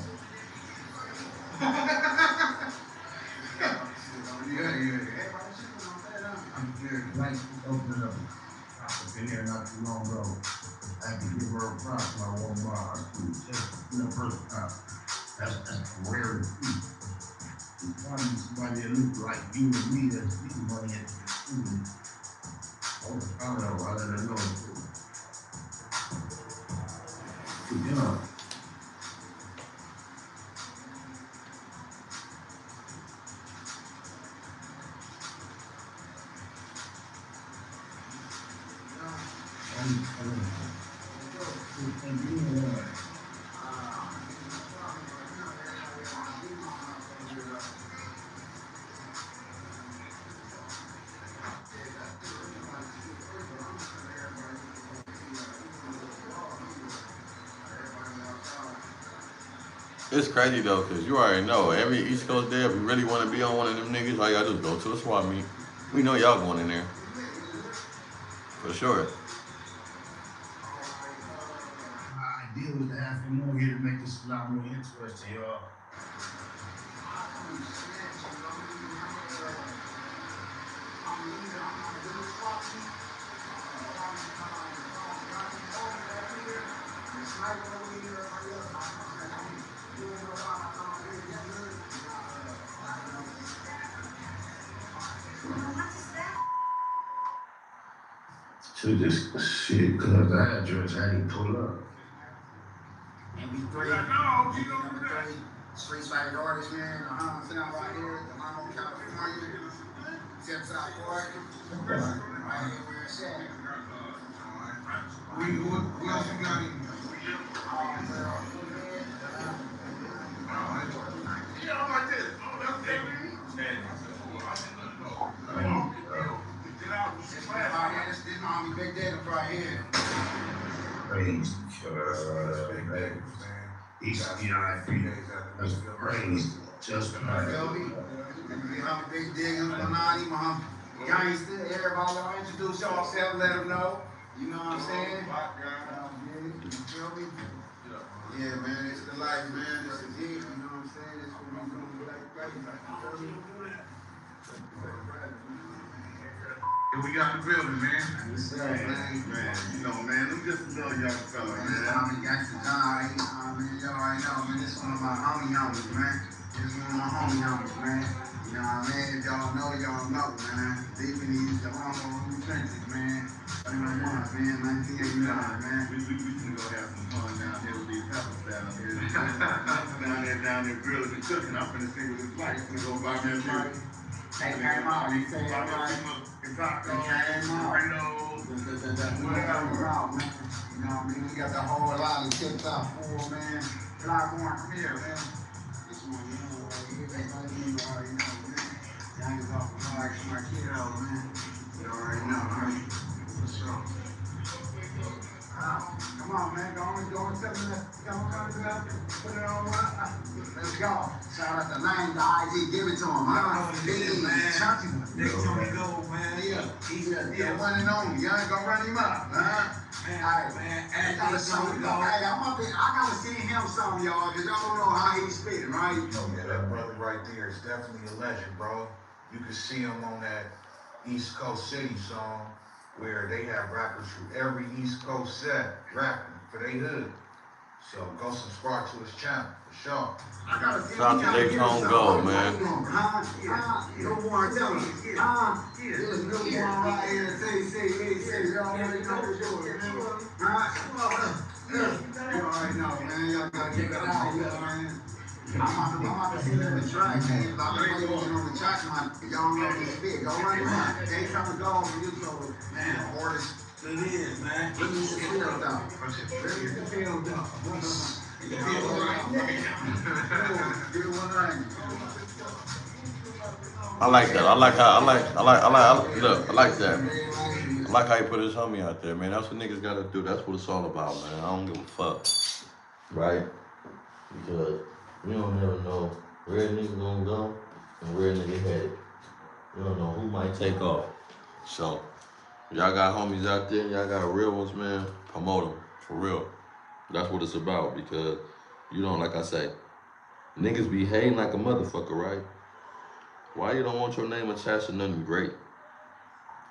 Like, open up. I've been there not too long ago. I had to give her a props when I walked by our school. Just, first time. That's rare to see. You find somebody that looks like you and me that's getting money at the school. I don't know, I let her know. Good job. It's crazy though, cause you already know every East Coast day. If you really want to be on one of them niggas, all you gotta do is go to a swap meet. We know y'all going in there for sure. My idea was to have him on here to make this a lot more interesting, y'all. To this shit, cause the address I ain't pull up. MP3. Streets like artists, man. Sitting out right here, the Lambo, California. Tips out Park. Right here where it's at. What else you got in? Yeah, I'm like this. Oh, that's David. Get out. Right here, this my homie Big Daddy right here. Praise East VIP. That's praise. Just right. Feel me? My homie Big Daddy, my homie Gangster. Everybody y'all introduce yourself, let them know. You know what I'm saying? You feel me? Yeah, man, it's the life, man. This is it. You know what I'm saying? It's what we doing. You feel me? We got the building, man. Yes, sir, man. Man, you know, man, we just love young fella, This man. homie Gangsta John, y'all already know, man. This one of my homies, man. This one of my homies, man. You know what I mean? If y'all know, man. Deep in these, the Lambo trenches, man. 21 months, man. 1989, man. We can go have some fun down here with these peppers down here. down there grilling and cooking. I'm finna see what it's like. I'm finna go buy me a drink. They came out, you say that right? Tacos, burritos, whatever. man. You know what I mean? We got the whole lot of tips out for, man. Flyborn from here, man. This one, you know, right here, they like me, you already know, man. Young is off the mark, my kid out, man. You already know, right? For sure. Come on, man. Go on, tell me that. Come on, put it on. Let's go. Shout out to Lane, the IG. Give it to him, huh? Big man. Chunky one. Next time we go, man. Yeah, one and only. You ain't gonna run him up, huh? Man, All right, man. I gotta show him. Hey, I gotta see him some, y'all, because y'all don't know how he's spitting, right? Yeah, that brother right there is definitely a legend, bro. You can see him on that East Coast City song where they have rappers from every East Coast set rapping for their hood. So go subscribe to his channel for sure. I gotta see Shout out to Daytona Gold, man. Newborn, tell me. This newborn right here, say, y'all already know what's yours, man. You already know, man. Y'all gotta check it out, man. I'm about to see them in the track, man. I'm about to get on the track, man. Y'all know this big. Go run it up. They come to go for you, so, man, artist. It is, man. Let me see the field, though. Let me see the field, though. I like that. I like that. I like how he put his homie out there, man. That's what niggas gotta do. That's what it's all about, man. I don't give a fuck. Right? Because we don't never know where a nigga gonna go and where a nigga headed. You don't know who might take off. So, y'all got homies out there, y'all got real ones, man. Promote them, for real. That's what it's about, because you don't, like I say, niggas be hating like a motherfucker, right? Why you don't want your name attached to nothing great?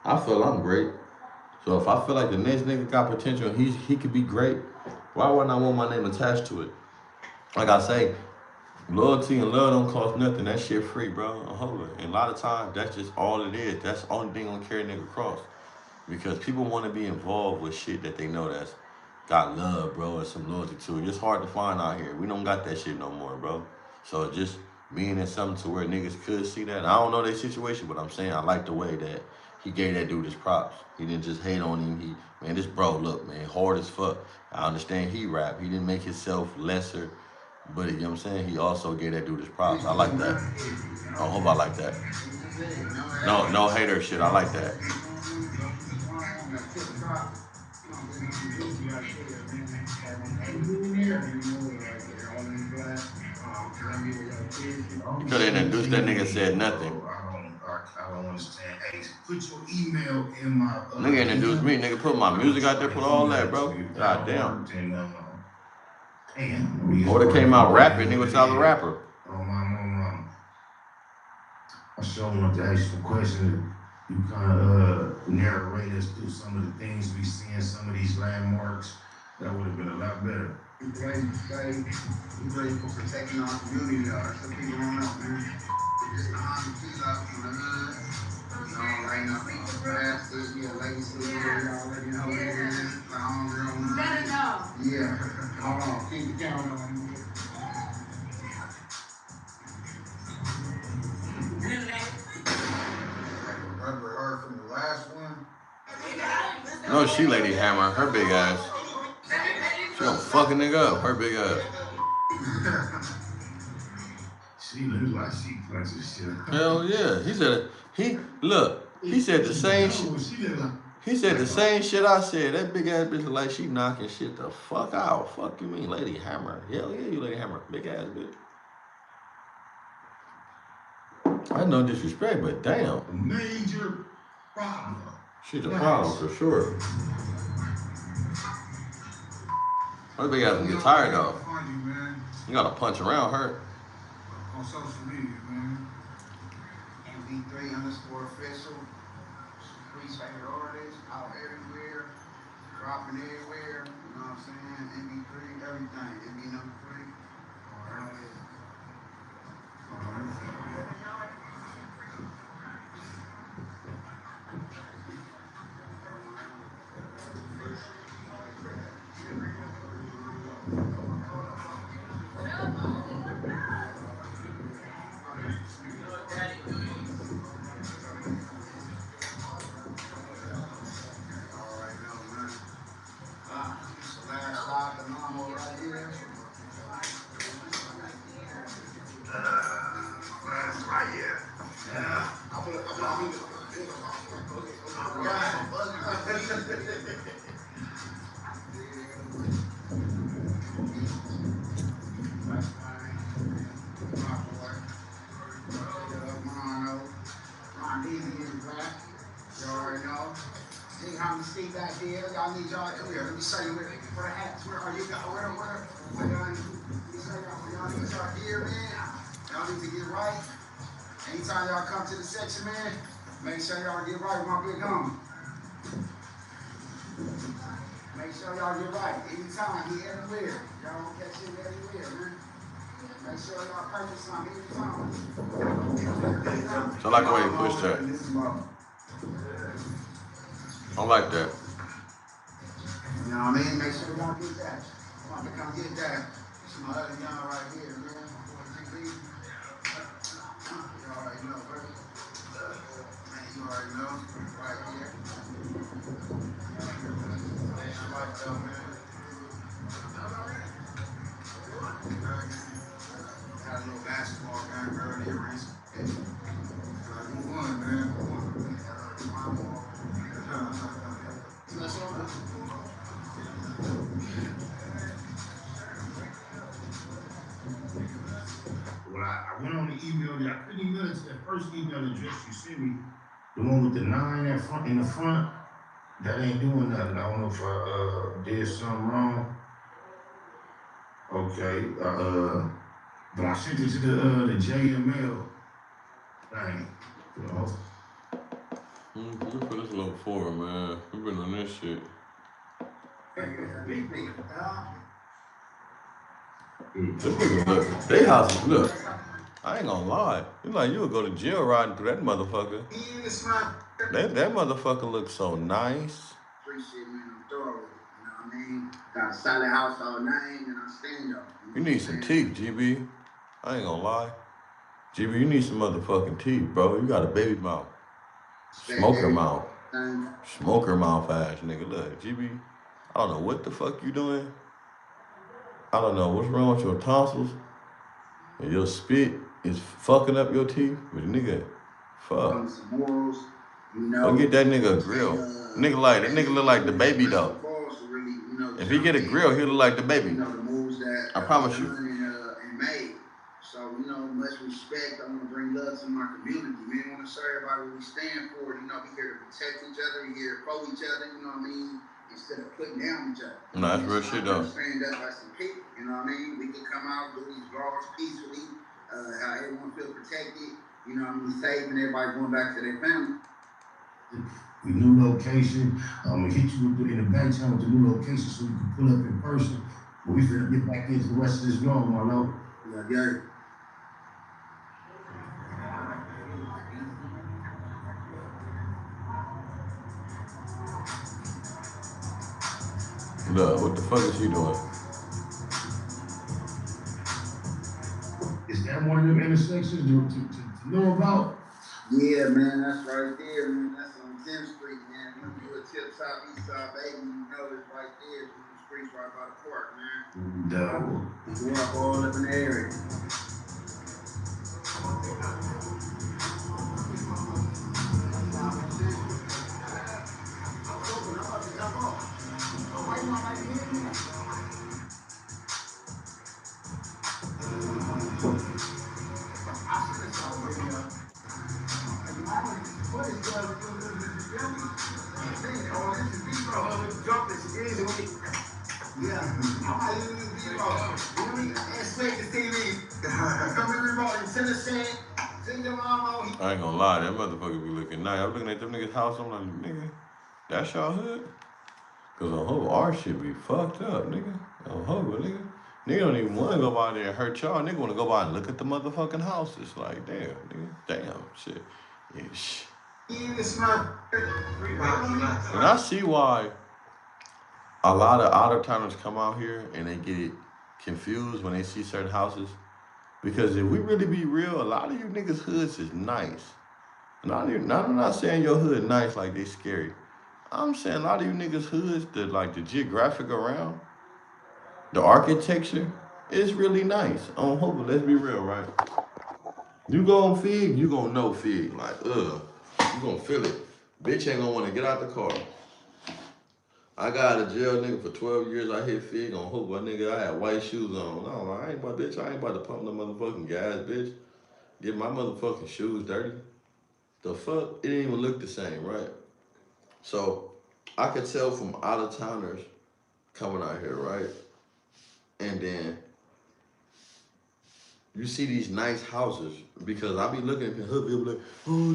I feel I'm great. So if I feel like the next nigga got potential and he could be great, why wouldn't I want my name attached to it? Like I say, loyalty and love don't cost nothing. That shit free, bro. Hold it. And a lot of times, that's just all it is. That's the only thing gonna carry a nigga across. Because people want to be involved with shit that they know that's got love, bro, and some loyalty to it. It's hard to find out here. We don't got that shit no more, bro. So just being in something to where niggas could see that. I don't know their situation, but I'm saying I like the way that he gave that dude his props. He didn't just hate on him. Man, this bro, look, man, hard as fuck. I understand he rap. He didn't make himself lesser, but you know what I'm saying? He also gave that dude his props. I like that. I hope I like that. No hater shit. I like that. You could have introduced that nigga, said nothing. I don't understand. Hey, put your email in my. Nigga introduced me. Nigga put my music out there, put all that, bro. God damn. I would have came out rapping. Nigga was out the rapper. I sure want to ask you a question. You kind of narrate us through some of the things we see in some of these landmarks. That would have been a lot better. We play for protecting our community, so people don't know, man. Just the honesty out in the hood. You know, right now, grass, this be a legacy, you already know what it is. I don't real know. Better know. Yeah. Hold on, keep the count on. Remember her from the last one? No, she Lady Hammer. Her big ass. She gonna fuck a nigga up. Her big ass. She looks like she punches shit. Hell yeah. He said the same shit. He said the same shit I said. That big ass bitch look like she knocking shit the fuck out. Fuck you mean, Lady Hammer? Hell yeah, you Lady Hammer. Big ass bitch. I no disrespect, but damn. A major problem. She's a problem for sure. Her big ass can get tired though. You gotta punch around her. On social media, man. MV3_official. Streets favorite artist. Out everywhere. Dropping everywhere. You know what I'm saying? MV3, everything. MV number 3. Back here, y'all need y'all to come here. Let me show you where the hats, where are you? Where y'all need y'all gear, man. Y'all need to get right. Anytime y'all come to the section, man, make sure y'all get right with my big homie. Make sure y'all get right. Anytime, he everywhere. Y'all don't catch him everywhere, man. Make sure y'all purchase something anytime. So I like the way you push that. I like that. You know what I mean? Make sure y'all get that. I'm about to come get that. This is my other young right here, man. You already know, bro. Man, you already know. Right here. I like that, man. Had a little basketball game earlier, man. You won, man. Well, I went on the email. I couldn't even get to that first email address you sent me. The one with the 9 in the front. That ain't doing nothing. I don't know if I did something wrong. Okay. But I sent it to the JML thing. You know. We put this little forward, man. We've been on this shit. This nigga look. They houses look. I ain't gonna lie. You like you would go to jail riding through that motherfucker. That motherfucker looks so nice. Appreciate me, I'm thorough. You know what I mean? Got a solid household name and I stand up. You need some teeth, GB. I ain't gonna lie. GB, you need some motherfucking teeth, bro. You got a baby mouth. Smoker mouth. Smoker mouth ass nigga. Look, GB, I don't know what the fuck you doing. I don't know what's wrong with your tonsils. And your spit is fucking up your teeth. But nigga, fuck. Go get that nigga a grill. Nigga like that nigga look like the baby though. If he get a grill, he'll look like the baby. I promise you. So, much respect. I want to bring love to my community. Man, I want to show everybody what we stand for. We here to protect each other. We here to pro each other, you know what I mean? Instead of putting down each other. No, that's real shit though. Stand up like some people, you know what I mean? We can come out, do these vlogs peacefully, how everyone feel protected, you know what I mean? Safe and everybody going back to their family. The new location, I'm gonna hit you in the back channel with the new location so you can pull up in person. But we finna get back into the rest of this vlog, my lord. Yeah. Look, what the fuck is he doing? Is that one of them intersections to know about? Yeah, man, that's right there, man. That's on 10th Street, man. When you a tip top, east side, baby, you know it's right there. The streets right by the park, man. No. We're up all up in the area. I ain't gonna lie, that motherfucker be looking nice. I'm looking at them niggas' house, I'm like, nigga, that's y'all hood? Cause on whole our shit be fucked up, nigga. On whole, nigga. Nigga don't even wanna go by there and hurt y'all. Nigga wanna go by and look at the motherfucking houses. Like, damn, nigga. Damn, shit. Yeah, shit. And I see why a lot of out-of-towners come out here and they get confused when they see certain houses. Because if we really be real, a lot of you niggas' hoods is nice. I'm not saying your hood nice like they scary. I'm saying a lot of you niggas' hoods, the geographic around, the architecture, is really nice. On Hoover, let's be real, right? You go on Fig, you gonna know Fig. Like, you gonna feel it. Bitch ain't gonna wanna get out the car. I got out of jail, nigga, for 12 years. I hit Fig on Hoover, nigga. I had white shoes on. No, I ain't about to pump no motherfucking gas, bitch. Get my motherfucking shoes dirty. The fuck? It didn't even look the same, right? So I could tell from out-of-towners coming out here, right? And then you see these nice houses because I be looking at the hood, people like, oh,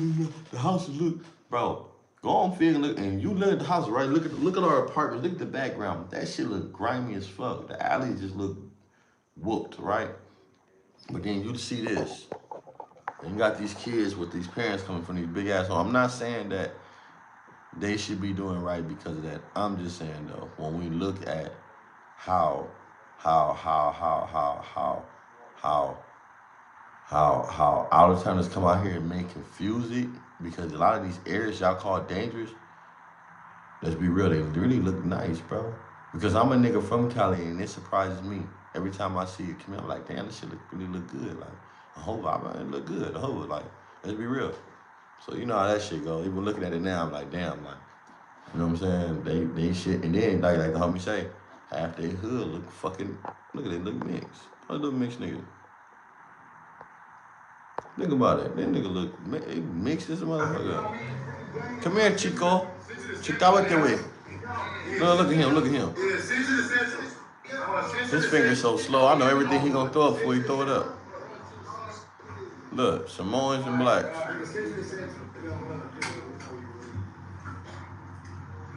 the houses look, bro. Go on Fig and look, and you look at the house, right? Look at our apartments. Look at the background. That shit look grimy as fuck. The alley just look whooped, right? But then you see this. And you got these kids with these parents coming from these big ass homes. I'm not saying that they should be doing right because of that. I'm just saying though, when we look at how out-of-towners come out here and may confuse it, because a lot of these areas y'all call dangerous, let's be real, they really look nice, bro. Because I'm a nigga from Cali and it surprises me. Every time I see it come in, I'm like, damn, this shit really look good. Like, I hope it look good. I hope, like, let's be real. So you know how that shit go. Even looking at it now, I'm like, damn, like, you know what I'm saying? They shit, and then like the homie say, half they hood look fucking, look at it, look mixed. A little mixed nigga. Think about it. That nigga look mixed as a motherfucker. Come here, Chico. Chicabate way. No, look at him. His finger's so slow. I know everything he gonna throw up before he throw it up. Look, Samoans and blacks.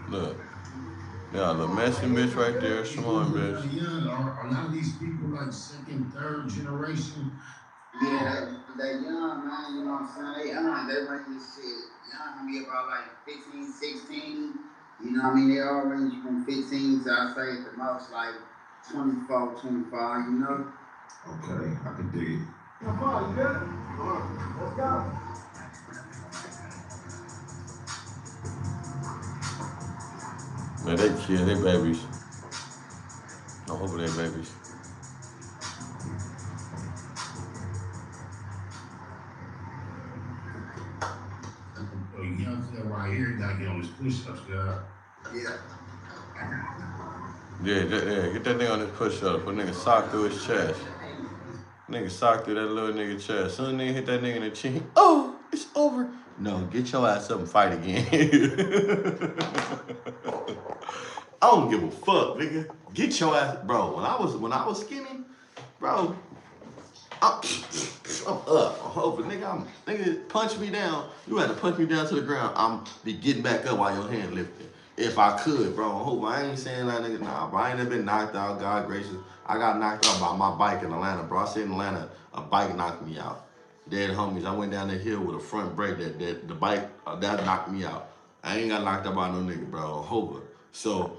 Look. Yeah, the Mexican bitch right there, Samoan bitch. Are a lot of these people like second, third generation? Yeah, they young, man, you know what I'm saying? They young, they range this shit. Young, be about like 15, 16. You know what I mean? They all range from 15 to, I say, at the most, like 24, 25, you know? Okay, I can dig it. Come on, you good? Let's go. Man, they kids, they babies. I hope they babies. Young fella right here gotta get on his push-ups, God. Yeah. Yeah, get that nigga on his push-up. Put nigga sock through his chest. Nigga sock through that little nigga chest. Soon nigga hit that nigga in the chin. Oh, it's over. No, get your ass up and fight again. I don't give a fuck, nigga. Get your ass, bro. When I was skinny, bro, I'm up. I'm hoping, nigga, punch me down. You had to punch me down to the ground. I'm be getting back up while your hand lifting. If I could, bro. I hope I ain't saying that, nigga. Nah, bro. I ain't never been knocked out. God gracious. I got knocked out by my bike in Atlanta, bro. I said in Atlanta, a bike knocked me out. Dead homies. I went down the hill with a front brake. That the bike that knocked me out. I ain't got knocked out by no nigga, bro. Hope. So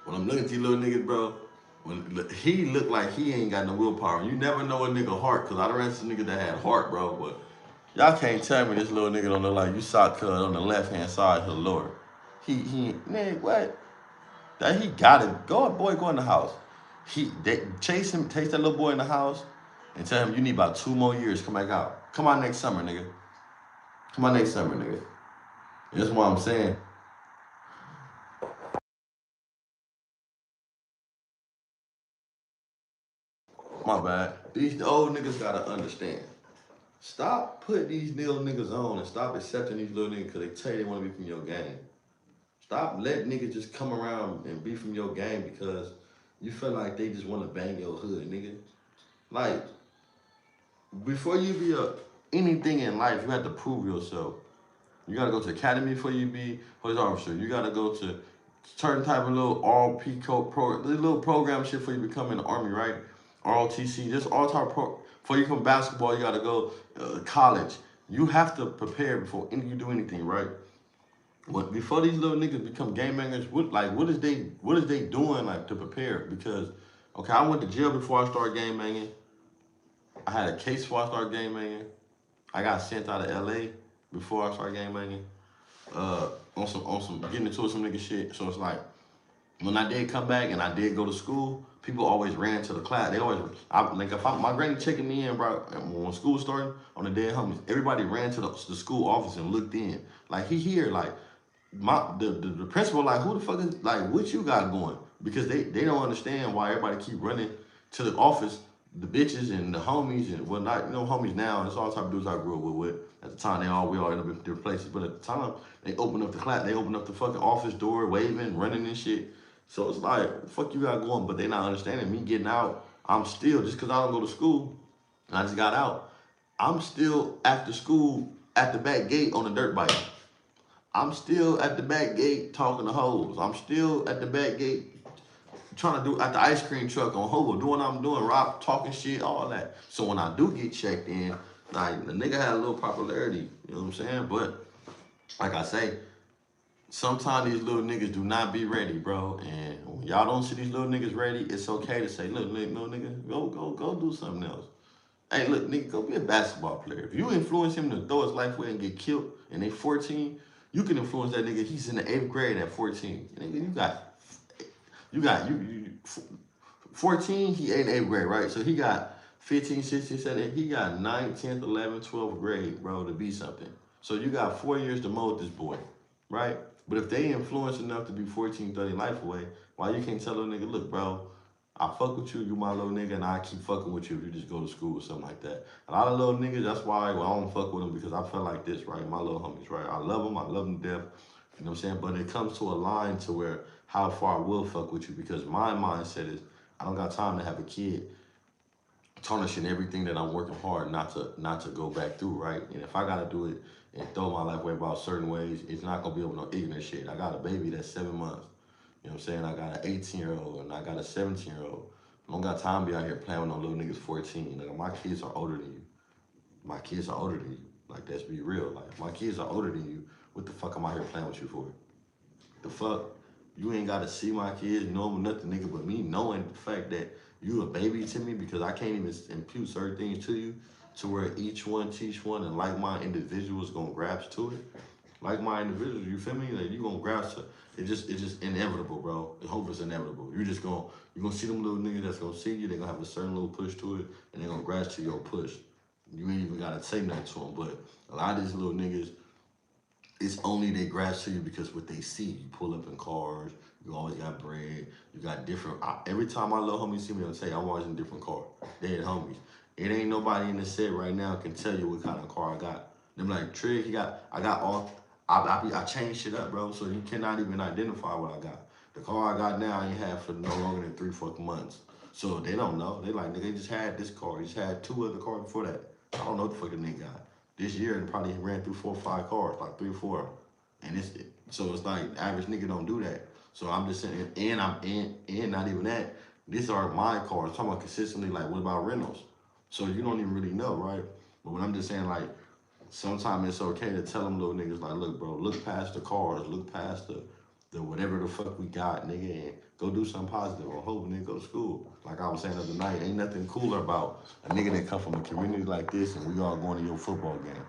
when I'm looking at these little niggas, bro, when he look like he ain't got no willpower. You never know a nigga heart, cause I done ran some niggas that had heart, bro. But y'all can't tell me this little nigga don't look like you saw cuz on the left hand side of the Lord. Nigga, what? That he got it. Go in the house. Chase him, take that little boy in the house, and tell him you need about 2 more years. Come back out. Come on next summer, nigga. Come on next summer, nigga. That's what I'm saying. My bad. These old niggas gotta understand. Stop putting these little niggas on and stop accepting these little niggas because they tell you they want to be from your game. Stop letting niggas just come around and be from your game because you feel like they just want to bang your hood, nigga. Like, before you be anything in life, you have to prove yourself. You gotta go to academy before you be police officer. You gotta go to certain type of little RP little program shit before you become in the army, right? ROTC, just all type of before you come basketball, you gotta go college. You have to prepare before you do anything, right? But before these little niggas become game bangers, what is they doing like to prepare? Because okay, I went to jail before I started game banging. I had a case before I started game banging. I got sent out of LA before I started game banging. On some getting into some nigga shit. So it's like when I did come back and I did go to school, people always ran to the class. They always my granny checking me in, bro. When school started on the dead homies, everybody ran to the school office and looked in. Like he here, like the principal, like who the fuck is like what you got going? Because they don't understand why everybody keep running to the office. The bitches and the homies and whatnot, homies now, it's all type of dudes I grew up with. At the time, we all end up in different places. But at the time, they open up the class, they open up the fucking office door, waving, running and shit. So it's like, fuck you got going, but they not understanding me getting out. I'm still, just because I don't go to school, and I just got out, I'm still after school at the back gate on a dirt bike. I'm still at the back gate talking to hoes. I'm still at the back gate trying to do at the ice cream truck on Hobo, doing what I'm doing, rock, talking shit, all that. So when I do get checked in, like the nigga had a little popularity, you know what I'm saying? But like I say, sometimes these little niggas do not be ready, bro. And when y'all don't see these little niggas ready, it's okay to say, look, little nigga, go do something else. Hey, look, nigga, go be a basketball player. If you influence him to throw his life away and get killed and they 14, you can influence that nigga. He's in the 8th grade at 14. Nigga, you 14, he ain't 8th grade, right? So he got 15, 16, 17, he got 9th, 10th, 11th, 12th grade, bro, to be something. So you got 4 years to mold this boy, right? But if they influence enough to be 14, 30 life away, why you can't tell a nigga, look, bro, I fuck with you my little nigga, and I keep fucking with you if you just go to school or something like that. A lot of little niggas, that's why I don't fuck with them, because I feel like this, right? My little homies, right? I love them to death, you know what I'm saying? But it comes to a line to where how far I will fuck with you, because my mindset is I don't got time to have a kid tarnishing everything that I'm working hard not to go back through, right? And if I gotta do it and throw my life away about certain ways, it's not gonna be able to ignorant shit. I got a baby that's 7 months. You know what I'm saying? I got an 18-year-old and I got a 17-year-old. I don't got time to be out here playing with no little niggas 14. Like, my kids are older than you. My kids are older than you. Like, let's be real. Like, if my kids are older than you, what the fuck am I here playing with you for? The fuck? You ain't gotta see my kids, know them or nothing, nigga, but me knowing the fact that you a baby to me because I can't even impute certain things to you to where each one teach one and like-minded individuals gonna grasp to it. like-minded individuals. You feel me? Like you gonna grasp it. It's just inevitable, bro. I hope it's inevitable. You're gonna see them little niggas that's gonna see you. They gonna have a certain little push to it, and they gonna grasp to your push. You ain't even gotta say nothing to them. But a lot of these little niggas, it's only they grasp to you because what they see. You pull up in cars. You always got bread. You got different. Every time my little homies see me, I'll tell you I'm always in a different car. They had homies. It ain't nobody in the set right now can tell you what kind of car I got. Them like Trig, I got all. I changed shit up, bro. So you cannot even identify what I got. The car I got now, I ain't had for no longer than 3 fucking months. So they don't know. They like, nigga, they just had this car. He just had 2 other cars before that. I don't know what the fuck the nigga got. This year, it probably ran through 4 or 5 cars, like 3 or 4. And so it's like average nigga don't do that. So I'm just saying, and not even that. These are my cars. I'm talking about consistently, like, what about rentals? So you don't even really know, right? But when I'm just saying, like, sometimes it's okay to tell them little niggas, like, look, bro, look past the cars, look past the whatever the fuck we got, nigga, and go do something positive or hope nigga go to school. Like I was saying the other night, ain't nothing cooler about a nigga that come from a community like this and we all going to your football game.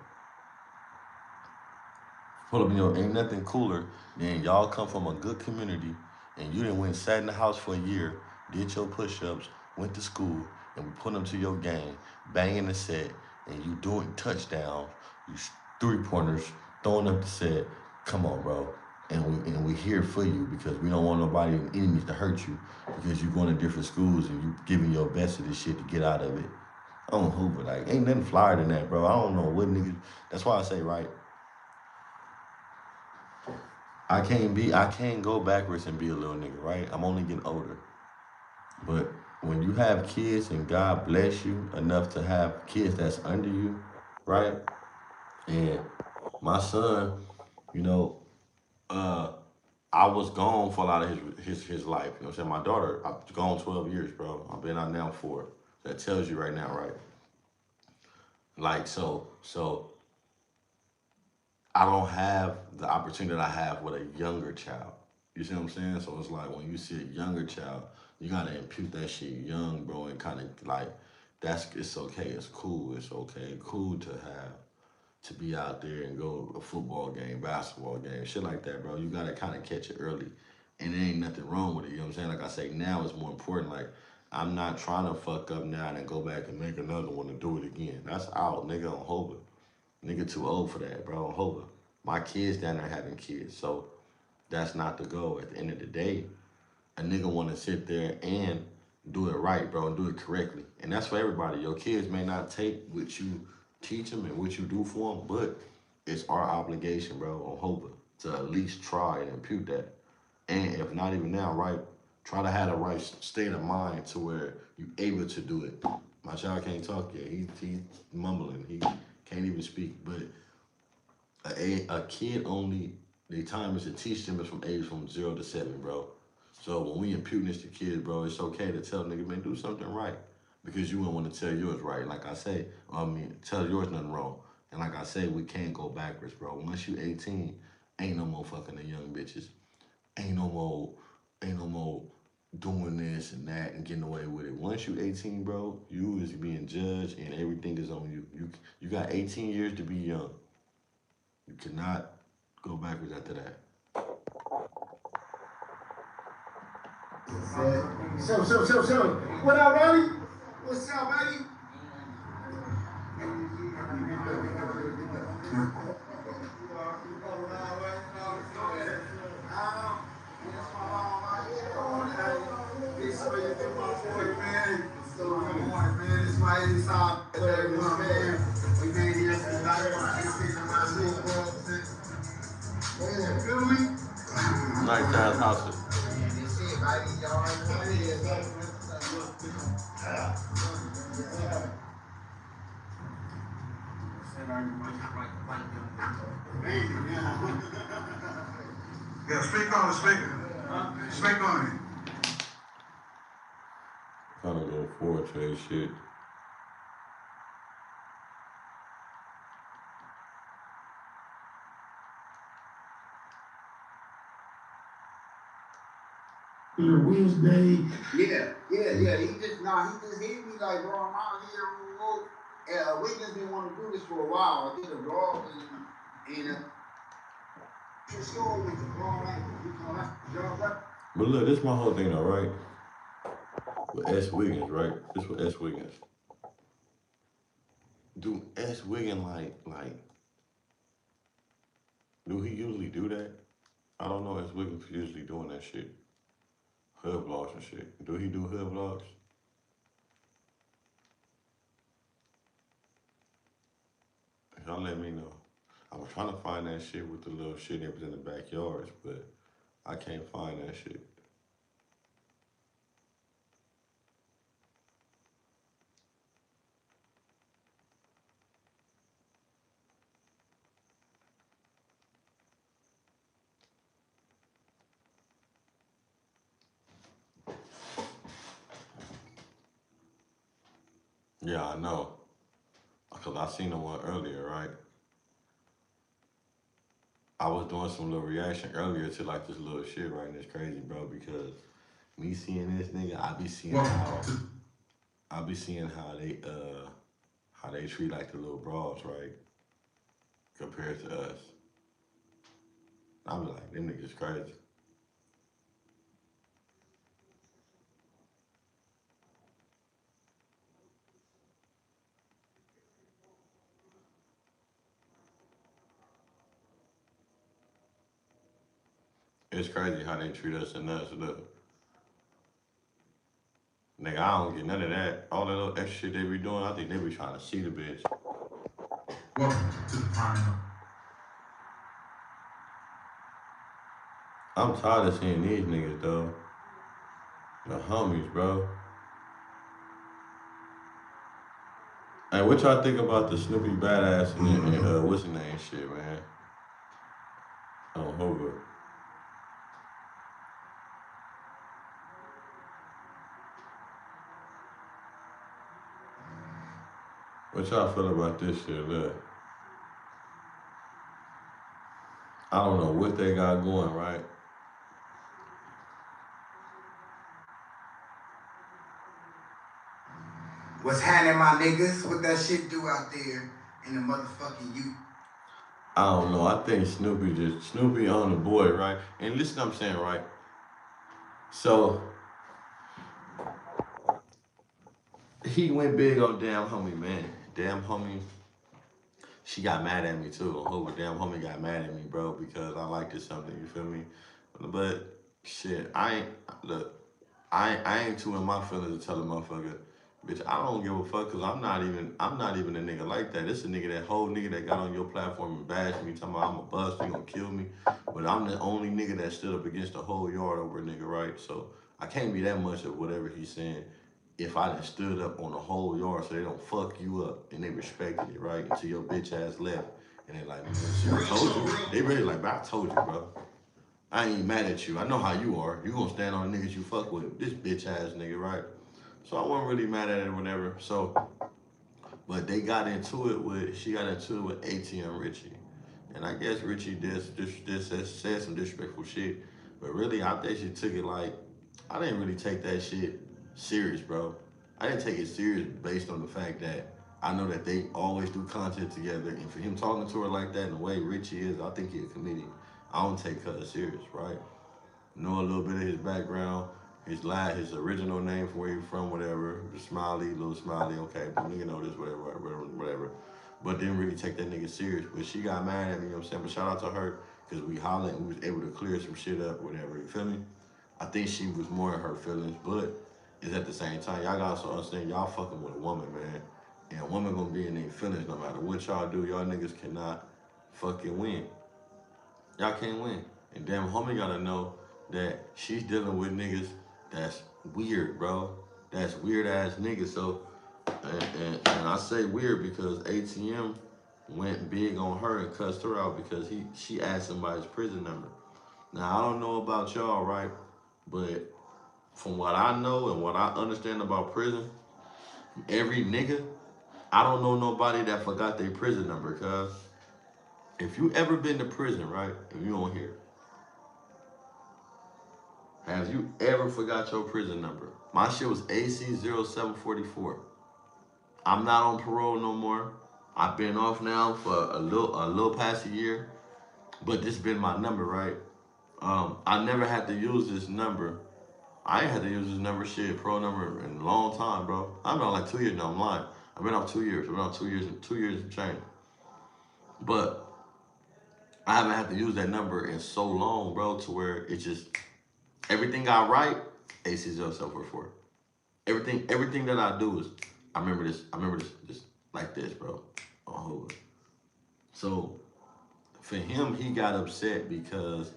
Hold up, ain't nothing cooler than y'all come from a good community and you done went sat in the house for a year, did your push-ups, went to school, and we put them to your game, banging the set, and you doing touchdowns, you 3-pointers, throwing up the set. Come on, bro. And we here for you because we don't want nobody enemies to hurt you because you going to different schools and you giving your best to this shit to get out of it. I don't Hoover, like, ain't nothing flyer than that, bro. I don't know what niggas, that's why I say, right, I can't go backwards and be a little nigga, right? I'm only getting older. But when you have kids and God bless you enough to have kids that's under you, right? And my son, you know, I was gone for a lot of his life. You know what I'm saying? My daughter, I've gone 12 years, bro. I've been out now for. That tells you right now, right? Like so I don't have the opportunity that I have with a younger child. You see what I'm saying? So it's like when you see a younger child, you gotta impute that shit young, bro, and kind of like it's okay, it's cool, it's okay, cool to be out there and go to a football game, basketball game, shit like that, bro. You gotta kind of catch it early, and there ain't nothing wrong with it. You know what I'm saying? Like I say, now it's more important. Like I'm not trying to fuck up now and then go back and make another one and do it again. That's out, nigga, on Hobart. Nigga too old for that, bro. Hold up. My kids down there having kids, so that's not the goal. At the end of the day, a nigga want to sit there and do it right, bro, and do it correctly. And that's for everybody. Your kids may not take what you teach them and what you do for them, but it's our obligation, bro, on Hobart to at least try and impute that. And if not even now, right, try to have the right state of mind to where you able to do it. My child can't talk yet. He's mumbling. He can't even speak. But a kid only, the time is to teach them is from 0 to 7, bro. So when we imputing this to kids, bro, it's okay to tell nigga, man, do something right. Because you wouldn't want to tell yours right. Like I say, tell yours nothing wrong. And like I say, we can't go backwards, bro. Once you 18, ain't no more fucking the young bitches. Ain't no more doing this and that and getting away with it. Once you 18, bro, you is being judged and everything is on you. You got 18 years to be young. You cannot go backwards after that. So. What up, Ronnie? What's up, baby? It's my inside, man. We made here since feel me? Nice ass house. Yeah, speak on it. Speak on it. Kind of go forward to that shit. Wednesday. Yeah. He just hit me like, bro, I'm out here. We just didn't want to do this for a while. I did a vlog and But look, this is my whole thing though, right? With S. Wiggins, right? This with S. Wiggins. Do S. Wiggins do he usually do that? I don't know. S. Wiggins usually doing that shit. Hood vlogs and shit. Do he do hood vlogs? Y'all let me know. I was trying to find that shit with the little shit that was in the backyards, but I can't find that shit. Yeah, I know. Because I seen the one earlier, right? I was doing some little reaction earlier to like this little shit, right? And it's crazy, bro, because me seeing this nigga, I be seeing how they treat like the little bras, right? Compared to us. I be like, them niggas crazy. It's crazy how they treat us and us. Look, nigga, I don't get none of that. All that little extra shit they be doing, I think they be trying to see the bitch. Welcome to the final. I'm tired of seeing these niggas, though. The homies, bro. Hey, what y'all think about the Snoopy Badass and what's his name shit, man? Hoover. What y'all feel about this shit? Look, I don't know what they got going, right? What's happening, my niggas? What that shit do out there in the motherfucking youth? I don't know. I think Snoopy on the board, right? And listen, I'm saying, right? So he went big on Damn Homie, man. Damn Homie, she got mad at me too. Hoover, Damn Homie got mad at me, bro, because I liked it something. You feel me? But shit, I ain't too in my feelings to tell a motherfucker, bitch, I don't give a fuck because I'm not even a nigga like that. This a nigga, that whole nigga that got on your platform and bashed me, talking about I'm a bust, you gonna kill me. But I'm the only nigga that stood up against the whole yard over a nigga, right? So I can't be that much of whatever he's saying if I done stood up on the whole yard so they don't fuck you up and they respected it, right? Until your bitch ass left. And they like, man, I told you. They really like, but I told you, bro. I ain't mad at you. I know how you are. You gonna stand on the niggas you fuck with. This bitch ass nigga, right? So I wasn't really mad at it or whatever. So, but she got into it with ATM Richie. And I guess Richie said some disrespectful shit. But really, I think she took it like, I didn't really take that shit serious, bro. I didn't take it serious based on the fact that I know that they always do content together. And for him talking to her like that and the way Richie is, I think he's a comedian. I don't take her serious, right? Know a little bit of his background, his original name from where he's from, whatever. Smiley, little Smiley, okay, but nigga know this, whatever. But didn't really take that nigga serious. But she got mad at me, you know what I'm saying? But shout out to her, because we hollered and we was able to clear some shit up, whatever, you feel me? I think she was more in her feelings, but it's at the same time, y'all gotta also understand, y'all fucking with a woman, man. And a woman gonna be in their feelings no matter what y'all do. Y'all niggas cannot fucking win. Y'all can't win. And Damn Homie gotta know that she's dealing with niggas that's weird, bro. That's weird ass niggas. So, and I say weird because ATM went big on her and cussed her out because she asked somebody's prison number. Now I don't know about y'all, right? But from what I know and what I understand about prison, every nigga, I don't know nobody that forgot their prison number, cuz if you ever been to prison, right? If you don't hear, have you ever forgot your prison number? My shit was AC0744. I'm not on parole no more. I've been off now for a little past a year. But this been my number, right? I never had to use this number. I ain't had to use this number shit, pro number in a long time, bro. I've been on like 2 years now. I'm lying. I've been off 2 years. I've been on 2 years and 2 years and change. But I haven't had to use that number in so long, bro, to where it's just everything I write, AC's self-report. Everything that I do is I remember this just like this, bro. Oh, so for him, he got upset because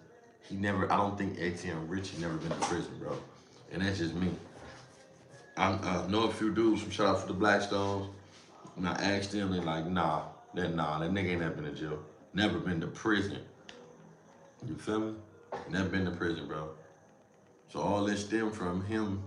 I don't think ATM Rich had never been to prison, bro. And that's just me. I know a few dudes from shout out for the Blackstones, and I asked them, they're like, that nigga ain't never been to jail. Never been to prison. You feel me? Never been to prison, bro. So all this stemmed from him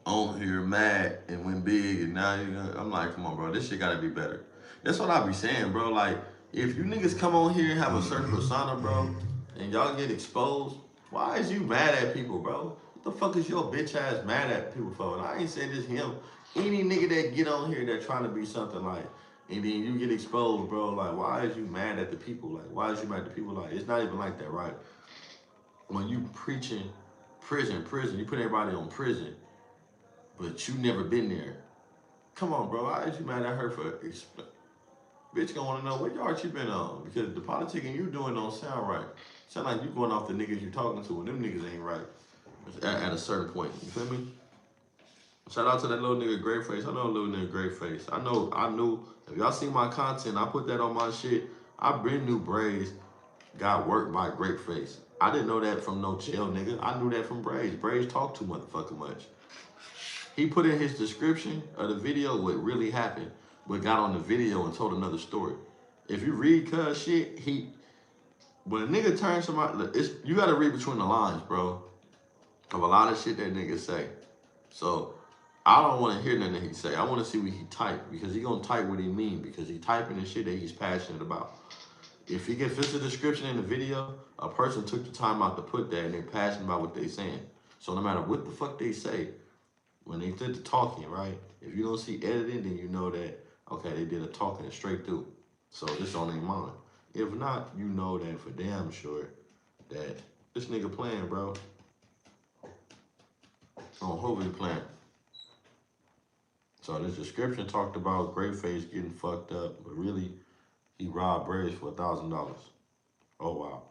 on here mad and went big, and now I'm like, come on, bro, this shit gotta be better. That's what I be saying, bro. Like, if you niggas come on here and have a certain persona, bro, and y'all get exposed, why is you mad at people, bro? What the fuck is your bitch ass mad at people for? And I ain't saying just him. Any nigga that get on here that trying to be something like, and then you get exposed, bro, like, why is you mad at the people? Like, why is you mad at the people? Like, it's not even like that, right? When you preaching prison, you put everybody on prison, but you never been there. Come on, bro. Why is you mad at her for? Bitch gonna wanna know what yard you been on, because the politicking you doing don't sound right. Sound like you going off the niggas you talking to, and them niggas ain't right at a certain point. You feel me? Shout out to that little nigga Greatface. I know a little nigga Greatface. I knew. If y'all see my content, I put that on my shit. I been knew Braves got worked by Greatface. I didn't know that from no jail nigga. I knew that from Braves. Braves talk too motherfucking much. He put in his description of the video what really happened, but got on the video and told another story. If you read cuz shit, when a nigga turns somebody, you gotta read between the lines, bro, of a lot of shit that nigga say. So I don't want to hear nothing that he say. I want to see what he type, because he gonna type what he mean, because he typing the shit that he's passionate about. If he get fits the description in the video, a person took the time out to put that and they're passionate about what they saying. So no matter what the fuck they say, when they did the talking, right? If you don't see editing, then you know that, okay, they did a talking straight through. So this on their mind. If not, you know that for damn sure that this nigga playing, bro. On hopefully playing. So this description talked about Greatface getting fucked up, but really he robbed Braves for $1,000. Oh wow.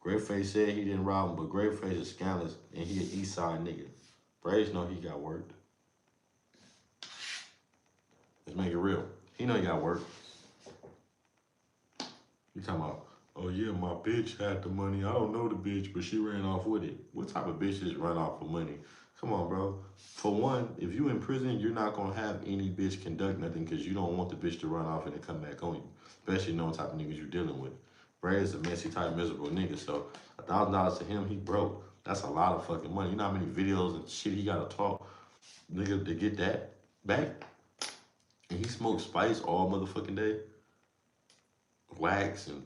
Greatface said he didn't rob him, but Greatface is scandalous and he an East Side nigga. Braves know he got worked. Let's make it real. He know he got worked. You talking about, oh yeah, my bitch had the money. I don't know the bitch, but she ran off with it. What type of bitches run off for money? Come on, bro. For one, if you in prison, you're not gonna have any bitch conduct nothing, because you don't want the bitch to run off and then come back on you. Especially knowing type of niggas you're dealing with. Brad's a messy type, miserable nigga, so $1,000 to him, he broke. That's a lot of fucking money. You know how many videos and shit he gotta talk, nigga, to get that back? And he smoked spice all motherfucking day. Wax and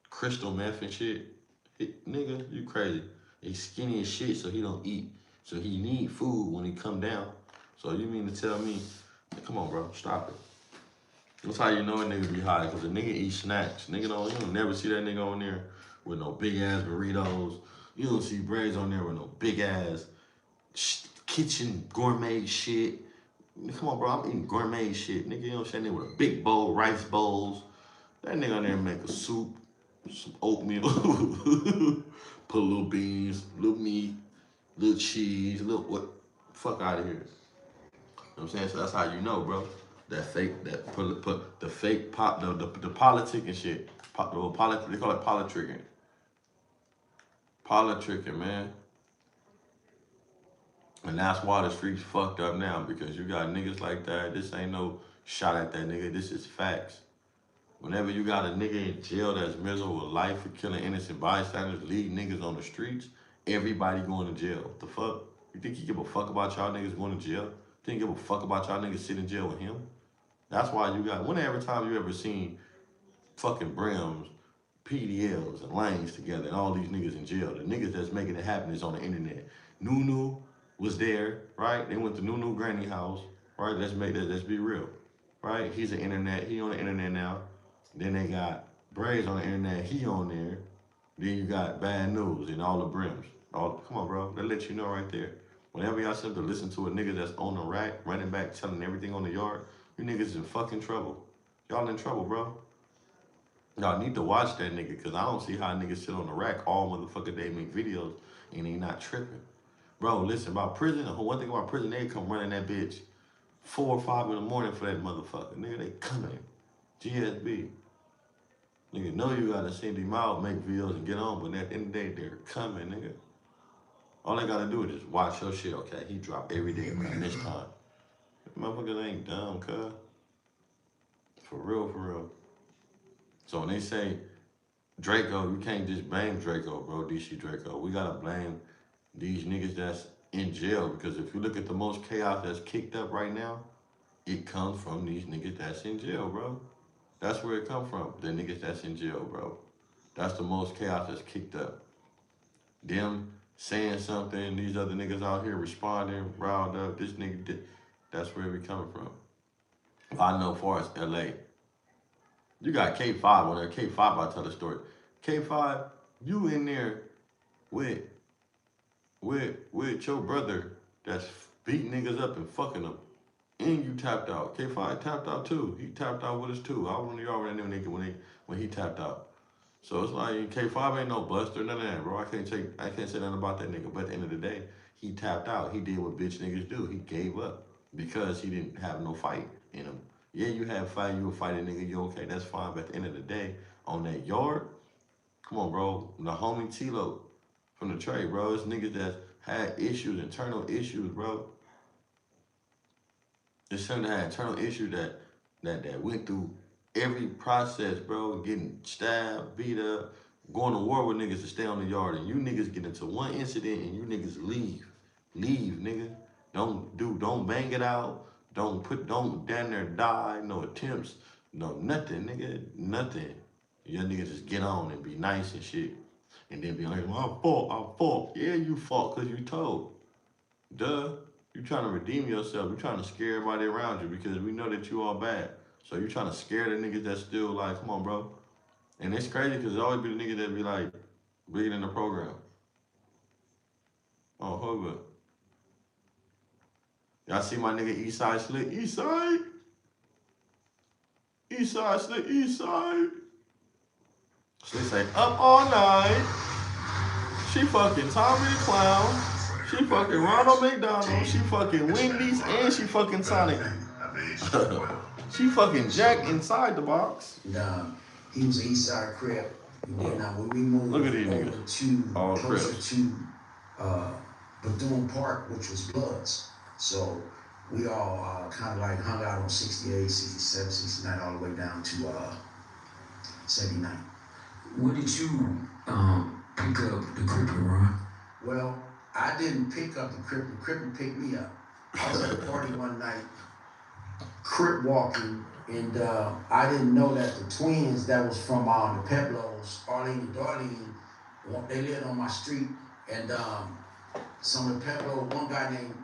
crystal meth and shit. Nigga, you crazy. He's skinny as shit, so he don't eat. So he need food when he come down. So you mean to tell me, come on, bro, stop it. That's how you know a nigga be high, because a nigga eat snacks. You don't never see that nigga on there with no big ass burritos. You don't see Braves on there with no big ass kitchen gourmet shit. Come on, bro, I'm eating gourmet shit. Nigga, you don't see that nigga with a big bowl, rice bowls. That nigga on there make a soup, some oatmeal, put little beans, little meat, little cheese, little what? Fuck out of here. You know what I'm saying? So that's how you know, bro. That fake, put the fake pop, the politic and shit. They call it politricking. Politricking, man. And that's why the streets fucked up now, because you got niggas like that. This ain't no shot at that nigga. This is facts. Whenever you got a nigga in jail that's miserable with life for killing innocent bystanders, leave niggas on the streets, everybody going to jail. What the fuck? You think he give a fuck about y'all niggas going to jail? You think he give a fuck about y'all niggas sitting in jail with him? That's why you got, whenever time you ever seen fucking Brims, PDLs, and Lanes together, and all these niggas in jail, the niggas that's making it happen is on the internet. Nunu was there, right? They went to Nunu Granny house, right? Let's be real, right? He on the internet now. Then they got Braves on the internet, he on there. Then you got bad news and all the brims. Come on, bro. That lets you know right there. Whenever y'all sit to listen to a nigga that's on the rack, running back, telling everything on the yard, you niggas in fucking trouble. Y'all in trouble, bro. Y'all need to watch that nigga, cause I don't see how niggas sit on the rack all motherfucking day, make videos, and they not tripping. Bro, listen, about prison, one thing about prison, they come running that bitch 4 or 5 in the morning for that motherfucker. Nigga, they coming. GSB. Nigga, know you gotta send him out, make videos and get on, but at the end of the day, they're coming, nigga. All they gotta do is just watch your shit, okay? He drop every day around this time. Motherfuckers ain't dumb, cuz. For real, for real. So when they say Draco, you can't just blame Draco, bro, DC Draco. We gotta blame these niggas that's in jail, because if you look at the most chaos that's kicked up right now, it comes from these niggas that's in jail, bro. That's where it come from, the niggas that's in jail, bro. That's the most chaos that's kicked up. Them saying something, these other niggas out here responding, riled up, this nigga did. That's where we coming from. I know as far as LA, you got K5 on there. K5, I'll tell the story. K5, you in there with your brother that's beating niggas up and fucking them. And you tapped out. K5 tapped out too. He tapped out with us too. I was already knew nigga when he tapped out. So it's like K5 ain't no buster, none of that, bro. I can't say nothing about that nigga. But at the end of the day, he tapped out. He did what bitch niggas do. He gave up because he didn't have no fight in him. Yeah, you had fight, you were fighting nigga, you okay, that's fine. But at the end of the day, on that yard, come on, bro. The homie Tilo from the trade, bro. It's niggas that had issues, internal issues, bro. It's something that had internal issues that went through every process, bro. Getting stabbed, beat up, going to war with niggas to stay on the yard, and you niggas get into one incident and you niggas leave. Leave, nigga. Don't bang it out. Don't damn near die. No attempts. No nothing, nigga. Nothing. Y'all niggas just get on and be nice and shit. And then be like, well, I fought. Yeah, you fought because you told. Duh. You trying to redeem yourself. You trying to scare everybody around you because we know that you all bad. So you trying to scare the niggas that's still like, come on, bro. And it's crazy because it always be the niggas that be like, bigger than the program. Oh, hold up. Y'all see my nigga Eastside Slick? Eastside Slick, Eastside. Slick say, up all night. She fucking Tommy the Clown. She fucking Ronald McDonald. She fucking Wendy's and she fucking Sonic. She fucking Jack inside the box. Nah, he was an East Side Crip. And then when we moved Look at these over niggas. to closer to Bethune Park, which was Bloods. So we all kind of like hung out on 68, 67, 69, all the way down to 79. When did you pick up the Crippin', Ron? Well, I didn't pick up the Crippin'. The Crippin' picked me up. I was at a party one night, Crip walking, and I didn't know that the twins that was from the Peblos, Arlene and Darlene, they lived on my street, and some of the Peblo, one guy named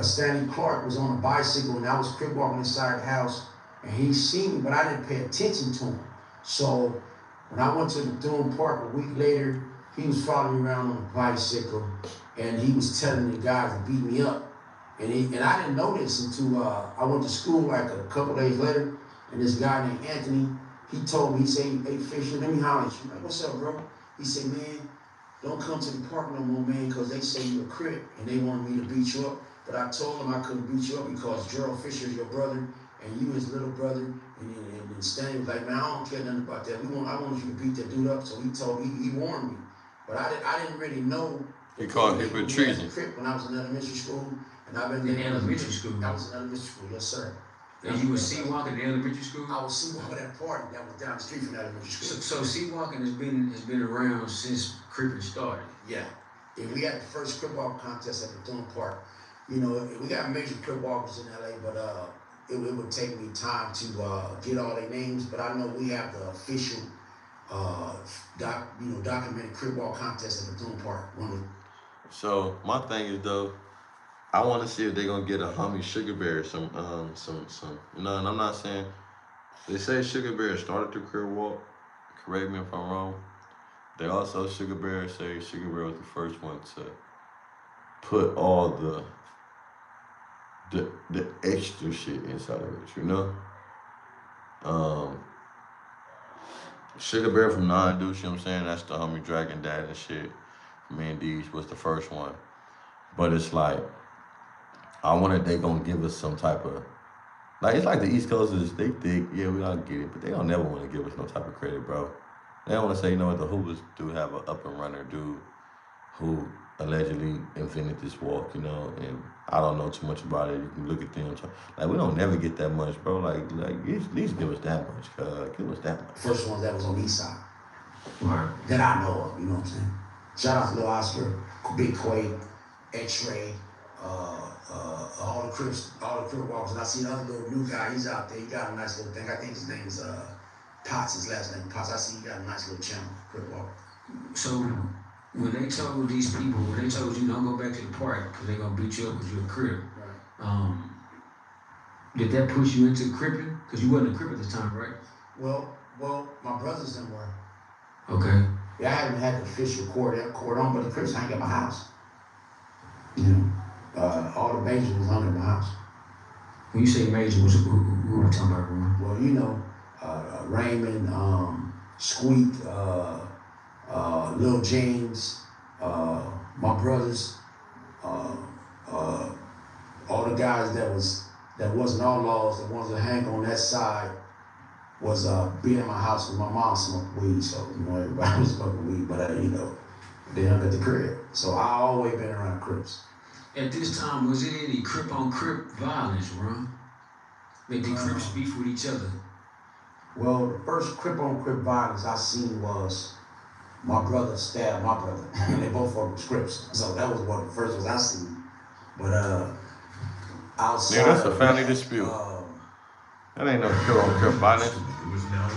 Stanley Clark was on a bicycle, and I was Crip walking inside the house, and he seen me, but I didn't pay attention to him. So when I went to the Bethune Park a week later, he was following me around on a bicycle, and he was telling the guys to beat me up. And I didn't know this until I went to school like a couple days later, and this guy named Anthony, he told me, he said, hey Fisher, let me holler at you. I'm like, what's up, bro? He said, man, don't come to the park no more, man, because they say you're a Crip, and they wanted me to beat you up. But I told him I couldn't beat you up because Gerald Fisher is your brother, and you his little brother. And Stanley was like, man, I don't care nothing about that. I want you to beat that dude up. So he warned me. But I didn't really know. He called him for treason. When I was in elementary school, and I've been in elementary school. I was in elementary school, yes sir. And you were C-walking in elementary school? I was C-walking at a party that was down the street from elementary school. So C-walking has been around since Crippin' started. Yeah. And we had the first Crip walk contest at Bethune Park. You know, we got major Crip walkers in LA, but it would take me time to get all their names. But I know we have the official documented Crip walk contest at Bethune Park. So my thing is though, I want to see if they're gonna get a homie Sugar Bear some. You know, and I'm not saying they say Sugar Bear started the Crip correct me if I'm wrong. They also Sugar Bear say Sugar Bear was the first one to put all the extra shit inside of it, you know? Um, Sugar Bear from Nine Deuce, you know what I'm saying? That's the homie Dragon Dad and shit. Me and D's was the first one. But it's like, I wanted they gonna give us some type of, like, it's like the East Coast is, they think, yeah, we all get it, but they don't never want to give us no type of credit, bro. They don't want to say, you know what, the Hoopers do have an up and runner dude who allegedly invented this walk, you know, and I don't know too much about it. You can look at them. Like, we don't never get that much, bro. Like at least give us that much, cuz. Give us that much. First one that was on the east side. Right. That I know of, you know what I'm saying? Shout out to Lil Oscar, Big Quay, X-Ray, all the Crip walkers. And I see another little new guy, he's out there, he got a nice little thing. I think his name is Potts, his last name Potts. I see he got a nice little channel, Crip walker. So when they told these people, when they told you don't go back to the park because they're gonna beat you up because you're a Crip, Right. did that push you into cripping? Because you wasn't a Crip at the time, right? Well, my brothers them were. Okay. Yeah, I haven't had the official court on, but the Crips hang at my house. You know, all the majors was under my house. When you say major, who we talking about, Ron? Well, you know, Raymond, Squeak, Lil James, my brothers, all the guys that wasn't outlaws, the ones that hang on that side, was being in my house with my mom smoked weed, so you know everybody was smoking weed, but you know, they hung at the crib. So I always been around Crips. At this time, was it any Crip on Crip violence, Ron? Like the Crips beef with each other? Well, the first Crip on Crip violence I seen was my brother stabbed my brother, and they both were Crips. So that was one of the first ones I seen. But outside. Yeah, that's a family dispute. That ain't no Crip on Crip violence.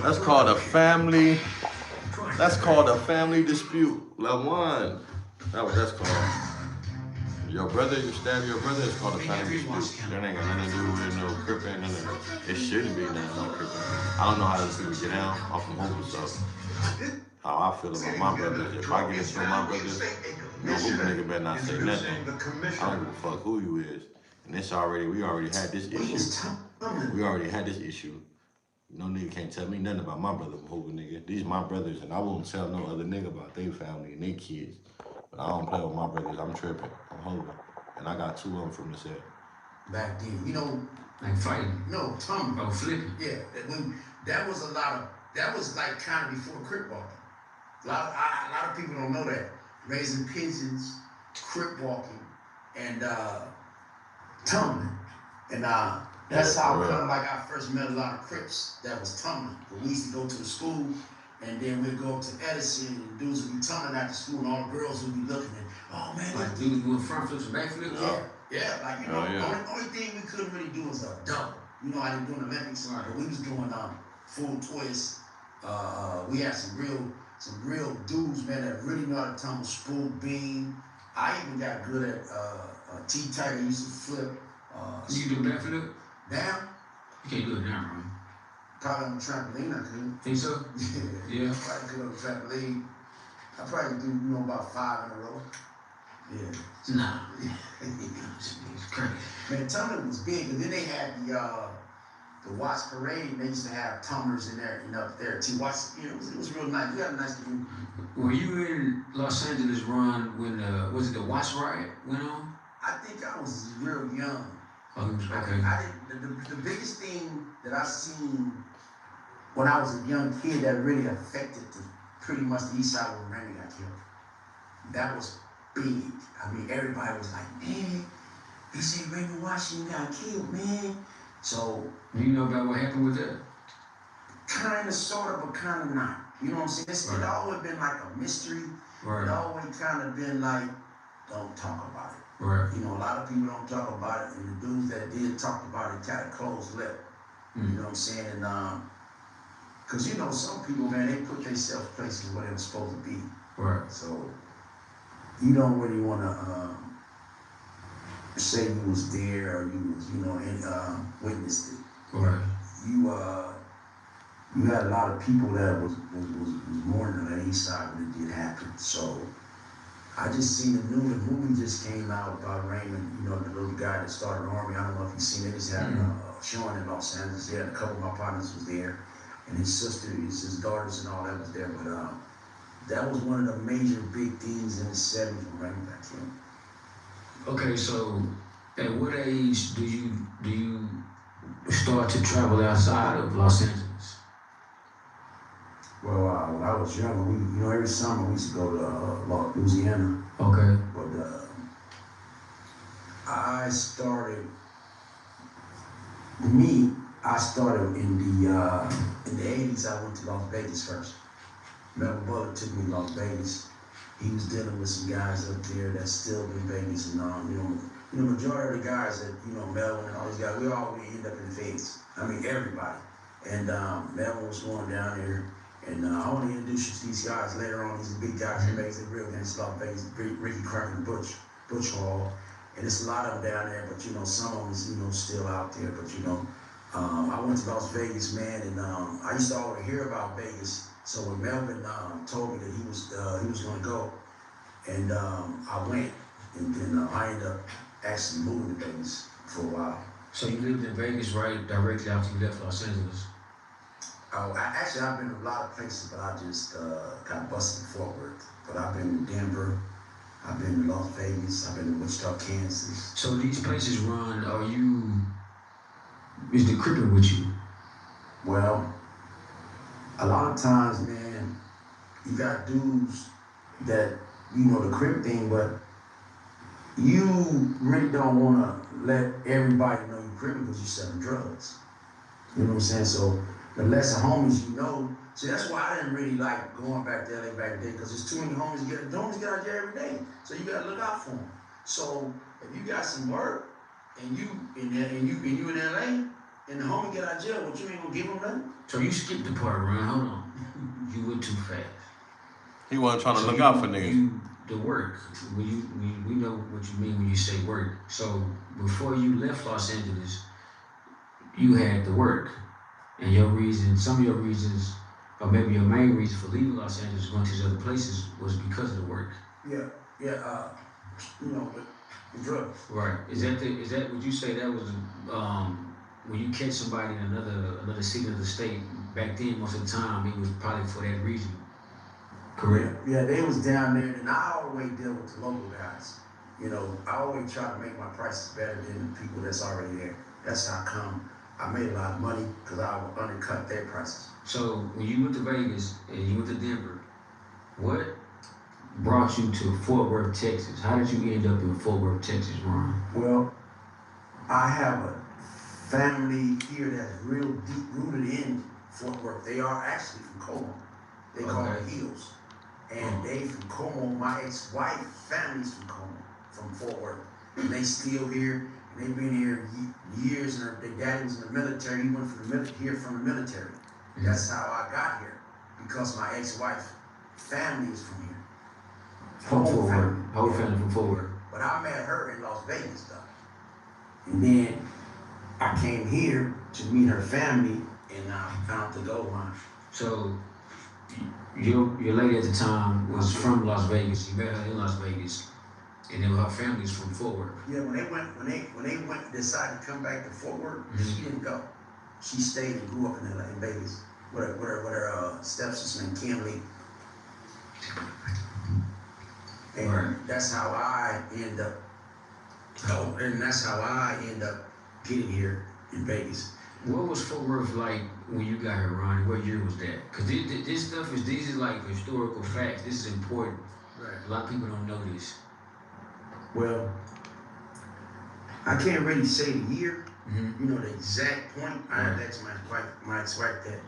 That's called a family. That's called a family dispute. Level one. That's called. Your brother, you stab your brother, it's called a family dispute. That ain't got nothing to do with no cripping, nothing. It shouldn't be nothing like cripping. I don't know how these people get down off from Hooper, so how I feel about my brothers. If I get into my brothers, no Hooper nigga better not say nothing. I don't give a fuck who you is. And we already had this issue. We already had this issue. No nigga can't tell me nothing about my brother from Hooper, nigga. These my brothers, and I won't tell no other nigga about their family and their kids. But I don't play with my brothers. I'm tripping. I'm hungry. And I got two of them from the set. Back then, you know, Like fighting? no, Tom. Oh, flipping? Yeah, that was like kind of before Crip walking. A lot of people don't know that. Raising pigeons, Crip walking, and tumbling. And that's how kind of like I first met a lot of Crips that was tumbling. But we used to go to the school, and then we'd go up to Edison, and dudes would be tumbling after school, and all the girls would be looking at, oh man. Like dudes doing front flips and back flips? Yeah, like, you know, only thing we couldn't really do was a double. You know, I didn't do an Olympics, but we was doing full twists. We had some real dudes, man, that really know how to tumble, spool, beam. I even got good at T-Tiger, used to flip. You do a back flip? Now? You can't do it now, bro. Probably on the trampoline, I could. Think so? Yeah. Probably could on the trampoline. I probably do, about 5 in a row. Yeah. Nah. It's crazy. Man, tumbling was big, and then they had the Watts Parade, they used to have tumblers in there and up there too. Watts, it was real nice. We had a nice community. Were you in Los Angeles, Ron, when was it the Watts riot went on? I think I was real young. Oh, okay. I didn't. The biggest thing that I seen when I was a young kid that really affected pretty much the east side when Randy got killed. That was big. I mean, everybody was like, man, they say Raymond Washington got killed, man. So. Do you know about what happened with that? Kinda, sorta, but kinda not. You know what I'm saying? It's always been like a mystery. Right. It always kind of been like, don't talk about it. Right. You know, a lot of people don't talk about it, and the dudes that did talk about it kind of closed lip. You know what I'm saying? And cause some people, man, they put themselves places where they were supposed to be. Right. So you don't really want to say you was there or you was, and witnessed it. Right. you had a lot of people that was mourning on the east side when it did happen. So I just seen the movie just came out about Raymond, you know, the little guy that started an army. I don't know if you've seen it. It's having a showing in Los Angeles. Yeah, a couple of my partners was there, and his sister, his daughters and all that was there. But that was one of the major big things in the 70s when Raymond back then. Okay, so at what age do you start to travel outside of Los Angeles? Well, when I was younger, every summer we used to go to Louisiana. Okay. But I started in the 80s. I went to Las Vegas first. Melvin Butler took me to Las Vegas. He was dealing with some guys up there that's still in Vegas, and majority of the guys that Melvin and all these guys, we all end up in Vegas. I mean everybody. And Melvin was going down there, and I want to introduce you to these guys later on. These are big guys in Vegas, they're real gangsters, Las Vegas. Ricky Crack and Butch Hall, and there's a lot of them down there. But some of them is still out there. But I went to Las Vegas, man, and I used to always hear about Vegas. So when Melvin told me that he was going to go, and I went, and then I ended up actually moving to Vegas for a while. So you lived in Vegas right directly after you left Los Angeles? Oh, I've been to a lot of places, but I just got busted in Fort Worth. But I've been to Denver, I've been to Las Vegas, I've been to Wichita, Kansas. So these places run, is the Crippin with you? Well, a lot of times, man, you got dudes that, the Crip thing, but you really don't want to let everybody know you Crippin because you're selling drugs. You know what I'm saying? So the lesser homies you know, see, that's why I didn't really like going back to LA back then, because there's too many homies get out there every day. So you gotta look out for them. So if you got some work and you in LA and the homie get out of jail, what, you ain't gonna give him nothing? So you skipped the part, Ron. Hold on. You went too fast. He wasn't trying to look out for niggas. The work. We know what you mean when you say work. So before you left Los Angeles, you had the work. And some of your reasons, or maybe your main reason for leaving Los Angeles, going to these other places, was because of the work. Yeah, the drugs. Right. Would you say that was when you catch somebody in another city of the state, back then most of the time it was probably for that reason? Correct. Yeah, they was down there, and I always deal with the local guys. I always try to make my prices better than the people that's already there. That's how come I made a lot of money, because I would undercut their prices. So when you went to Vegas and you went to Denver, what brought you to Fort Worth, Texas? How did you end up in Fort Worth, Texas, Ron? Well, I have a family here that's real deep rooted in Fort Worth. They are actually from Como. They call it Hills. And they from Como. My ex-wife family's from Como, from Fort Worth. And they still here. And they've been here years, and their daddy was in the military. He went from the military. That's how I got here, because my ex-wife family is from here. From Fort Worth. Whole family from Fort Worth. But I met her in Las Vegas, though. And then I came here to meet her family, and I found the gold mine. So your lady at the time was from Las Vegas. You met her in Las Vegas. And then her family's from Fort Worth. Yeah, when they decided to come back to Fort Worth, she didn't go. She stayed and grew up in Vegas with her stepsister named Kim Lee. And that's how I end up. And that's how I end up getting here in Vegas. What was Fort Worth like when you got here, Ronnie? What year was that? Because these is like historical facts. This is important. Right. A lot of people don't know this. Well, I can't really say the year, the exact point. I have to ask my ex-wife that.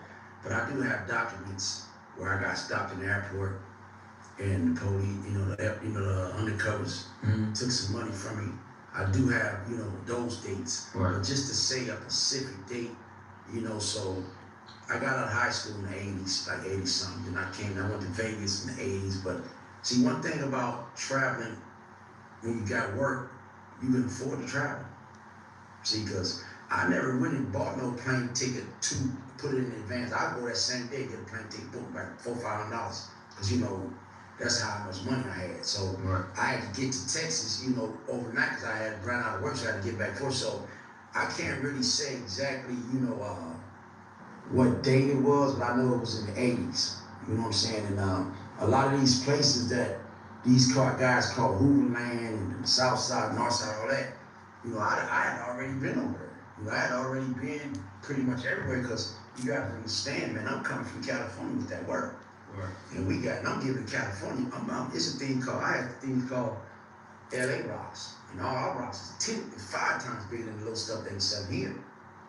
But I do have documents where I got stopped in the airport, and the police, the undercovers took some money from me. I do have, those dates. Right. But just to say a specific date, so I got out of high school in the 80s, like 80-something. Then I went to Vegas in the 80s. But see, one thing about traveling, when you got work, you can afford to travel. See, because I never really bought no plane ticket to put it in advance. I'd go that same day, get a plane ticket, boom, back $400-500. Cause you know, that's how much money I had. So Right. I had to get to Texas, you know, overnight because I had ran out of work, so I had to get back for. So I can't really say exactly, you know, what date it was, but I know it was in the 80s. You know what I'm saying? And a lot of these places that these guys call Hooverland and the South Side, North Side, all that, you know, I had already been over there. You know, I had already been pretty much everywhere because you got to understand, man, I'm coming from California with that work. Right. And I'm giving California, it's a thing called, I have a thing called LA rocks. And all our rocks is 5 times bigger than the little stuff they was selling here.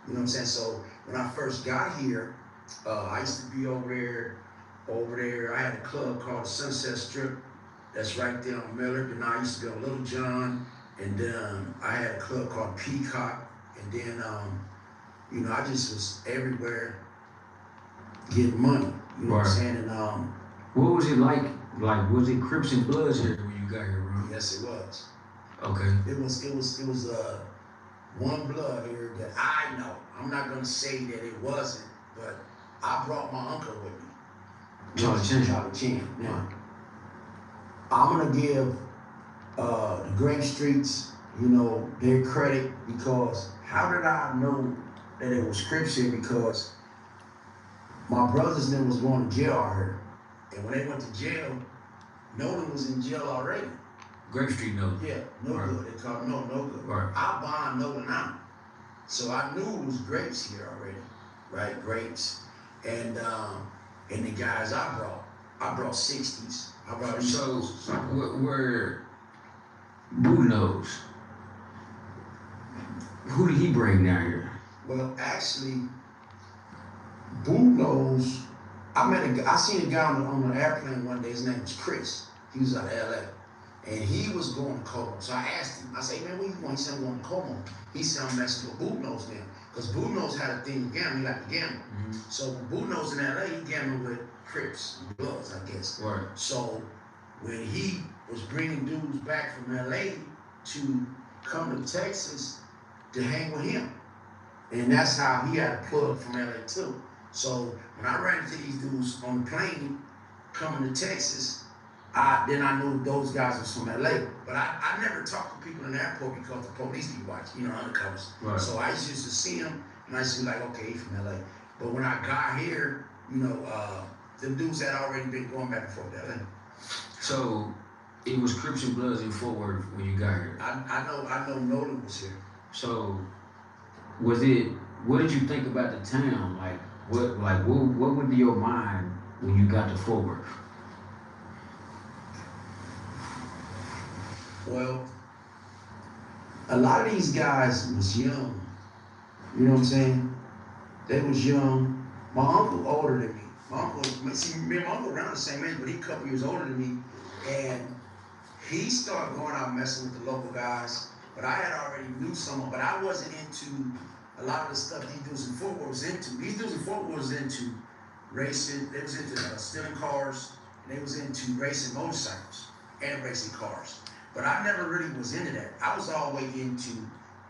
You know what I'm saying? So when I first got here, I used to be over there. I had a club called the Sunset Strip. That's right there on Miller. Then I used to be on Little John. And then I had a club called Peacock. And then, you know, I just was everywhere getting money. You know what I'm saying? And what was it like? Like, was it Crips and Bloods here when you got here, bro? yes, it was. Okay. It was one blood here that I know. I'm not gonna say that it wasn't, but I brought my uncle with me. Charlie Chin. Now, I'm gonna give the Grape Streets, you know, their credit because how did I know that it was Crips here? Because my brothers and them was going to jail, I heard. And when they went to jail, Nolan was in jail already. Grape Street, no. Yeah, no good. They called him no good. Right. I bond Nolan out. So I knew it was grapes here already, right? Grapes. And the guys I brought 60s. I brought these. So, where Boo knows, who did he bring down here? Well, actually, Boo knows. I seen a guy on the airplane one day. His name was Chris. He was out of LA. And he was going to Como. So I asked him, I said, hey, man, where you going? He said, I'm going to Como. He said, I'm messing with Boo Knows now. Because Boo Knows had a thing to gamble. He liked to gamble. Mm-hmm. So Boo Knows in LA, he gambled with Crips, Bloods, I guess. Right. So when he was bringing dudes back from LA to come to Texas to hang with him. And that's how he had a plug from LA too. So when I ran into these dudes on the plane coming to Texas, then I knew those guys was from LA. But I never talked to people in the airport because the police be watching, you know, undercovers. Right. So I used to see them and I used to be like, okay, he's from LA. But when I got here, you know, them dudes had already been going back and forth to LA. So it was Crips and Bloods in Fort Worth when you got here. I know Nolan was here. So what did you think about the town? What went through your mind when you got to Fort Worth? Well, a lot of these guys was young. You know what I'm saying? They was young. My uncle older than me. My uncle around the same age, but he a couple years older than me. And he started going out messing with the local guys. But I had already knew some of them, but I wasn't into a lot of the stuff these dudes in Fort Worth was into. These dudes in Fort Worth was into racing. They was into stealing cars. And they was into racing motorcycles and racing cars. But I never really was into that. I was always into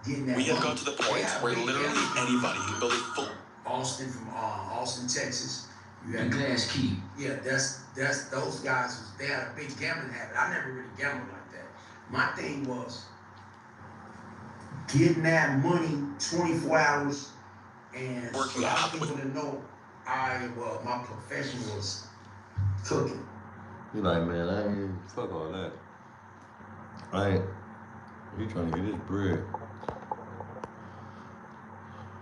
getting that. We have got to the point where literally anybody can build a full. Austin from Austin, Texas. You And Glass Key. Yeah, that's those guys. They had a big gambling habit. I never really gambled like that. My thing was getting that money 24 hours and Working a lot out. of people to know my profession was cooking. You like, man, I ain't fuck all that. You trying to get this bread.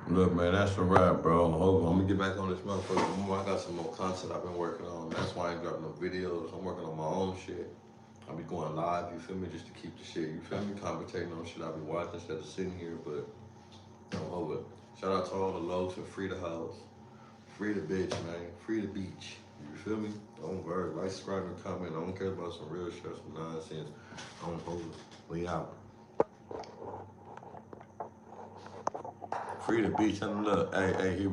Look, man, that's a wrap, bro. Hold on, I'm gonna get back on this motherfucker. I got some more content I've been working on. That's why I ain't dropping no videos. I'm working on my own shit. I'll be going live, you feel me, just to keep the shit, you feel me, commentating on shit I'll be watching instead of sitting here, but don't hold it. Shout out to all the lows and free the house. Free the bitch, man. Free the beach. You feel me? Don't worry. Like, subscribe, and comment. I don't care about some real shit, some nonsense. Don't hold it. We out. Free the beach. And look, hey, here